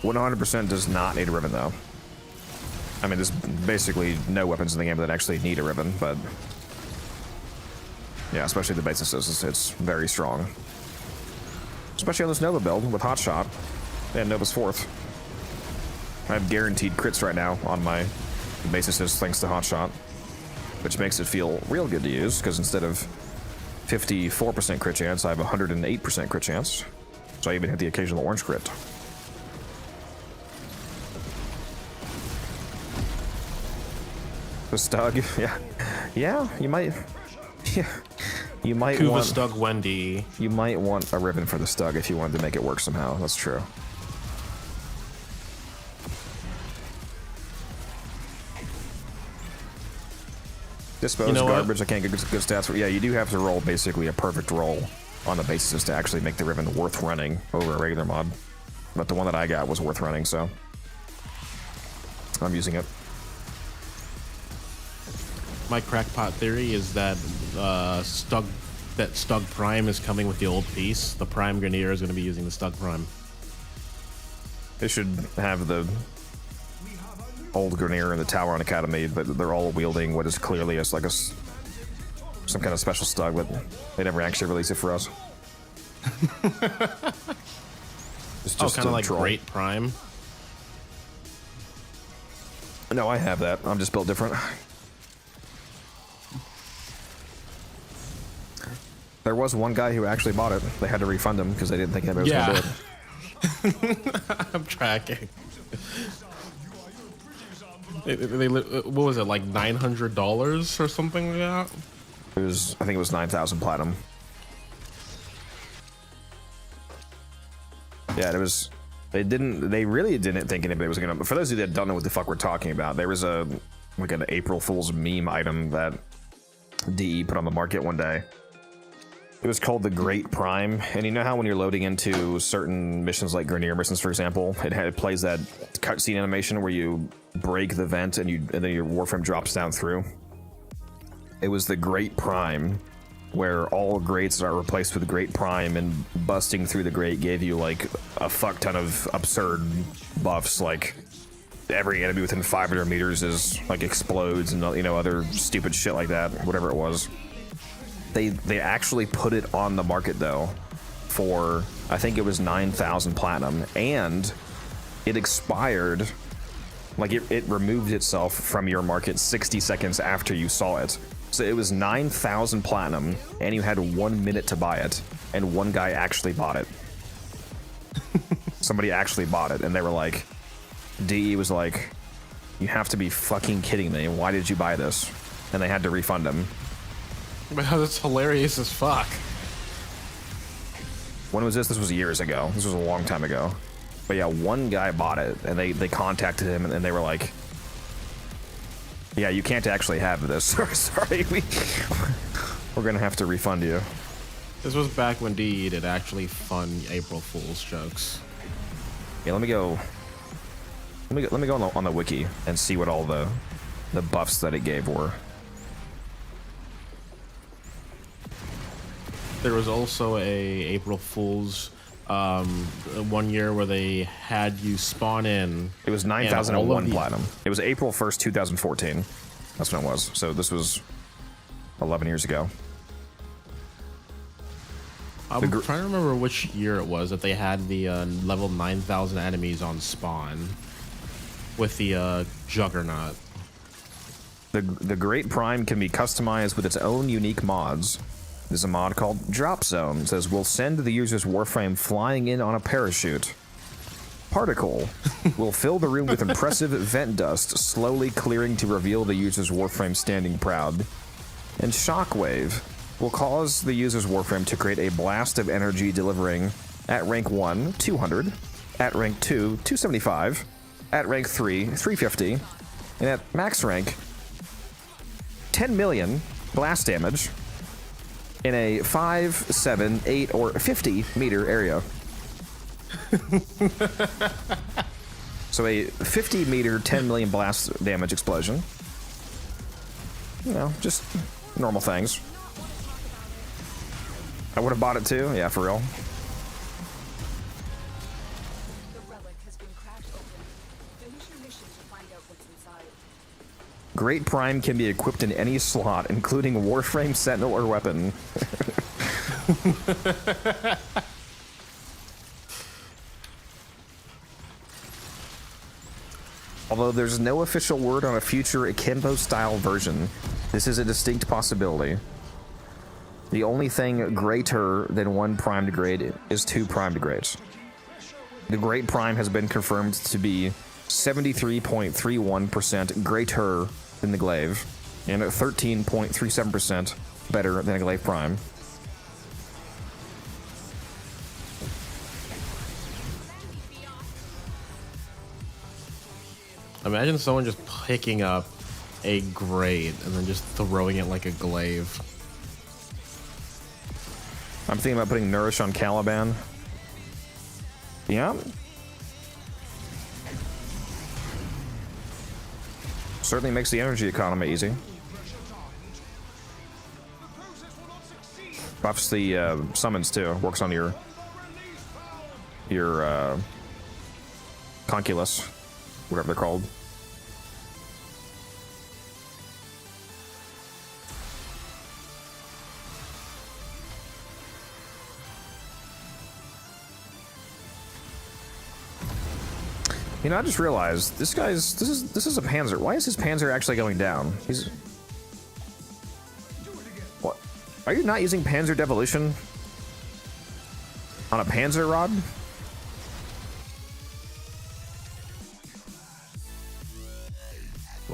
100% does not need a Riven, though. I mean, there's basically no weapons in the game that actually need a Riven, but yeah, especially the basis, it's very strong. Especially on this Nova build with Hotshot and Nova's 4th. I have guaranteed crits right now on my basis thanks to Hotshot, which makes it feel real good to use, because instead of 54% crit chance, I have 108% crit chance. So I even hit the occasional orange crit. The Stug, yeah. Yeah, you might... Yeah. You might Kuva want... Stug Wendy. You might want a Riven for the Stug if you wanted to make it work somehow. That's true. Dispose garbage. I can't get good stats for. Yeah, you do have to roll basically a perfect roll on the basis to actually make the Riven worth running over a regular mod. But the one that I got was worth running, so I'm using it. My crackpot theory is that Stug Prime is coming with the old piece. The Prime Grenadier is going to be using the Stug Prime. They should have the old Grenadier in the Tower on Academy, but they're all wielding what is clearly as like some kind of special Stug, but they never actually release it for us. It's just kind of like troll. Great Prime. No, I have that. I'm just built different. There was one guy who actually bought it. They had to refund him because they didn't think anybody was going to do it. I'm tracking. What was it, like $900 or something like that? It was, I think it was 9,000 platinum. Yeah, it was. They really didn't think anybody was gonna. For those of you that don't know what the fuck we're talking about, there was an April Fool's meme item that DE put on the market one day. It was called the Great Prime, and you know how when you're loading into certain missions like Grenier missions, for example, it plays that cutscene animation where you break the vent and then your Warframe drops down through. It was the Great Prime, where all grates are replaced with Great Prime, and busting through the grate gave you like a fuck ton of absurd buffs, like every enemy within 500 meters is like explodes and other stupid shit like that, whatever it was. They actually put it on the market though for, I think it was 9,000 platinum, and it expired, like it removed itself from your market 60 seconds after you saw it. So it was 9,000 platinum, and you had 1 minute to buy it, and one guy actually bought it. Somebody actually bought it, and they were like, DE was like, you have to be fucking kidding me, why did you buy this? And they had to refund him. Man, that's hilarious as fuck. When was this? This was years ago. This was a long time ago. But yeah, one guy bought it, and they contacted him, and they were like, yeah, you can't actually have this. Sorry, we're gonna have to refund you. This was back when DE did actually fun April Fool's jokes. Yeah, let me go on the wiki and see what all the buffs that it gave were. There was also a April Fool's 1 year where they had you spawn in. It was 9,001 platinum. It was April 1st, 2014. That's when it was. So this was 11 years ago. I'm trying to remember which year it was that they had the level 9,000 enemies on spawn with the Juggernaut. The Great Prime can be customized with its own unique mods. There's a mod called Drop Zone. It says, we'll send the user's Warframe flying in on a parachute. Particle will fill the room with impressive vent dust, slowly clearing to reveal the user's Warframe standing proud. And Shockwave will cause the user's Warframe to create a blast of energy, delivering at rank 1, 200, at rank 2, 275, at rank 3, 350, and at max rank, 10 million blast damage in a 5, 7, 8, or 50 meter area. So a 50 meter, 10 million blast damage explosion. You know, just normal things. I would have bought it too, yeah, for real. The relic has been cracked open. Finish your mission to find out what's inside. Great Prime can be equipped in any slot, including Warframe, Sentinel, or weapon. Although there's no official word on a future Akimbo-style version, this is a distinct possibility. The only thing greater than 1 primed grade is 2 primed grades. The Great Prime has been confirmed to be 73.31% greater than the Glaive, and 13.37% better than a Glaive Prime. Imagine someone just picking up a grade and then just throwing it like a glaive. I'm thinking about putting Nourish on Caliban. Yeah. Certainly makes the energy economy easy. Buffs the summons too. Works on your Conculus, whatever they're called. You know, I just realized this is a Panzer. Why is his Panzer actually going down? He's what? Are you not using Panzer Devolution on a Panzer rod?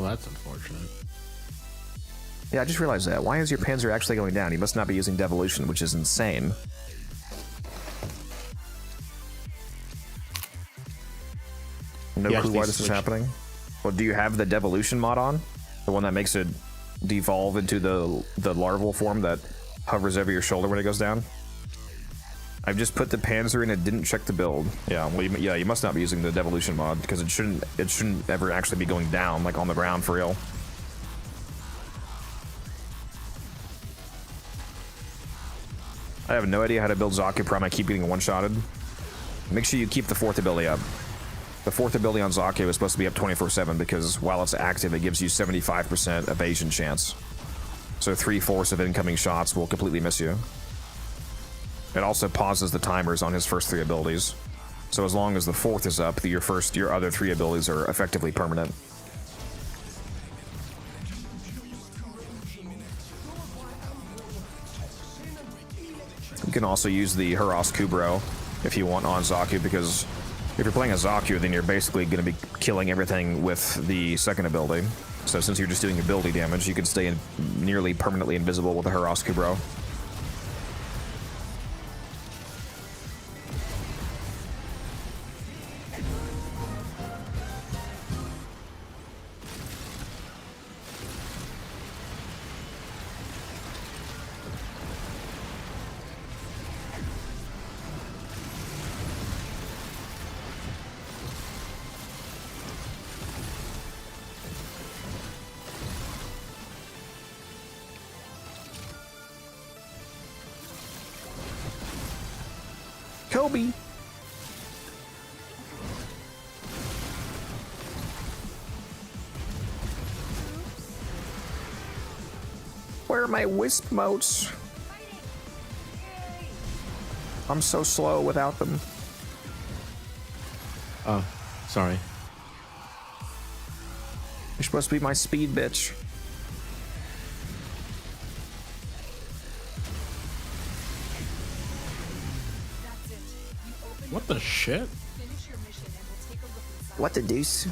Well, that's unfortunate. Yeah, I just realized that. Why is your Panzer actually going down? You must not be using Devolution, which is insane. No You clue actually why this is switch- happening. Well, do you have the Devolution mod on? The one that makes it devolve into the larval form that hovers over your shoulder when it goes down? I've just put the Panzer in and didn't check the build. Yeah, well, you must not be using the Devolution mod because it shouldn't ever actually be going down like on the ground for real. I have no idea how to build Zaku Prime. I keep getting one-shotted. Make sure you keep the fourth ability up. The fourth ability on Zaku is supposed to be up 24/7 because while it's active, it gives you 75% evasion chance. So 3/4 of incoming shots will completely miss you. It also pauses the timers on his first 3 abilities. So as long as the fourth is up, your other 3 abilities are effectively permanent. You can also use the Hurras Kubro if you want on Zaku, because if you're playing a Zaku, then you're basically going to be killing everything with the second ability. So since you're just doing ability damage, you can stay nearly permanently invisible with the Hurras Kubro. Kobe. Where are my wisp motes? I'm so slow without them. Oh, sorry. You're supposed to be my speed bitch. That's it. You open What the shit? finish your mission and we'll take a look inside. What the deuce?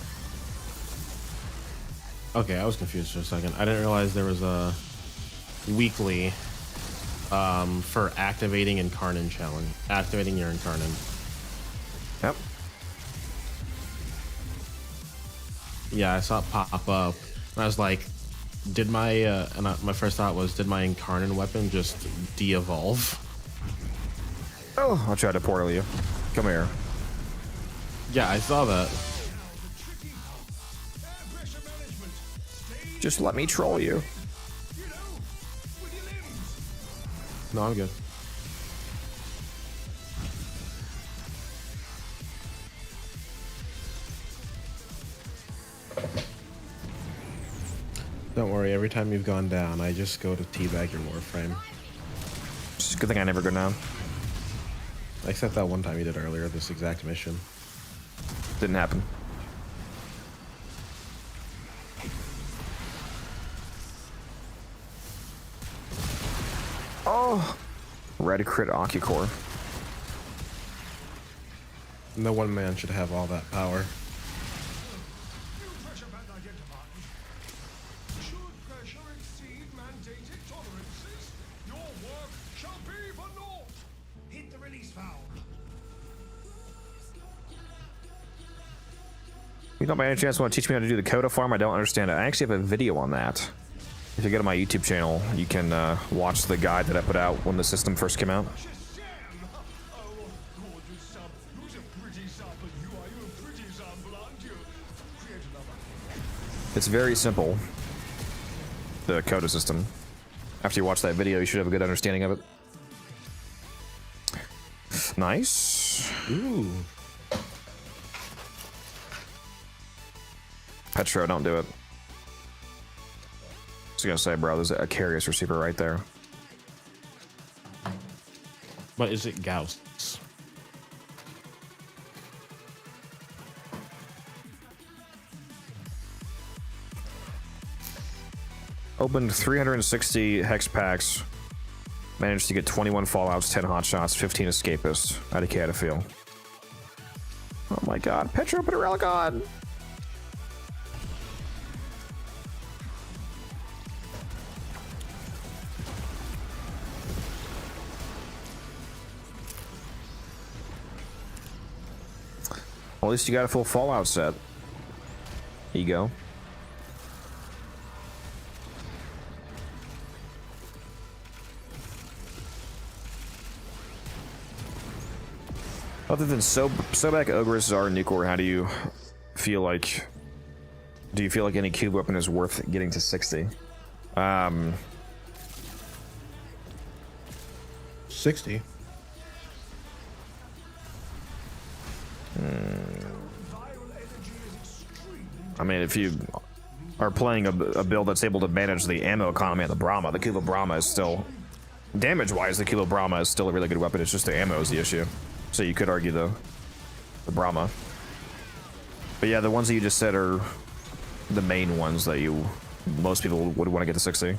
Okay, I was confused for a second. I didn't realize there was a weekly for activating Incarnon challenge. Activating your Incarnon. Yep. Yeah, I saw it pop up, and I was like, "Did my?" My first thought was, "Did my Incarnon weapon just de-evolve?" Oh, I'll try to portal you. Come here. Yeah, I saw that. Just let me troll you. No, I'm good. Don't worry, every time you've gone down, I just go to teabag your Warframe. It's a good thing I never go down. Except that one time you did earlier, this exact mission. Didn't happen. Oh! Red crit Ocucore. No one man should have all that power. New pressure band identified. Should pressure exceed mandated tolerances, your work shall be for naught. Hit the release valve. You don't by any chance want to teach me how to do the Coda farm? I don't understand it. I actually have a video on that. If you go to my YouTube channel, you can watch the guide that I put out when the system first came out. Shazam! Oh, gorgeous sub. Who's a pretty sub? And you are you a pretty sub, aren't you? Create another. It's very simple, the Coda system. After you watch that video, you should have a good understanding of it. Nice. Ooh. Petro, don't do it. I was gonna say, bro, there's a Carius receiver right there. But is it Gauss? Opened 360 hex packs. Managed to get 21 fallouts, 10 hotshots, 15 escapists. How'd Ikea feel? Oh my god, Petro put a relic on! At least you got a full Fallout set. Ego. Other than Sobek, Ogre, Czar, and Nucor, how do you feel like... Do you feel like any cube weapon is worth getting to 60? 60. I mean, if you are playing a build that's able to manage the ammo economy of the Brahma, the Kuva Brahma is still... Damage-wise, the Kuva Brahma is still a really good weapon. It's just the ammo is the issue. So you could argue the Brahma. But yeah, the ones that you just said are the main ones that most people would want to get to 60.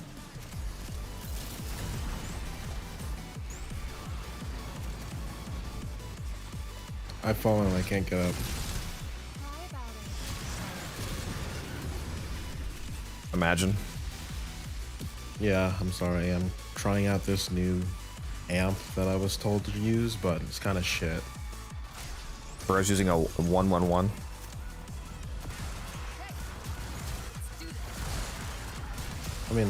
I've fallen and I can't get up. Cry about it. Imagine. Yeah, I'm sorry. I'm trying out this new amp that I was told to use, but it's kind of shit. For us using a 111. I mean,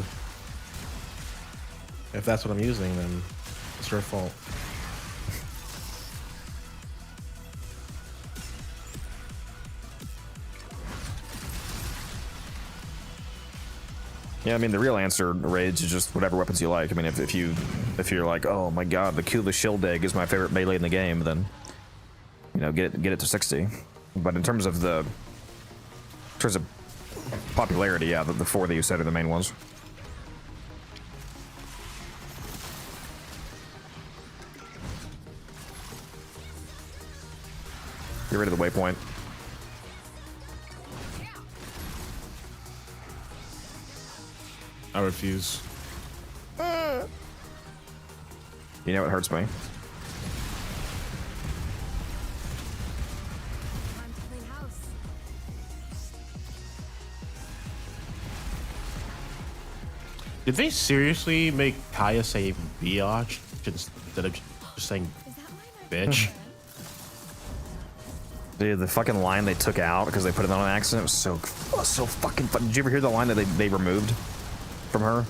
if that's what I'm using, then it's your fault. Yeah, I mean the real answer, Rage, is just whatever weapons you like. I mean, if you're like, oh my god, the Kuva Shield Egg is my favorite melee in the game, then you know get it to 60. But in terms of popularity, yeah, the four that you said are the main ones. Get rid of the waypoint. I refuse. You know what hurts me? Time to clean house. Did they seriously make Kaya say biatch instead of just saying Is that why bitch? Dude, the fucking line they took out because they put it on an accident was so fucking fun. Did you ever hear the line that they removed from her?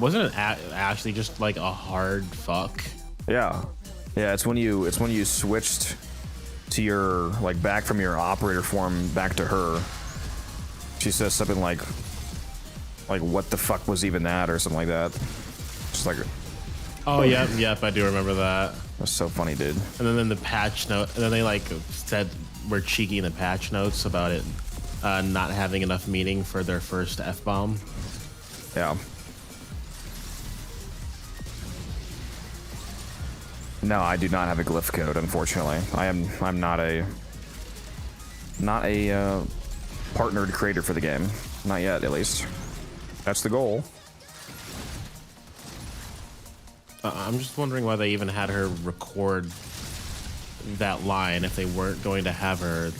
Wasn't it actually just like a hard fuck? Yeah, yeah. It's when you switched to your back from your operator form back to her. She says something like what the fuck was even that or something like that. Just like. Oh yep, I do remember that. That's so funny, dude. And then in the patch note, and then they said we're cheeky in the patch notes about it not having enough meaning for their first F-bomb. Yeah. No, I do not have a glyph code, unfortunately. I'm not a partnered creator for the game. Not yet, at least. That's the goal. I'm just wondering why they even had her record that line if they weren't going to have her,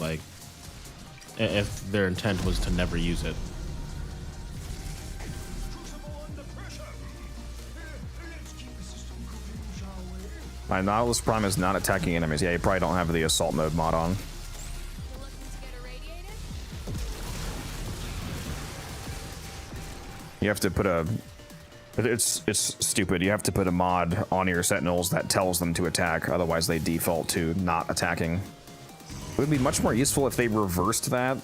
if their intent was to never use it. Nautilus Prime is not attacking enemies. Yeah, you probably don't have the assault mode mod on. Looking to get irradiated? You have to put a... It's stupid. You have to put a mod on your sentinels that tells them to attack, otherwise they default to not attacking. It would be much more useful if they reversed that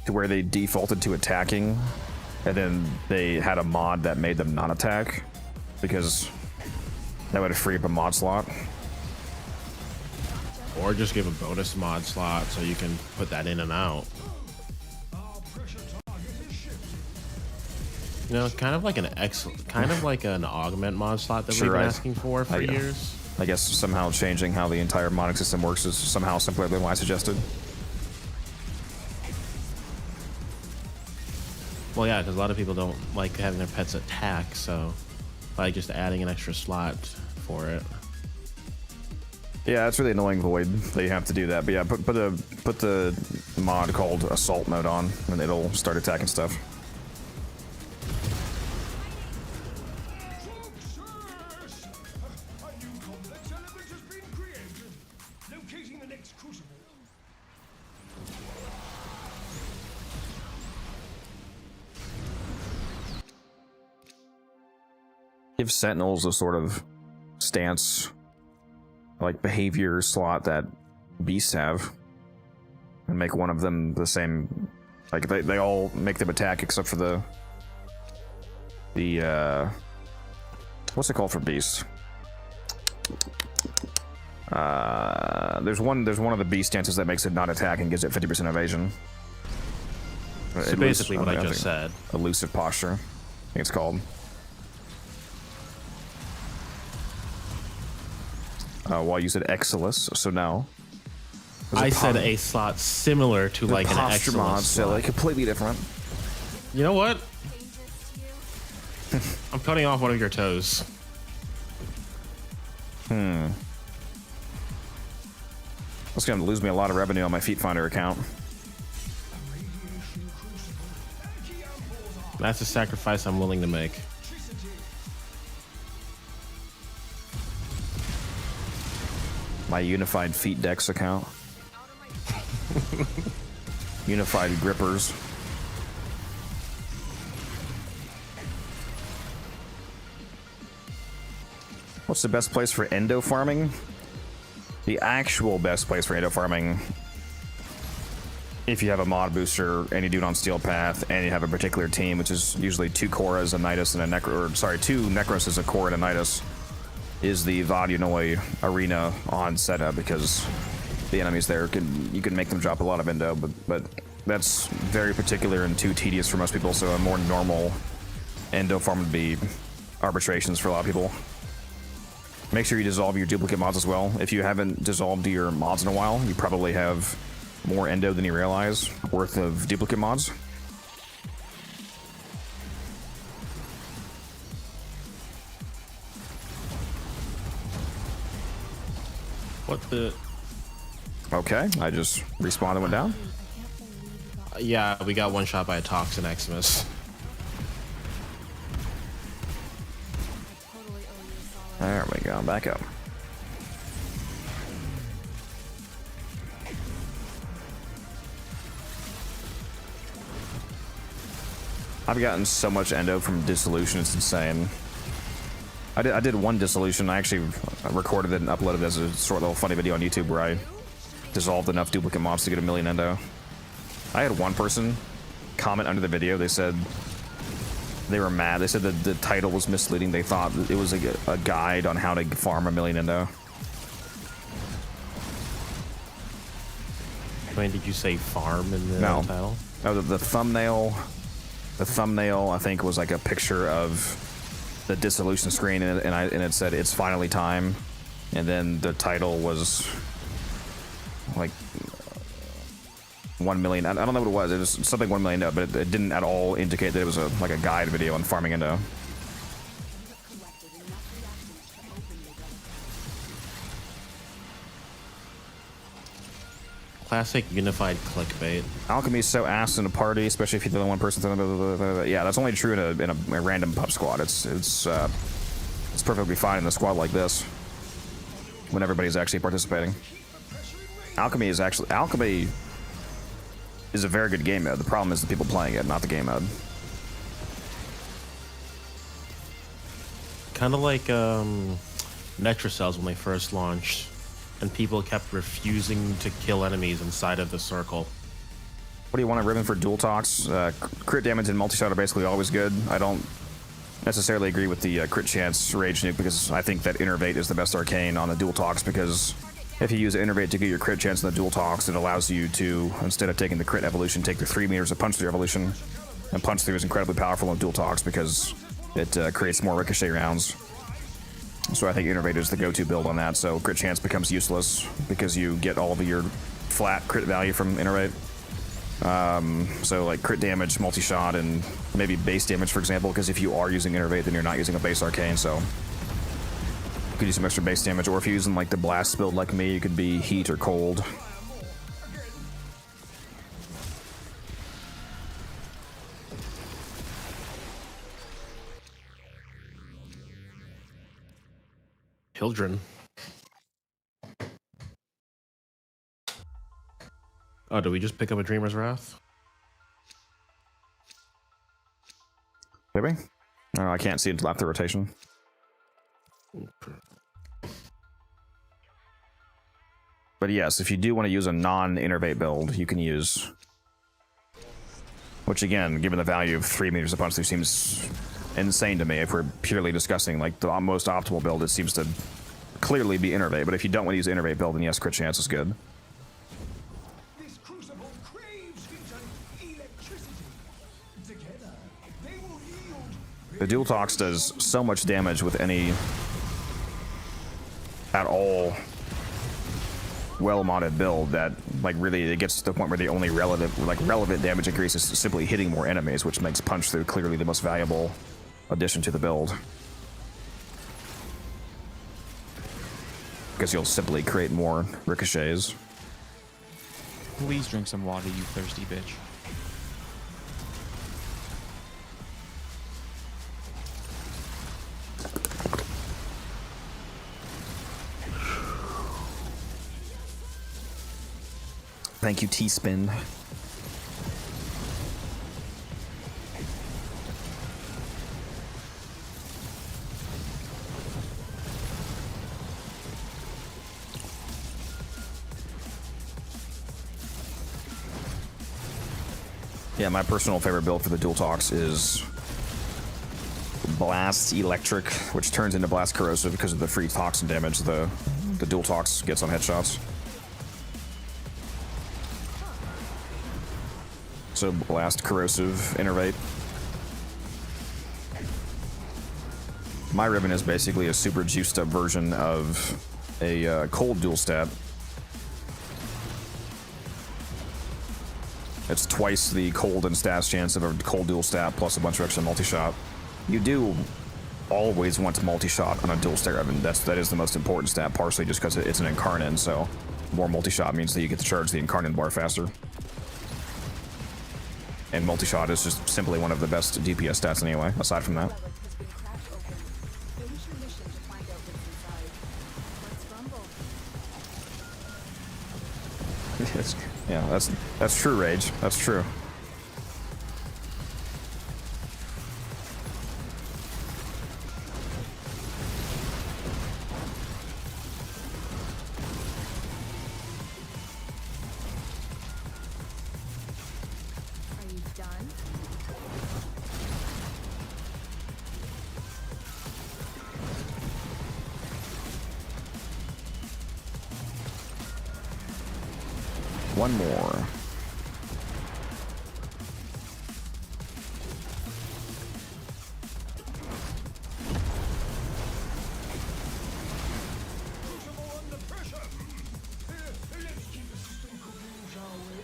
to where they defaulted to attacking and then they had a mod that made them not attack, because that would free up a mod slot. Or just give a bonus mod slot so you can put that in and out. You know, kind of like an augment mod slot that we've been asking for years. I guess somehow changing how the entire modding system works is somehow simpler than what I suggested. Well, yeah, because a lot of people don't like having their pets attack, so like just adding an extra slot for it. Yeah, it's really annoying, Void, that you have to do that. But yeah, put the mod called Assault mode on, and it'll start attacking stuff. A new complex element has been created. Locating the next crucible. give Sentinels a sort of stance, like behavior slot that beasts have, and make one of them the same. Like they all make them attack except for the what's it called for beasts? There's one of the beast stances that makes it not attack and gives it 50% evasion. So basically what I just said. Elusive posture, I think it's called. Well, you said Exilus, so no. I said a slot similar to like an posture Exilus mod, so slot. like completely different. You know what? Dangerous to you? I'm cutting off one of your toes. That's gonna lose me a lot of revenue on my Feet Finder account. That's a sacrifice I'm willing to make. My Unified Feet Dex account. Unified Grippers. What's the best place for endo farming? The actual best place for endo farming, if you have a mod booster and you do it on Steel Path and you have a particular team, which is usually 2 Koras, a Nidus, and a Necro, or sorry, 2 Necros, a Kora, and a Nidus, is the Vodunoi arena on Seta, because the enemies there you can make them drop a lot of endo, but that's very particular and too tedious for most people. So a more normal endo farm would be arbitrations for a lot of people. Make sure you dissolve your duplicate mods as well. If you haven't dissolved your mods in a while, you probably have more endo than you realize worth of duplicate mods. What the? Okay, I just respawned and went down. Yeah, we got one shot by a Toxin Eximus. Totally owe you a solid. There we go, back up. I've gotten so much endo from Dissolution, it's insane. I did one Dissolution. I actually recorded it and uploaded it as a short little funny video on YouTube where I dissolved enough duplicate mobs to get 1 million endo. I had one person comment under the video. They said they were mad. They said that the title was misleading. They thought it was a guide on how to farm 1 million endo. Wait, did you say farm in the No. title? No, the thumbnail. The thumbnail, I think, was like a picture of the Dissolution screen, and it said it's finally time, and then the title was like 1 million. I don't know what it was. It was something 1 million, but it didn't at all indicate that it was like a guide video on farming endo. Collected enough reactions to open your reservoir. Classic unified clickbait. Alchemy is so ass in a party, especially if you're the only one person. Yeah, that's only true in a random pub squad. It's perfectly fine in a squad like this when everybody's actually participating. Alchemy is a very good game mode. The problem is the people playing it, not the game mode. Kind of like Netrocells when they first launched, and people kept refusing to kill enemies inside of the circle. What do you want a Riven for dual talks? Crit damage and multi-shot are basically always good. I don't necessarily agree with the crit chance rage nuke, because I think that Innervate is the best arcane on the dual talks, because if you use Innervate to get your crit chance in the dual talks, it allows you to, instead of taking the crit evolution, take the 3 meters of punch through evolution. And punch through is incredibly powerful in dual talks because it creates more ricochet rounds. So I think Innervate is the go-to build on that. So crit chance becomes useless because you get all of your flat crit value from Innervate. So like crit damage, multi-shot, and maybe base damage, for example, because if you are using Innervate, then you're not using a base arcane, so you could use some extra base damage. Or if you're using like the blast build like me, you could be heat or cold. Children. Oh, did we just pick up a Dreamer's Wrath? Maybe? No, I can't see until after rotation. But yes, if you do want to use a non-innervate build, you can use... Which again, given the value of 3 meters a punch through, seems insane to me. If we're purely discussing like the most optimal build, it seems to clearly be innervate. But if you don't want to use innervate build, then yes, crit chance is good. This crucible craves heat and electricity. Together, they will yield The dual tox does so much damage with any at all well-modded build that like really it gets to the point where the only relevant damage increase is simply hitting more enemies, which makes punch through clearly the most valuable addition to the build. Because you'll simply create more ricochets. Please drink some water, you thirsty bitch. Thank you, T-Spin. Yeah, my personal favorite build for the dual tox is Blast Electric, which turns into Blast Corrosive because of the free toxin damage the dual tox gets on headshots. So Blast, Corrosive, Innervate. My Riven is basically a super juiced up version of a cold dual stat. It's twice the cold and status chance of a cold dual stat plus a bunch of extra multi-shot. You do always want multi-shot on a dual stat Riven. That is the most important stat, partially just because it's an incarnate, so more multi-shot means that you get to charge the incarnate bar faster. And multi-shot is just simply one of the best DPS stats anyway, aside from that. Relic has been cracked open. Finish your mission to find out what's inside. Let's rumble. Yeah, that's true, Rage. That's true. Are you done? One more. crucible under pressure. Let's keep the system cooking, shall we?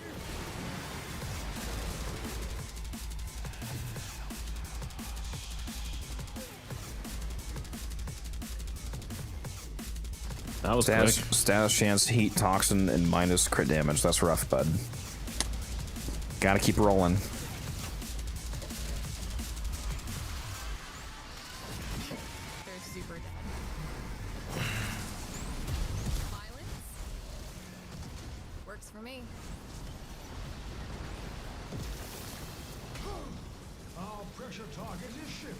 That was quick. Status chance, heat, toxin, and minus crit damage. That's rough, bud. Gotta keep rolling. They're super dead. Violence? Works for me. Our pressure target is shifting.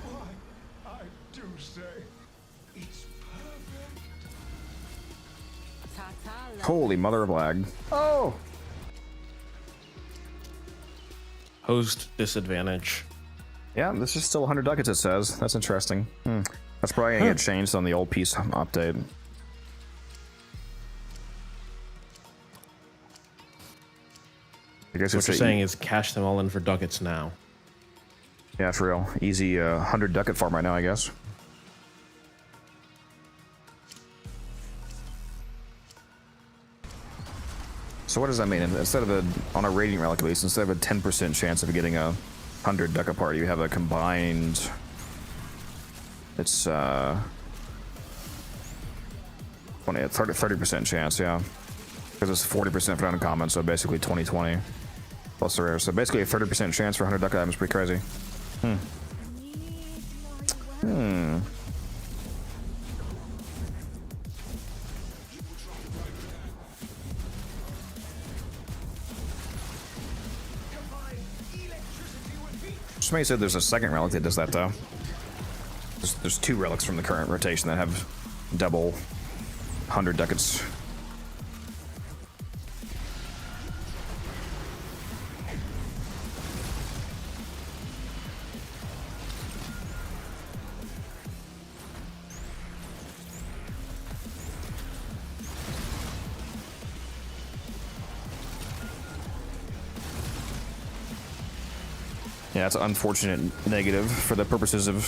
Why, I do say, it's perfect. Ta-ta, love. Holy mother of lag. Oh! Host disadvantage. Yeah, this is still 100 ducats, it says. That's interesting. That's probably gonna get changed on the old piece update. I guess What it's you're saying is cash them all in for ducats now. yeah, for real. Easy 100 ducat farm right now, I guess. So what does that mean? Instead of on a Radiant Relic base, instead of a 10% chance of getting a 100 ducat part, you have a combined... It's 30% chance, yeah. Because it's 40% for uncommon, so basically 20-20 plus the rare. So basically a 30% chance for 100 ducat items is pretty crazy. Somebody said there's a second relic that does that though. There's 2 relics from the current rotation that have double 100 ducats. Yeah, it's an unfortunate negative for the purposes of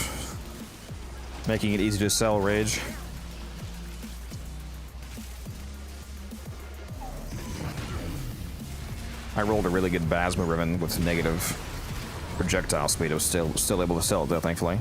making it easy to sell Rage. I rolled a really good Basma Riven with negative projectile speed. I was still able to sell it though, thankfully.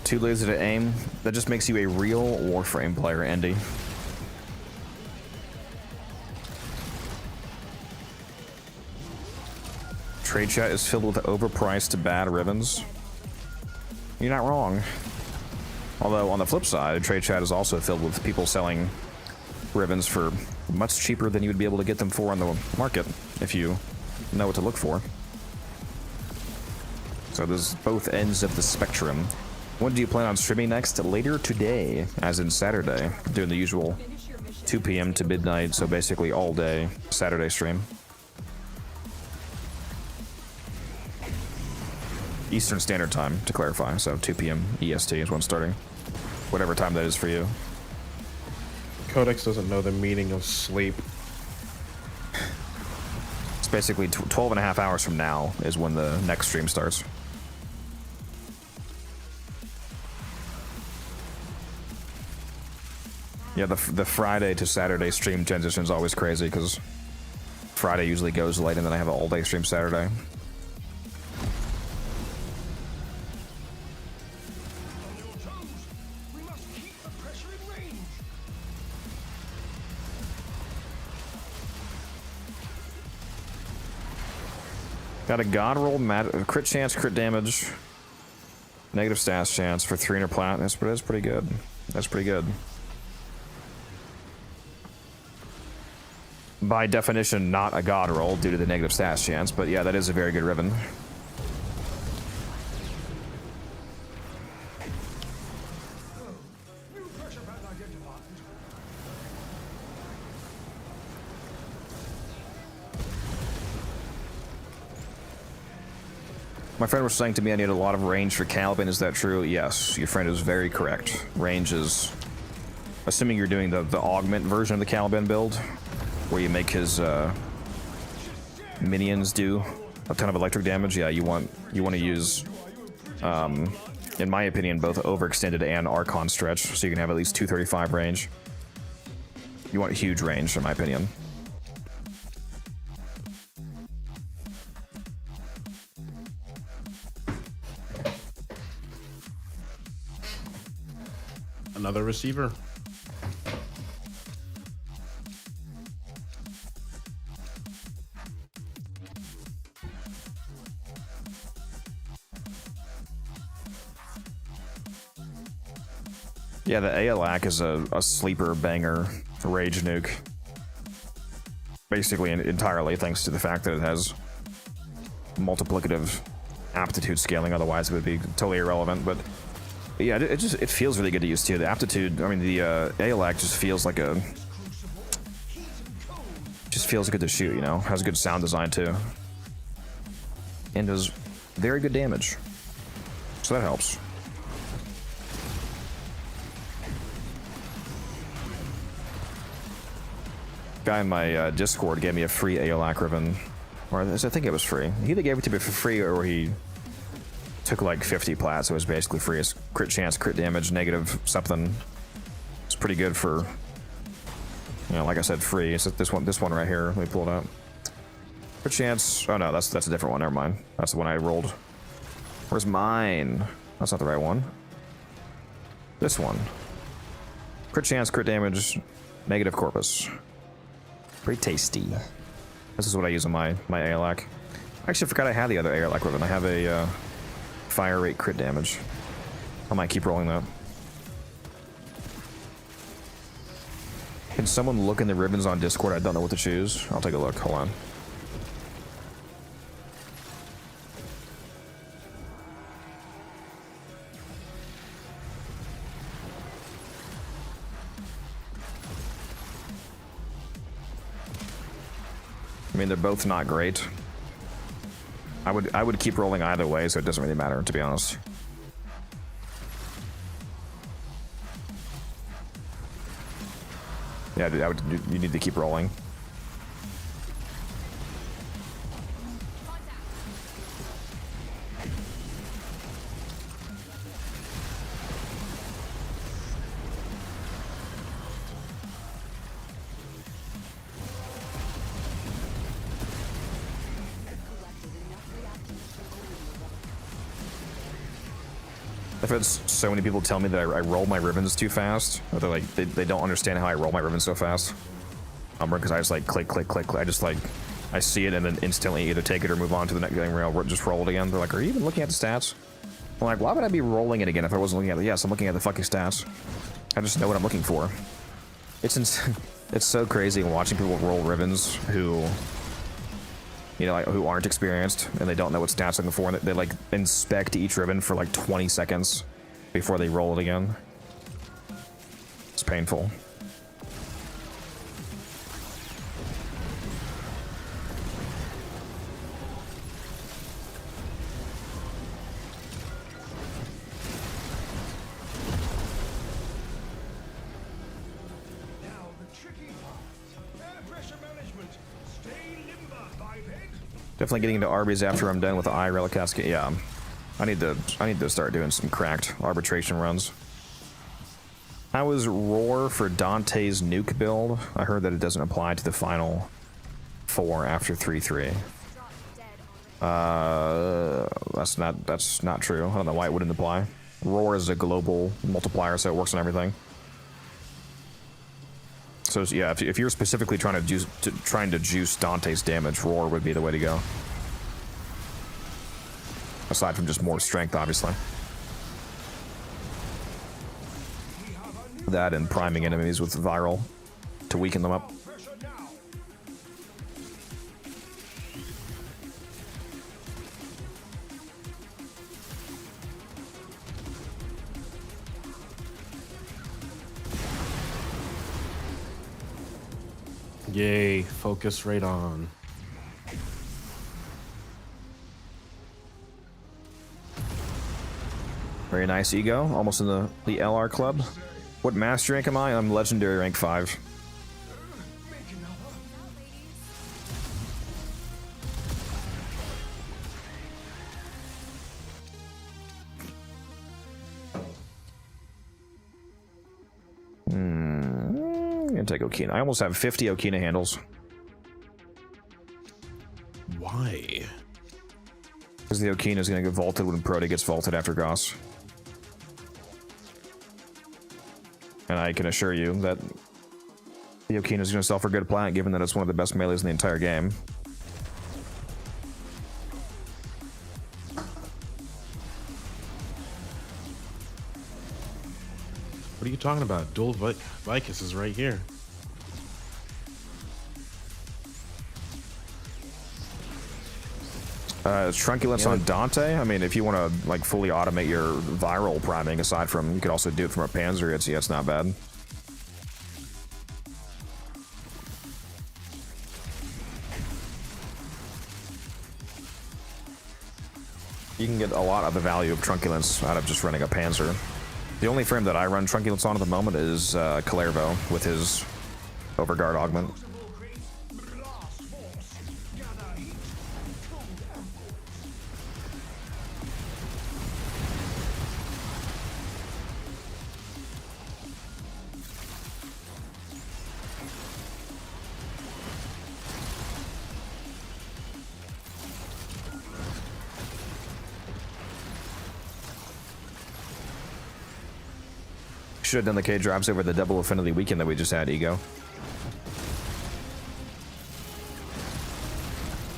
Too lazy to aim. That just makes you a real Warframe player, Andy. Trade chat is filled with overpriced bad ribbons. You're not wrong. Although on the flip side, trade chat is also filled with people selling ribbons for much cheaper than you would be able to get them for on the market if you know what to look for. So there's both ends of the spectrum. When do you plan on streaming next? Later today, as in Saturday. Doing the usual 2 p.m. to midnight, so basically all day Saturday stream. Eastern Standard Time, to clarify, so 2 p.m. EST is when I'm starting. Whatever time that is for you. Codex doesn't know the meaning of sleep. It's basically 12 and a half hours from now is when the next stream starts. Yeah, the Friday to Saturday stream transition is always crazy because Friday usually goes late and then I have an all-day stream Saturday. Got a god roll, crit chance, crit damage, negative stats chance for 300 plat. That's pretty good. That's pretty good. By definition, not a god roll due to the negative stats chance, but yeah, that is a very good ribbon. My friend was saying to me I need a lot of range for Caliban. Is that true? Yes, your friend is very correct. Range is, assuming you're doing the augment version of the Caliban build, where you make his minions do a ton of electric damage. Yeah, you want to use, in my opinion, both overextended and Archon stretch, so you can have at least 235 range. You want huge range, in my opinion. Another receiver. Yeah, the Aelak is a sleeper banger rage nuke. Basically entirely thanks to the fact that it has multiplicative aptitude scaling, otherwise it would be totally irrelevant, but yeah, it feels really good to use too. The aptitude, I mean the Aelak just feels like feels good to shoot, you know? Has a good sound design too. And does very good damage. So that helps. Guy in my Discord gave me a free Aeolac Riven. Or I think it was free. He either gave it to me for free or he took like 50 plats, so it was basically free. It's crit chance, crit damage, negative something. It's pretty good for, you know, like I said, free. It's this one right here. Let me pull it up. Crit chance. Oh no, that's a different one. Never mind. That's the one I rolled. Where's mine? That's not the right one. This one. Crit chance, crit damage, negative corpus. Pretty tasty. This is what I use on my Aeolac. I actually forgot I had the other Aeolac Riven. I have a fire rate crit damage. I might keep rolling that. Can someone look in the ribbons on Discord? I don't know what to choose. I'll take a look. Hold on. I mean, they're both not great. I would keep rolling either way, so it doesn't really matter, to be honest. Yeah, you need to keep rolling. I've had so many people tell me that I roll my ribbons too fast. Or they're like, they don't understand how I roll my ribbons so fast. Because I just like click, click, click. I just like, I see it and then instantly either take it or move on to the next game or just roll it again. They're like, are you even looking at the stats? I'm like, why would I be rolling it again if I wasn't looking at it? Yes, I'm looking at the fucking stats. I just know what I'm looking for. It's so crazy watching people roll ribbons who, you know, like, who aren't experienced and they don't know what stats they're looking for, and they like inspect each ribbon for like 20 seconds before they roll it again. It's painful. Now the tricky part. Air pressure management. Stay limber, biped. Definitely getting into Arby's after I'm done with the Relic Cascade. Yeah, I need to start doing some cracked arbitration runs. How is Roar for Dante's nuke build? I heard that it doesn't apply to the final 4 after 3-3. That's not true. I don't know why it wouldn't apply. Roar is a global multiplier, so it works on everything. So yeah, if you're specifically trying to juice Dante's damage, Roar would be the way to go. Aside from just more strength, obviously. That and priming enemies with viral to weaken them up. Pressure now. Yay, focus right on. Very nice ego, almost in the LR club. What master rank am I? I'm legendary rank 5. Make another. I'm gonna take Okina. I almost have 50 Okina handles. Why? Because the Okina is gonna get vaulted when Proto gets vaulted after Goss. And I can assure you that the Okina is gonna sell for good plat, given that it's one of the best melees in the entire game. What are you talking about? Dual Vicus is right here. Trunculence Yeah. on Dante. I mean, if you want to like fully automate your viral priming, aside from you could also do it from a Panzer. It's not bad. You can get a lot of the value of Trunculence out of just running a Panzer. The only frame that I run Trunculence on at the moment is Kalervo with his Overguard augment. should have done the K drops over the double affinity weekend that we just had, Ego.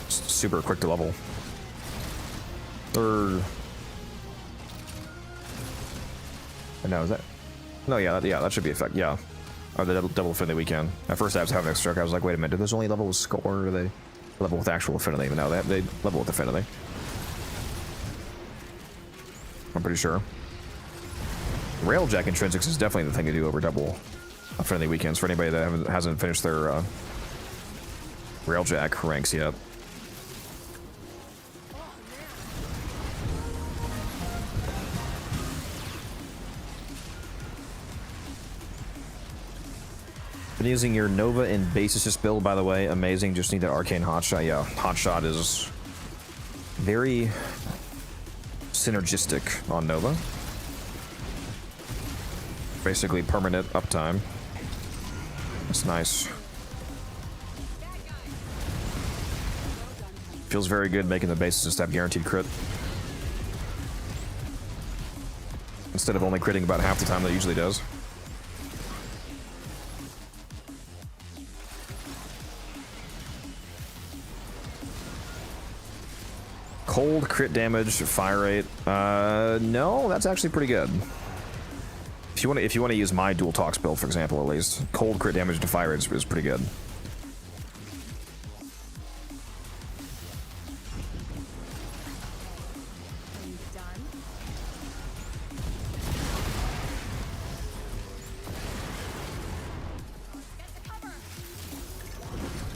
Super quick to level. No, is that? No, yeah, that should be effect. Yeah, or the double affinity weekend. At first, I was having a stroke. I was like, wait a minute, do those only level with score, or do they level with actual affinity? But no, they level with affinity. I'm pretty sure. Railjack intrinsics is definitely the thing to do over double affinity weekends for anybody that hasn't finished their Railjack ranks yet. Been using your Nova and Basis's build, by the way. Amazing. Just need that arcane hotshot. Yeah, hotshot is very synergistic on Nova. Basically permanent uptime. That's nice. Feels very good making the Basis have guaranteed crit. Instead of only critting about half the time that it usually does. Cold crit damage, fire rate. No, that's actually pretty good. If you want to use my dual tox build, for example, at least cold crit damage to fire rate is pretty good.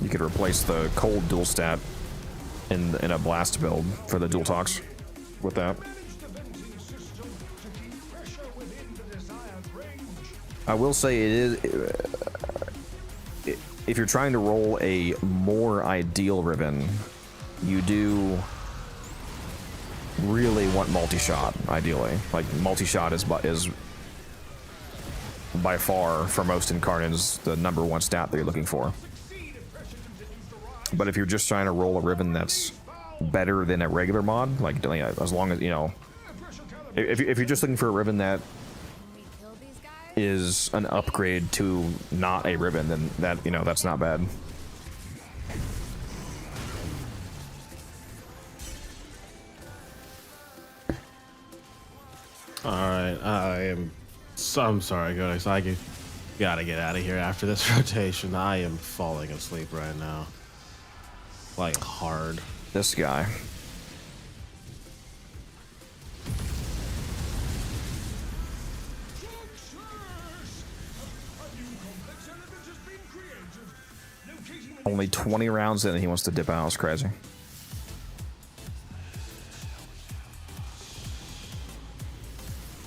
You could replace the cold dual stat in a blast build for the dual tox with that. I will say it is if you're trying to roll a more ideal Riven, you do really want multi-shot. Ideally, like multi-shot is by far for most incarnates the #1 stat that you're looking for. But if you're just trying to roll a Riven that's better than a regular mod, like as long as you know, if you're just looking for a Riven that is an upgrade to not a Riven, then that's not bad. All right, I'm sorry, guys. I gotta get out of here after this rotation. I am falling asleep right now, like hard. This guy. Only 20 rounds in and he wants to dip out. It's crazy.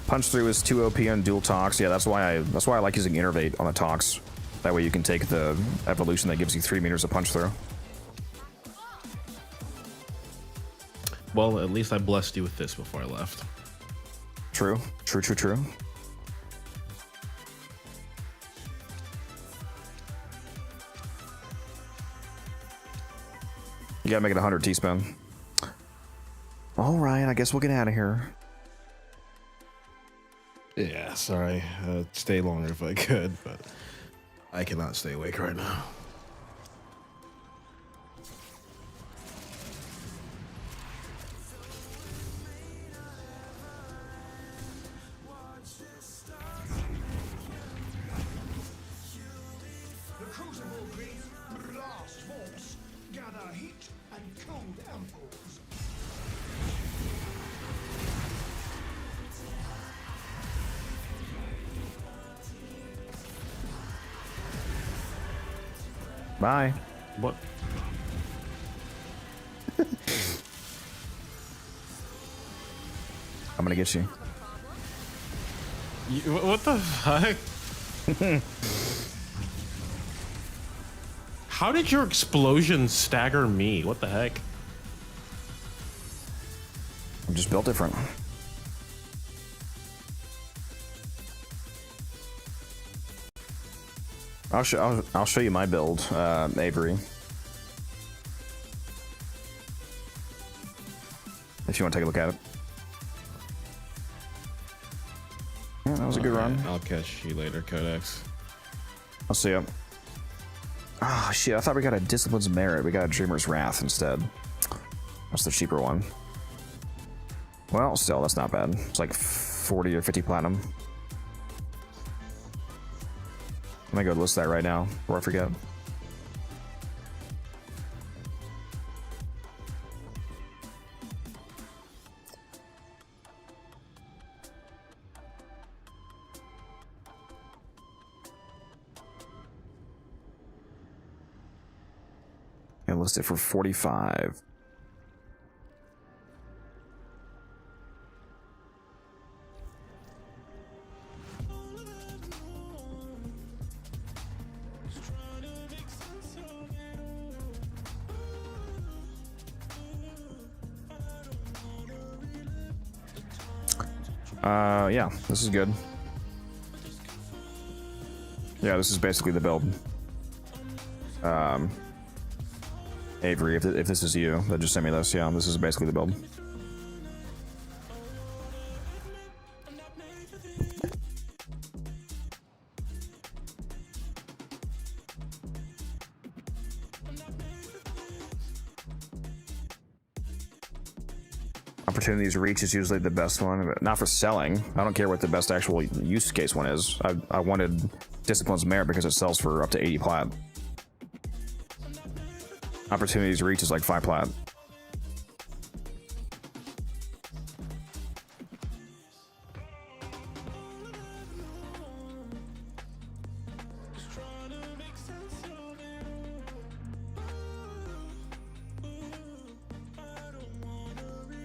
Punch through is 2 OP on dual tox. Yeah, that's why I like using Innervate on the tox. That way you can take the evolution that gives you 3 meters of punch through. Well, at least I blessed you with this before I left. True. You gotta make it 100 T-spin. All right, I guess we'll get out of here. Yeah, sorry. I'd stay longer if I could, but I cannot stay awake right now. The crucible breathes blast force, gather heat and cold amples. Bye. What? I'm gonna get you. What the fuck? How did your explosion stagger me? What the heck? I'm just built different. I'll show you my build, Avery. If you want to take a look at it. Yeah, that was a good run. I'll catch you later, Codex. I'll see ya. Ah, shit, I thought we got a Discipline's Merit. We got a Dreamer's Wrath instead. That's the cheaper one. Well, still, that's not bad. It's like 40 or 50 platinum. I'm gonna go list that right now before I forget. I list it for 45. Yeah, this is good. Yeah, this is basically the build. Avery, if this is you, then just send me this. Yeah, this is basically the build. Opportunities reach is usually the best one, but not for selling. I don't care what the best actual use case one is. I wanted Discipline's Merit because it sells for up to 80 plat. Opportunities reach is like 5 plat.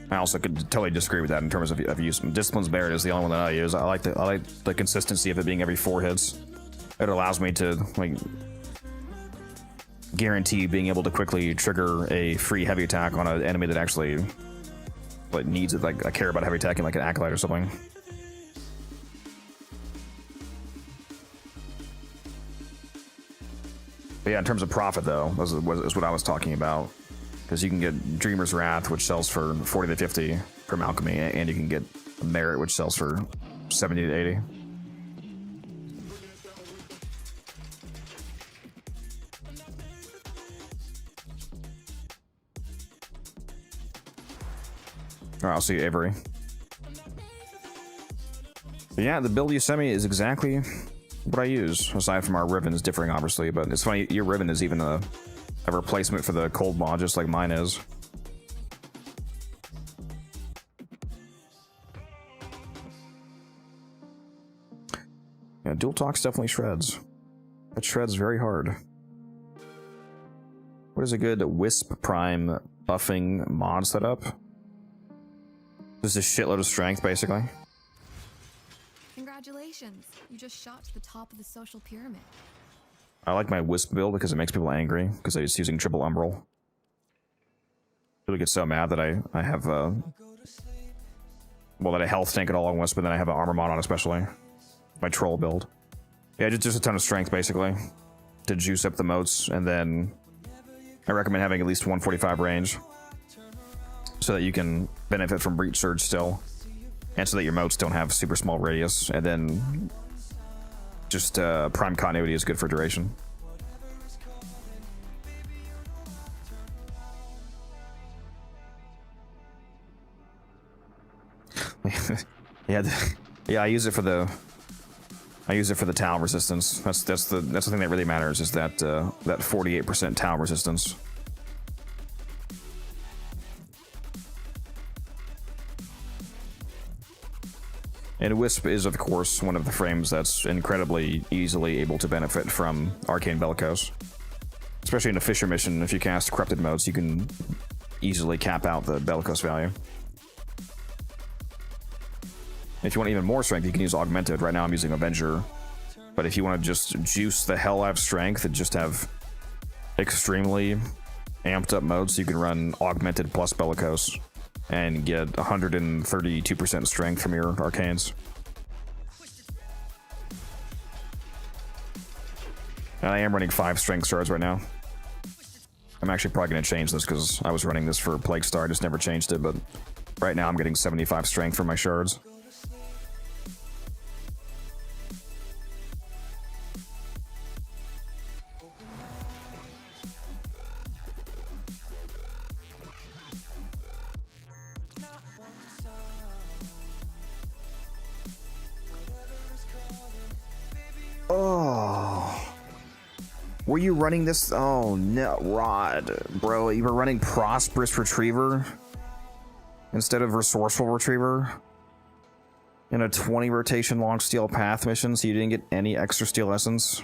I also could totally disagree with that in terms of use. Discipline's Merit is the only one that I use. I like the consistency of it being every 4 hits. It allows me to like guarantee being able to quickly trigger a free heavy attack on an enemy that actually like needs it. Like I care about heavy attacking, like an acolyte or something. But yeah, in terms of profit though, is what I was talking about. Because you can get Dreamer's Wrath, which sells for 40 to 50 from Alchemy, and you can get Merit, which sells for 70 to 80. Alright, I'll see you, Avery. But yeah, the build you sent me is exactly what I use, aside from our Riven is differing, obviously, but it's funny, your Riven is even a replacement for the cold mod, just like mine is. Yeah, Dual Talks definitely shreds. It shreds very hard. What is a good Wisp Prime buffing mod setup? Just a shitload of strength, basically. Congratulations, you just shot to the top of the social pyramid. I like my Wisp build because it makes people angry, because I'm just using triple Umbral. People get so mad that I have, well, that I health tank it all on Wisp, but then I have an armor mod on especially. My troll build. Yeah, just a ton of strength, basically, to juice up the moats, and then I recommend having at least 145 range, so that you can benefit from Breach Surge still, and so that your moats don't have super small radius, and then just Prime Continuity is good for duration. Yeah, yeah, I use it for the Tau resistance. That's the thing that really matters, is that that 48% Tau resistance. And Wisp is, of course, one of the frames that's incredibly easily able to benefit from Arcane Bellicose. Especially in a Fisher mission, if you cast Corrupted modes, you can easily cap out the Bellicose value. If you want even more strength, you can use Augmented. Right now I'm using Avenger. But if you want to just juice the hell out of strength and just have extremely amped up modes, you can run Augmented plus Bellicose and get 132% strength from your arcanes. And I am running 5 strength shards right now. I'm actually probably going to change this because I was running this for Plague Star, I just never changed it, but right now I'm getting 75 strength from my shards. Were you running this? Oh no, Rod, bro, you were running Prosperous Retriever instead of Resourceful Retriever in a 20 rotation long steel path mission, so you didn't get any extra steel essence.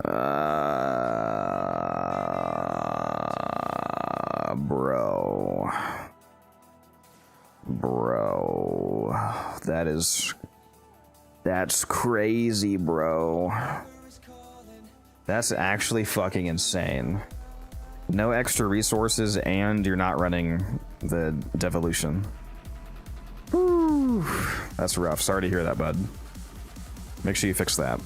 Bro, that's crazy, bro. That's actually fucking insane. No extra resources, and you're not running the devolution. Whew. That's rough. Sorry to hear that, bud. Make sure you fix that.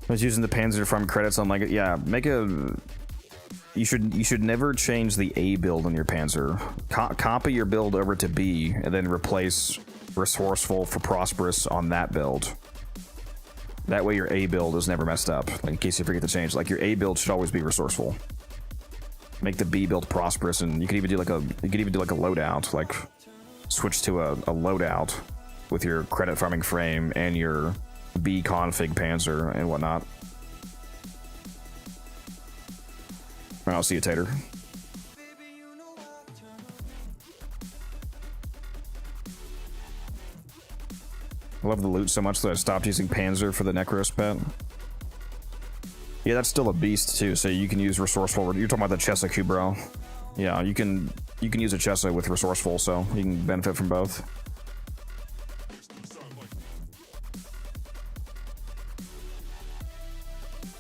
I was using the Panzer farm credits on like, yeah, make a... You should never change the A build on your Panzer. Copy your build over to B, and then replace Resourceful for Prosperous on that build. That way your A build is never messed up, like in case you forget to change. Like your A build should always be Resourceful. Make the B build Prosperous, and you could even do like a loadout, like switch to a loadout with your credit farming frame and your B config Panzer and whatnot. I'll see you, Tater. I love the loot so much that I stopped using Panzer for the Necros pet. Yeah, that's still a beast too, so you can use Resourceful. You're talking about the Chessa Kubro. Yeah, you can use a Chessa with Resourceful, so you can benefit from both.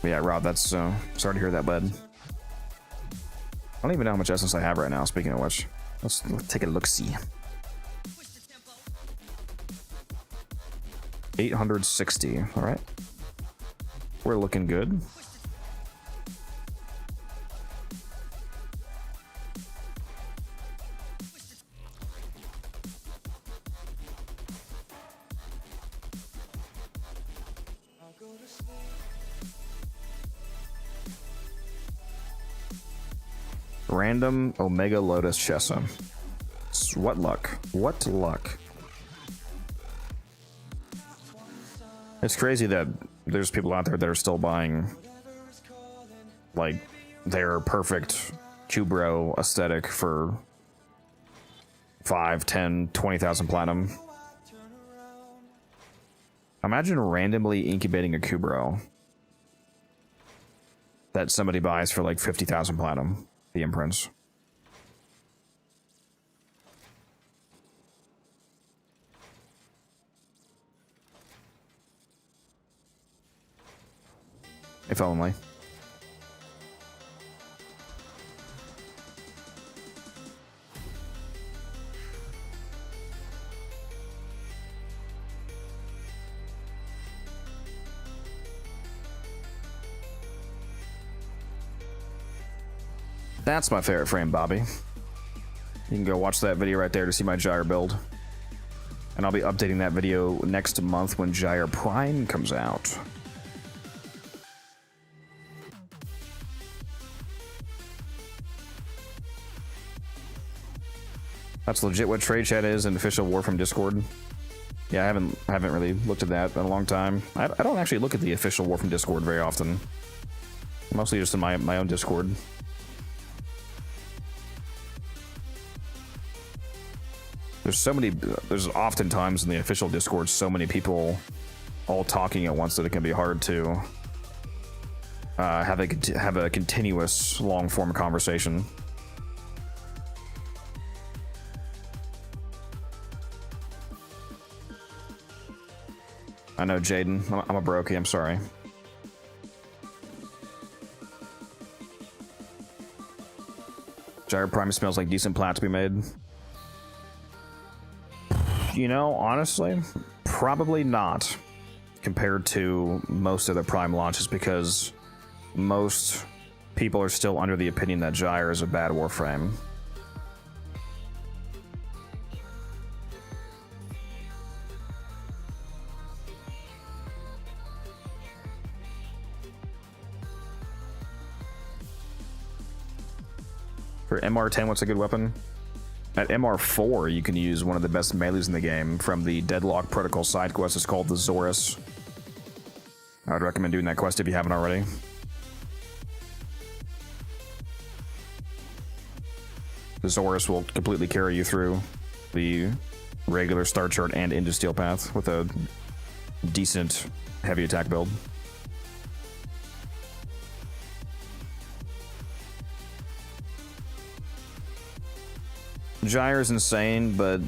But yeah, Rob, that's sorry to hear that, bud. I don't even know how much essence I have right now, speaking of which. Let's take a look-see. 860, alright. We're looking good. Random Omega Lotus Chessa. What luck? What luck? It's crazy that there's people out there that are still buying like their perfect Kubro aesthetic for 5, 10, 20,000 platinum. Imagine randomly incubating a Kubro that somebody buys for like 50,000 platinum. The imprints. If only. That's my favorite frame, Bobby. You can go watch that video right there to see my Gyre build. And I'll be updating that video next month when Gyre Prime comes out. That's legit what Trade Chat is in official Warframe Discord. Yeah, I haven't really looked at that in a long time. I don't actually look at the official Warframe Discord very often. Mostly just in my own Discord. There's oftentimes in the official Discord so many people all talking at once that it can be hard to have a continuous long form conversation. I know, Jaden. I'm a brokey. I'm sorry. Gyre Prime smells like decent plat to be made. You know, honestly, probably not compared to most of the Prime launches, because most people are still under the opinion that Gyre is a bad Warframe. For MR10, what's a good weapon? At MR4, you can use one of the best melees in the game from the Deadlock Protocol side quest. It's called the Zorus. I would recommend doing that quest if you haven't already. The Zorus will completely carry you through the regular star chart and into Steel Path with a decent heavy attack build. Gyre is insane, but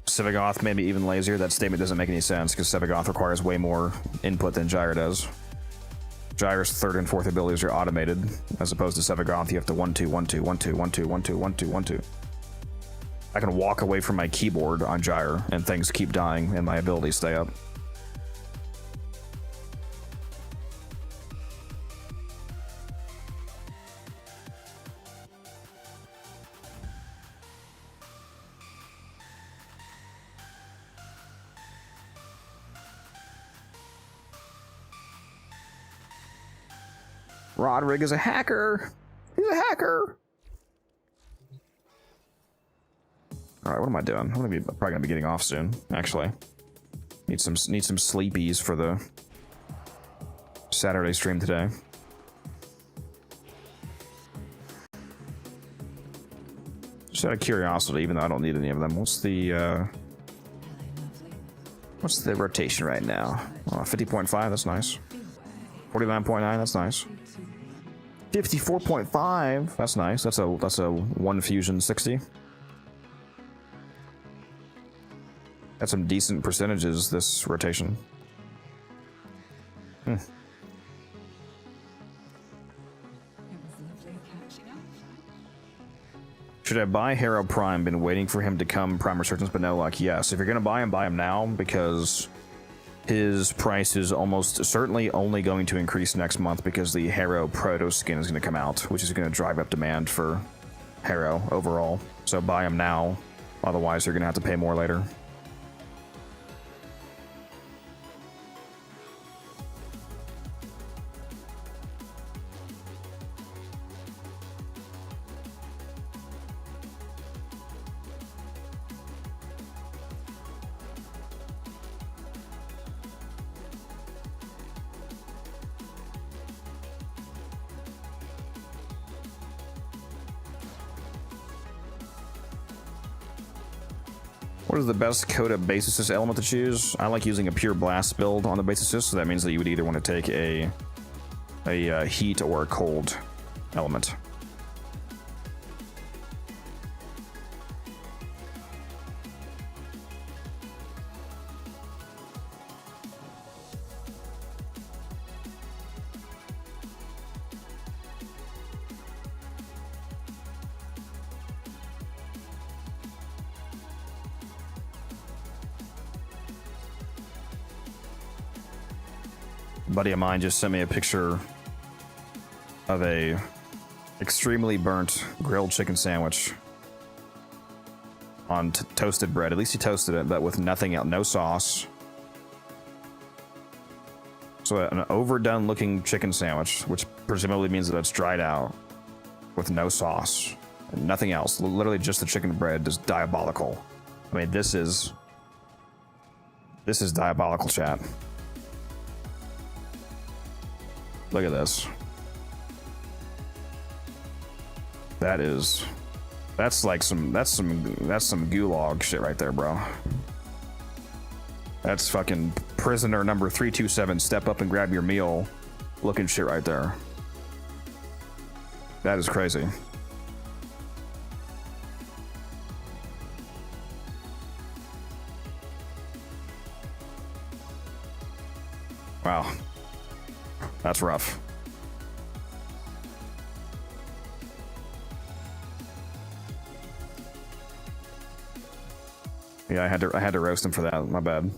Sevagoth made me even lazier. That statement doesn't make any sense because Sevagoth requires way more input than Gyre does. Gyre's third and fourth abilities are automated, as opposed to Sevagoth, you have to 1-2, 1-2, 1-2, 1-2, 1-2, 1-2, 1-2. I can walk away from my keyboard on Gyre, and things keep dying, and my abilities stay up. Roderick is a hacker. He's a hacker. All right, what am I doing? I'm probably gonna be getting off soon. Actually, need some sleepies for the Saturday stream today. Just out of curiosity, even though I don't need any of them, what's the rotation right now? 50.5. That's nice. 49.9. That's nice. 54.5. That's nice. That's a 1 fusion 60. That's some decent percentages this rotation. Should I buy Harrow Prime? Been waiting for him to come Prime Resurgence, but no luck. Yes, if you're gonna buy him now, because his price is almost certainly only going to increase next month because the Harrow Proto skin is going to come out, which is going to drive up demand for Harrow overall. So buy him now, otherwise you're going to have to pay more later. What is the best Coda base assist element to choose? I like using a pure blast build on the base assist, so that means that you would either want to take a heat or a cold element. A buddy of mine just sent me a picture of a extremely burnt grilled chicken sandwich on toasted bread. At least he toasted it, but with nothing else, no sauce. So an overdone looking chicken sandwich, which presumably means that it's dried out, with no sauce and nothing else. Literally just the chicken bread is diabolical. I mean, this is diabolical, chat. Look at this. That's some gulag shit right there, bro. That's fucking prisoner number 327, step up and grab your meal looking shit right there. That is crazy. Wow. That's rough. Yeah, I had to roast him for that. My bad.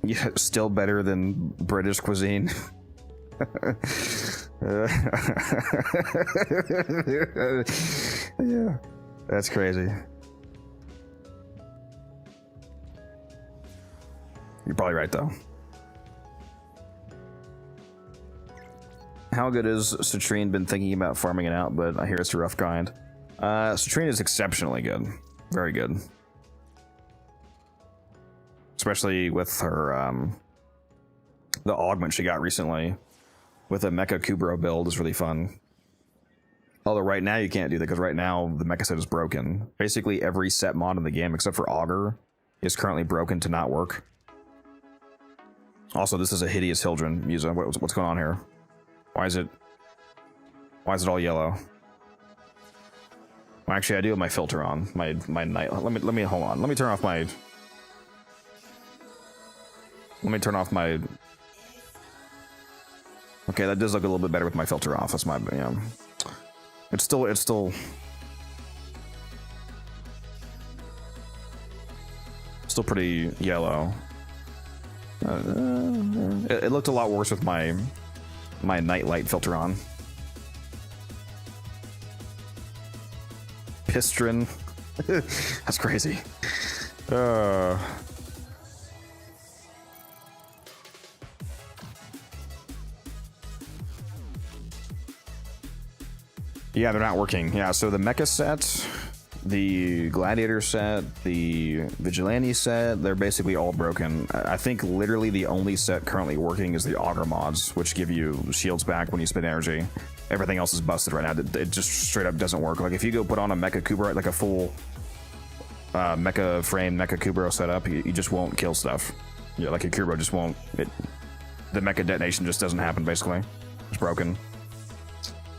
Yeah, still better than British cuisine. Yeah, that's crazy. You're probably right, though. How good is Citrine? Been thinking about farming it out, but I hear it's a rough grind. Citrine is exceptionally good. Very good. Especially with her, the augment she got recently with a Mecha Kubro build is really fun. Although right now you can't do that because right now the mecha set is broken. Basically every set mod in the game except for Augur is currently broken to not work. Also, this is a hideous Hildren Musa. What's going on here? Why is it all yellow? Well, actually, I do have my filter on. My night. Let me hold on. Let me turn off my. Let me turn off my. Okay, that does look a little bit better with my filter off. That's my It's still pretty yellow. It looked a lot worse with my nightlight filter on. Pistrin. That's crazy. Yeah, they're not working. Yeah, so the mecha set, the gladiator set, the vigilante set, they're basically all broken. I think literally the only set currently working is the augur mods, which give you shields back when you spend energy. Everything else is busted right now. It just straight up doesn't work. Like if you go put on a mecha kubro, like a full mecha frame mecha kubro setup, you just won't kill stuff. Yeah, like a kubro just won't. The mecha detonation just doesn't happen. Basically, it's broken.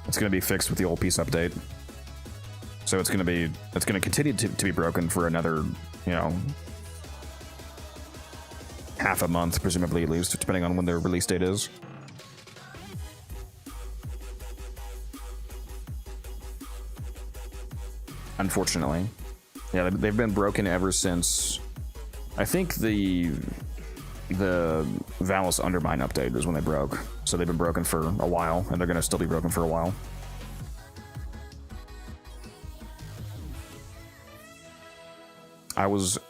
It's going to be fixed with the old piece update. So it's going to continue to be broken for another, half a month, presumably at least, depending on when their release date is. Unfortunately. Yeah, they've been broken ever since, I think the Valis Undermine update is when they broke. So they've been broken for a while, and they're going to still be broken for a while.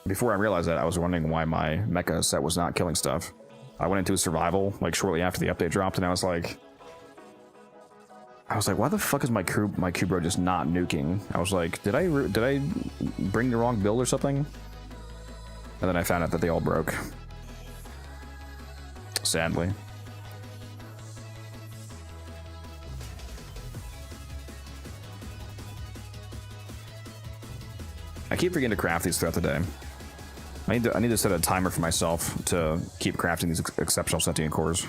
Before I realized that, I was wondering why my mecha set was not killing stuff. I went into a survival, like, shortly after the update dropped, and I was like, why the fuck is my Kubro just not nuking? I was like, did I bring the wrong build or something? And then I found out that they all broke. Sadly. I keep forgetting to craft these throughout the day. I need to set a timer for myself to keep crafting these exceptional sentient cores.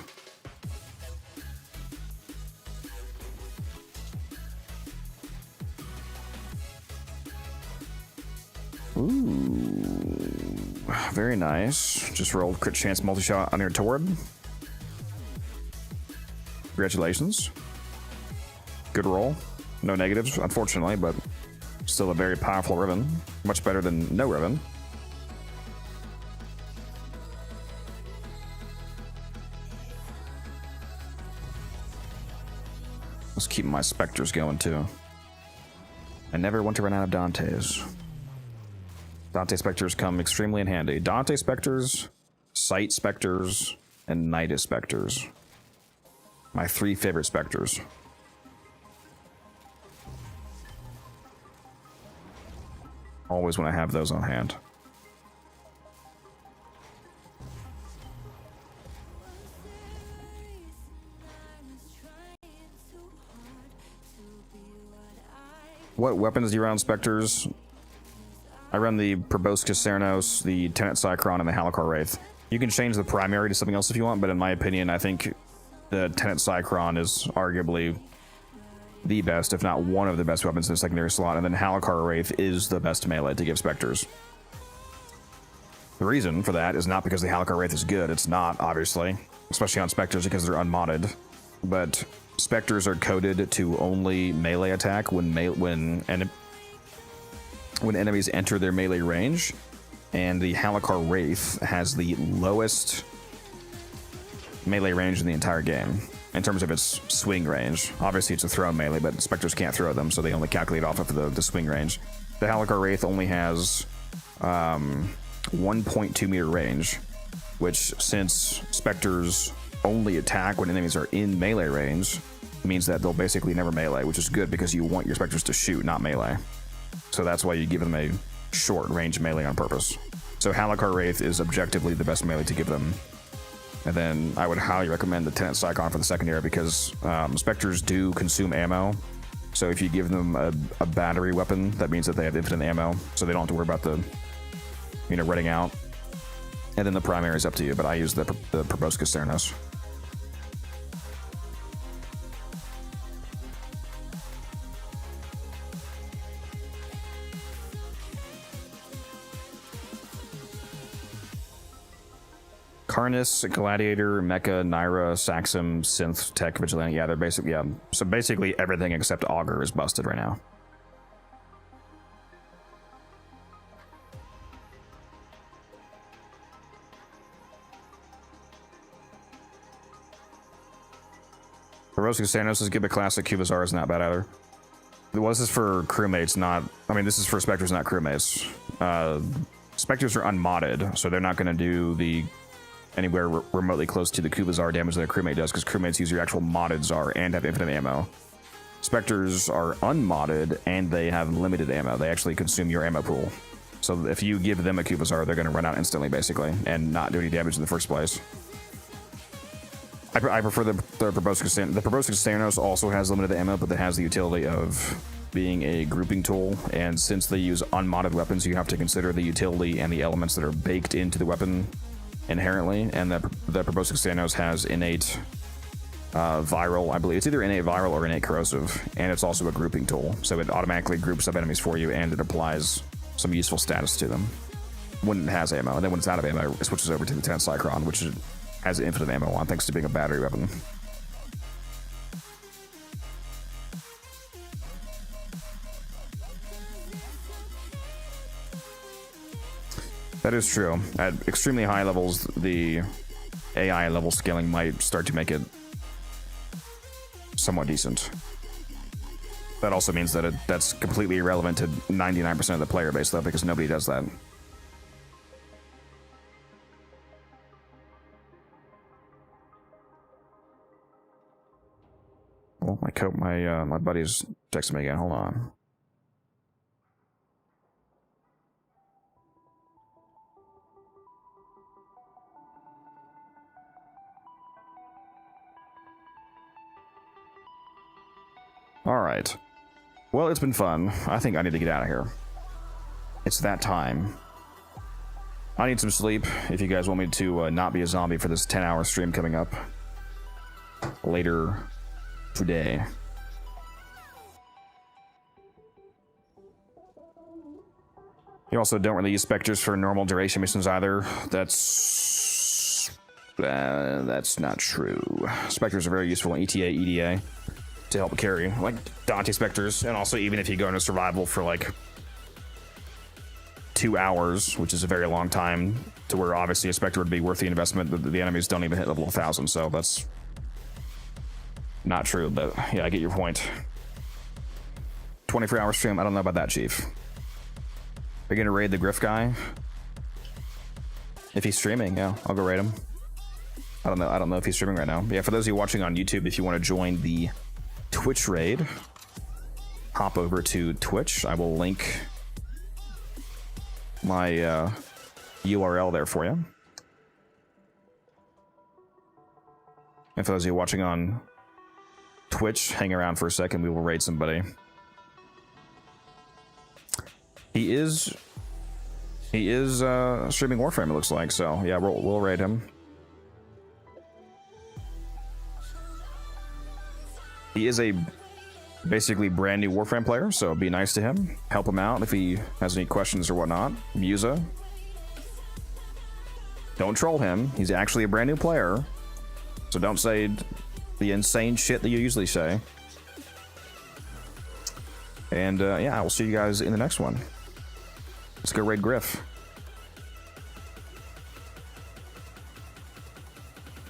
Ooh, very nice. Just rolled crit chance multi-shot on your Tord. Congratulations. Good roll. No negatives, unfortunately, but still a very powerful Riven. Much better than no Riven. Let's keep my Spectres going, too. I never want to run out of Dante's. Dante Spectres come extremely in handy. Dante Spectres, Sight Spectres, and Nidus Spectres. My 3 favorite Spectres. Always when I have those on hand. What weapons do you run on Spectres? I run the Proboscis Ceranos, the Tenet Cycron, and the Halakar Wraith. You can change the primary to something else if you want, but in my opinion, I think the Tenet Cycron is arguably the best, if not one of the best weapons in the secondary slot, and then Halakar Wraith is the best melee to give Spectres. The reason for that is not because the Halakar Wraith is good. It's not, obviously, especially on Spectres because they're unmodded. But Spectres are coded to only melee attack when enemies enter their melee range, and the Halakar Wraith has the lowest melee range in the entire game in terms of its swing range. Obviously, it's a throw melee, but Spectres can't throw them, so they only calculate off of the swing range. The Halakar Wraith only has 1.2 meter range, which, since Spectres only attack when enemies are in melee range, means that they'll basically never melee, which is good because you want your specters to shoot, not melee. So that's why you give them a short range melee on purpose. So Halakar Wraith is objectively the best melee to give them. And then I would highly recommend the Tenet Psychon for the secondary because specters do consume ammo. So if you give them a battery weapon, that means that they have infinite ammo, so they don't have to worry about the, running out. And then the primary is up to you, but I use the Proboscis Theranos. Karnus, Gladiator, Mecha, Naira, Saxum, Synth, Tech, Vigilante. Yeah, they're basically, yeah. So basically everything except Augur is busted right now. Proboscis Theranos is good, but classic Cubazar is not bad either. Well, this is for crewmates, not... I mean, this is for Spectres, not crewmates. Spectres are unmodded, so they're not going to do the... anywhere remotely close to the Cubazar damage that a crewmate does, because crewmates use your actual modded Zar and have infinite ammo. Spectres are unmodded, and they have limited ammo. They actually consume your ammo pool. So if you give them a Cubazar, they're going to run out instantly, basically, and not do any damage in the first place. I prefer the Proboscis. The Proboscis Theranos also has limited ammo, but that has the utility of being a grouping tool, and since they use unmodded weapons, you have to consider the utility and the elements that are baked into the weapon inherently, and the Proboscis Theranos has innate viral, I believe. It's either innate viral or innate corrosive, and it's also a grouping tool, so it automatically groups up enemies for you, and it applies some useful status to them when it has ammo, and then when it's out of ammo, it switches over to the Tenet Psychon, which has infinite ammo on, thanks to being a battery weapon. That is true. At extremely high levels, the AI level scaling might start to make it somewhat decent. That also means that that's completely irrelevant to 99% of the player base, though, because nobody does that. Well, my buddy's texting me again. Hold on. All right. Well, it's been fun. I think I need to get out of here. It's that time. I need some sleep if you guys want me to not be a zombie for this 10-hour stream coming up later today. You also don't really use specters for normal duration missions either. That's not true. Specters are very useful in ETA, EDA to help carry, like Dante specters, and also even if you go into survival for like 2 hours, which is a very long time, to where obviously a specter would be worth the investment, but the enemies don't even hit level 1000, so that's not true, but yeah, I get your point. 24-hour stream, I don't know about that, Chief. Are you gonna raid the Griff guy? If he's streaming, yeah, I'll go raid him. I don't know if he's streaming right now. But yeah, for those of you watching on YouTube, if you want to join the Twitch raid, hop over to Twitch. I will link my URL there for you. And for those of you watching on Twitch, hang around for a second. We will raid somebody. He is streaming Warframe, it looks like. So yeah, we'll raid him. He is a basically brand new Warframe player, so be nice to him. Help him out if he has any questions or whatnot. Musa. Don't troll him. He's actually a brand new player. So don't say the insane shit that you usually say. And yeah, I will see you guys in the next one. Let's go raid Griff.